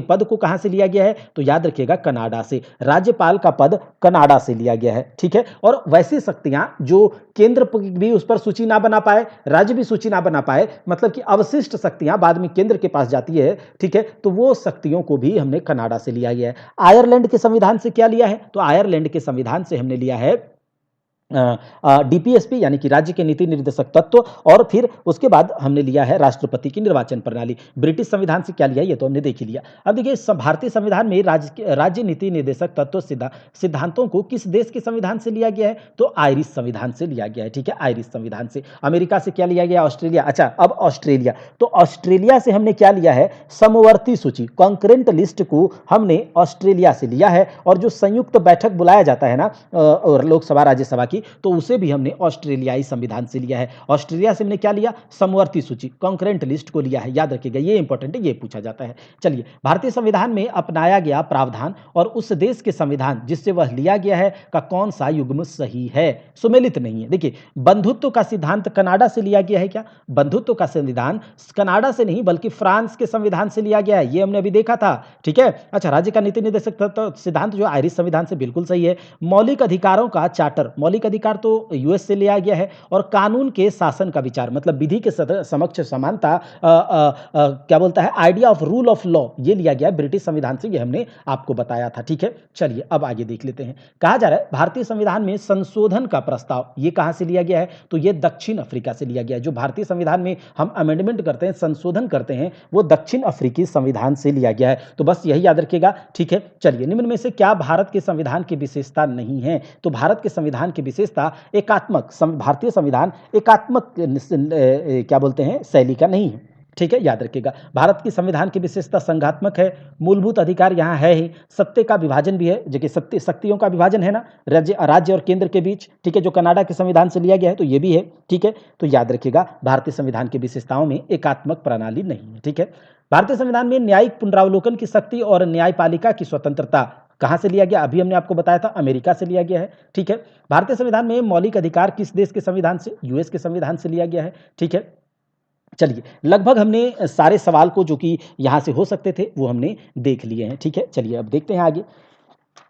पद को कहां से लिया गया है? तो याद रखिएगा कनाडा से। राज्यपाल का पद कनाडा से लिया गया है, ठीक है। और वैसी शक्तियां जो केंद्र भी उस पर सूची ना बना पाए, राज्य भी सूची ना बना पाए, मतलब कि अवशिष्ट शक्तियां बाद में केंद्र के पास जाती है, ठीक है, तो वो शक्तियों को भी हमने कनाडा से लिया गया है। आयरलैंड के संविधान से क्या लिया है? तो आयरलैंड के संविधान से हमने लिया है डीपीएसपी यानी कि राज्य के नीति निर्देशक तत्व, और फिर उसके बाद हमने लिया है राष्ट्रपति की निर्वाचन प्रणाली। ब्रिटिश संविधान से क्या लिया, ये तो हमने देख ही लिया। अब देखिए भारतीय संविधान में राज्य नीति निर्देशक तत्व सिद्धांतों को किस देश के संविधान से लिया गया है? तो आयरिश संविधान से लिया गया है, ठीक है, आयरिश संविधान से। अमेरिका से क्या लिया गया? ऑस्ट्रेलिया। अच्छा, अब ऑस्ट्रेलिया, तो ऑस्ट्रेलिया से हमने क्या लिया है? समवर्ती सूची, कॉन्करेंट लिस्ट को हमने ऑस्ट्रेलिया से लिया है। और जो संयुक्त बैठक बुलाया जाता है ना लोकसभा राज्यसभा की, तो उसे भी हमने ऑस्ट्रेलियाई संविधान से लिया है। ऑस्ट्रेलिया से हमने क्या लिया? समवर्ती सूची, कॉन्करेंट लिस्ट को लिया है, याद रखिएगा, ये इंपॉर्टेंट है, ये पूछा जाता है। चलिए, भारतीय संविधान में अपनाया गया प्रावधान और उस देश के संविधान जिससे वह लिया गया है का कौन सा युग्म सही है? सुमेलित नहीं है। देखिए, बंधुत्व का सिद्धांत कनाडा से लिया गया है क्या? बंधुत्व का संविधान कनाडा से नहीं बल्कि फ्रांस के संविधान से लिया गया है, ये हमने अभी देखा था, ठीक है। अच्छा, राज्य का नीति निर्देशक सिद्धांत जो आयरिश संविधान से बिल्कुल सही है। मौलिक अधिकारों का चार्टर, मौलिक अधिकार तो यूएस से लिया गया है। और कानून के शासन का विचार, मतलब विधि के समक्ष समानता, क्या बोलता है, idea of rule of law, ये लिया गया ब्रिटिश संविधान से, ये हमने आपको बताया था, ठीक है। चलिए अब आगे देख लेते हैं। कहा जा रहा है भारतीय संविधान में संशोधन का प्रस्ताव, ये कहां से लिया गया है? तो ये दक्षिण अफ्रीका से लिया गया है। जो भारतीय संविधान में हम अमेंडमेंट करते हैं, संशोधन करते हैं, वो दक्षिण अफ्रीकी संविधान से लिया गया है। तो बस यही याद रखिएगा, ठीक है। चलिए, निम्न में से क्या भारत के संविधान की विशेषता नहीं है? तो भारत के संविधान की विशेषता एकात्मक, भारतीय संविधान एकात्मक क्या बोलते हैं, शैली का नहीं है, ठीक है, याद रखिएगा। भारत की संविधान की विशेषता संघात्मक है, मूलभूत अधिकार यहाँ है ही, सत्य का विभाजन भी है, जो कि शक्तियों का विभाजन है ना, राज्य और केंद्र के बीच, ठीक है, जो कनाडा के संविधान से लिया गया है, तो ये भी है, ठीक है। तो याद रखिएगा, भारतीय संविधान की विशेषताओं में एकात्मक प्रणाली नहीं है, ठीक है। भारतीय संविधान में न्यायिक पुनरावलोकन की शक्ति और न्यायपालिका की स्वतंत्रता कहां से लिया गया? अभी हमने आपको बताया था, अमेरिका से लिया गया है, ठीक है। भारतीय संविधान में मौलिक अधिकार किस देश के संविधान से? यूएस के संविधान से लिया गया है, ठीक है। चलिए, लगभग हमने सारे सवाल को जो कि यहां से हो सकते थे वो हमने देख लिए हैं, ठीक है। चलिए अब देखते हैं आगे।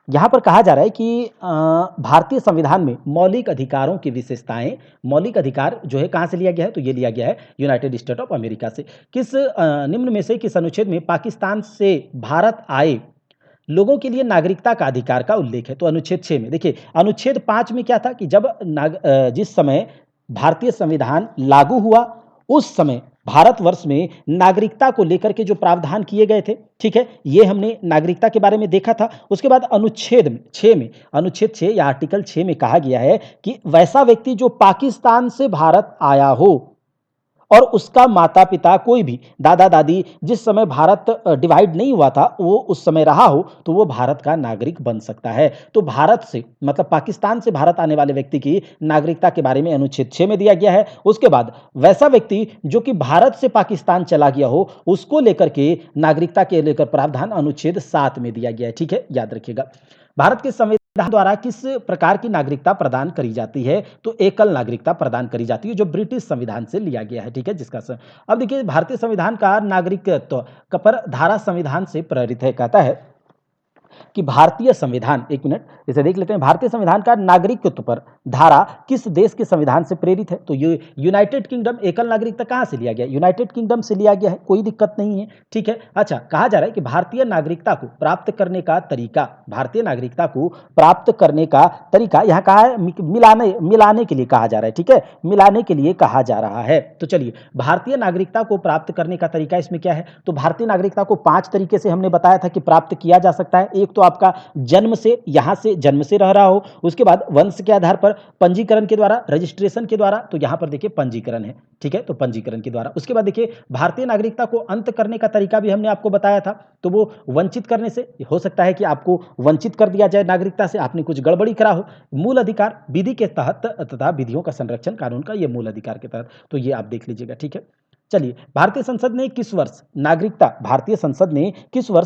यहां पर कहा जा रहा है कि भारतीय संविधान में मौलिक अधिकारों की विशेषताएं, मौलिक अधिकार जो है कहां से लिया गया है? तो ये लिया गया है यूनाइटेड स्टेट ऑफ अमेरिका से। किस निम्न में से किस अनुच्छेद में पाकिस्तान से भारत आए लोगों के लिए नागरिकता का अधिकार का उल्लेख है? तो अनुच्छेद 6 में। देखिए, अनुच्छेद 5 में क्या था कि जब जिस समय भारतीय संविधान लागू हुआ, उस समय भारतवर्ष में नागरिकता को लेकर के जो प्रावधान किए गए थे, ठीक है, ये हमने नागरिकता के बारे में देखा था। उसके बाद अनुच्छेद 6 या आर्टिकल 6 में कहा गया है कि वैसा व्यक्ति जो पाकिस्तान से भारत आया हो और उसका माता पिता कोई भी दादा दादी जिस समय भारत डिवाइड नहीं हुआ था वो उस समय रहा हो, तो वो भारत का नागरिक बन सकता है। तो भारत से, मतलब पाकिस्तान से भारत आने वाले व्यक्ति की नागरिकता के बारे में अनुच्छेद 6 में दिया गया है। उसके बाद वैसा व्यक्ति जो कि भारत से पाकिस्तान चला गया हो, उसको लेकर के नागरिकता के लेकर प्रावधान अनुच्छेद 7 में दिया गया है, ठीक है, याद रखिएगा। भारत के संविधान द्वारा किस प्रकार की नागरिकता प्रदान करी जाती है? तो एकल नागरिकता प्रदान करी जाती है, जो ब्रिटिश संविधान से लिया गया है, ठीक है, अब देखिए, भारतीय संविधान का नागरिकत्व पर धारा संविधान से प्रेरित है। कहता है कि भारतीय संविधान, एक मिनट इसे देख लेते हैं, भारतीय संविधान का नागरिकत्व पर धारा किस देश के संविधान से प्रेरित है? तो ये यूनाइटेड किंगडम। एकल नागरिकता कहां से लिया गया? यूनाइटेड किंगडम से लिया गया है, कोई दिक्कत नहीं है, ठीक है। अच्छा, कहा जा रहा है कि भारतीय नागरिकता को प्राप्त करने का तरीका, भारतीय नागरिकता को प्राप्त करने का तरीका यहां कहा है, मिलाने के लिए कहा जा रहा है, ठीक है, मिलाने के लिए कहा जा रहा है। तो चलिए, भारतीय नागरिकता को प्राप्त करने का तरीका इसमें क्या है? तो भारतीय नागरिकता को 5 तरीके से हमने बताया था कि प्राप्त किया जा सकता है। एक एक तो आपका जन्म से जन्म से रह रहा हो, उसके बाद वंश के आधार पर पंजीकरण के द्वारा, रजिस्ट्रेशन के द्वारा, तो यहाँ पर देखिए पंजीकरण है, ठीक है? तो पंजीकरण के द्वारा। उसके बाद देखिए भारतीय नागरिकता को अंत करने का तरीका भी हमने आपको बताया था, तो वो वंचित करने से हो सकता है कि आपको वंचित कर दिया जाए नागरिकता से, आपने कुछ गड़बड़ी करा हो। मूल अधिकार विधि के तहत तथा विधियों का संरक्षण कानून का ये मूल अधिकार के तहत, तो ये आप देख लीजिएगा, ठीक है? चलिए, भारतीय संसद ने किस वर्ष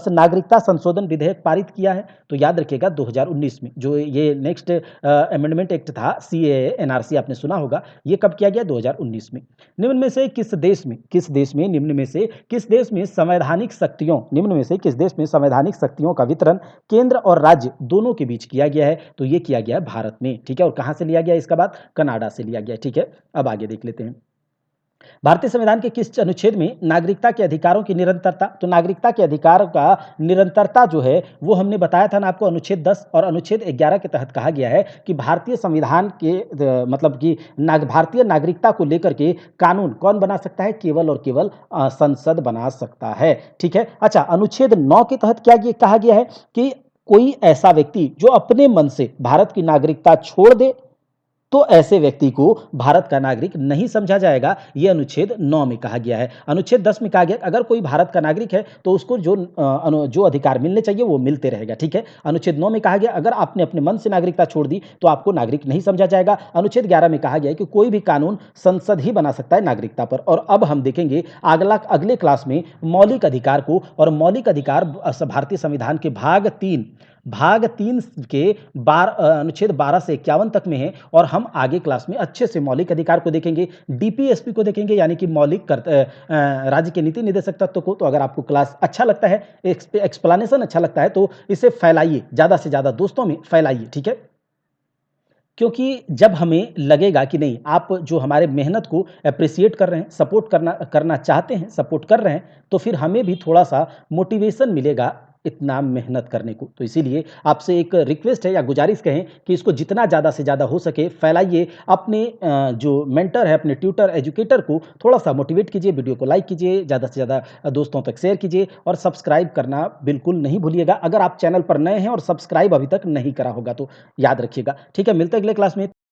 नागरिकता संशोधन विधेयक पारित किया है? तो याद रखिएगा 2019 में, जो ये नेक्स्ट अमेंडमेंट एक्ट था, सीएए, एनआरसी आपने सुना होगा, ये कब किया गया? 2019 में। निम्न में से किस देश में संवैधानिक शक्तियों का वितरण केंद्र और राज्य दोनों के बीच किया गया है? तो ये किया गया है भारत में, ठीक है? और कहाँ से लिया गया इसका बाद? कनाडा से लिया गया, ठीक है? अब आगे देख लेते हैं। भारतीय संविधान के किस अनुच्छेद में नागरिकता के अधिकारों की निरंतरता? तो नागरिकता के अधिकार का निरंतरता जो है वो हमने बताया था ना आपको, अनुच्छेद 10 और अनुच्छेद 11 के तहत कहा गया है कि भारतीय संविधान के मतलब कि भारतीय नागरिकता को लेकर के कानून कौन बना सकता है? केवल और केवल संसद बना सकता है, ठीक है? अच्छा, अनुच्छेद 9 के तहत क्या कहा गया है कि कोई ऐसा व्यक्ति जो अपने मन से भारत की नागरिकता छोड़ दे तो ऐसे व्यक्ति को भारत का नागरिक नहीं समझा जाएगा, ये अनुच्छेद 9 में कहा गया है। अनुच्छेद 10 में कहा गया अगर कोई भारत का नागरिक है तो उसको जो अधिकार मिलने चाहिए वो मिलते रहेगा, ठीक है? अनुच्छेद 9 में कहा गया अगर आपने अपने मन से नागरिकता छोड़ दी तो आपको नागरिक नहीं समझा जाएगा। अनुच्छेद 11 में कहा गया है कि कोई भी कानून संसद ही बना सकता है नागरिकता पर। और अब हम देखेंगे अगले क्लास में मौलिक अधिकार को, और मौलिक अधिकार भारतीय संविधान के भाग 3 के अनुच्छेद 12 से 51 तक में है, और हम आगे क्लास में अच्छे से मौलिक अधिकार को देखेंगे, डीपीएसपी को देखेंगे, यानी कि राज्य के नीति निर्देशक तत्व को। तो अगर आपको क्लास अच्छा लगता है, एक्सप्लेनेशन अच्छा लगता है, तो इसे फैलाइए, ज़्यादा से ज़्यादा दोस्तों में फैलाइए, ठीक है? क्योंकि जब हमें लगेगा कि नहीं, आप जो हमारे मेहनत को एप्रिशिएट कर रहे हैं, सपोर्ट करना चाहते हैं, सपोर्ट कर रहे हैं, तो फिर हमें भी थोड़ा-सा मोटिवेशन मिलेगा इतना मेहनत करने को। तो इसीलिए आपसे एक रिक्वेस्ट है या गुज़ारिश कहें कि इसको जितना ज़्यादा से ज़्यादा हो सके फैलाइए। अपने जो मेंटर है, अपने ट्यूटर, एजुकेटर को थोड़ा-सा मोटिवेट कीजिए, वीडियो को लाइक कीजिए, ज़्यादा से ज़्यादा दोस्तों तक शेयर कीजिए, और सब्सक्राइब करना बिल्कुल नहीं भूलिएगा। अगर आप चैनल पर नए हैं और सब्सक्राइब अभी तक नहीं करा होगा तो याद रखिएगा। ठीक है, मिलते हैं अगले क्लास में।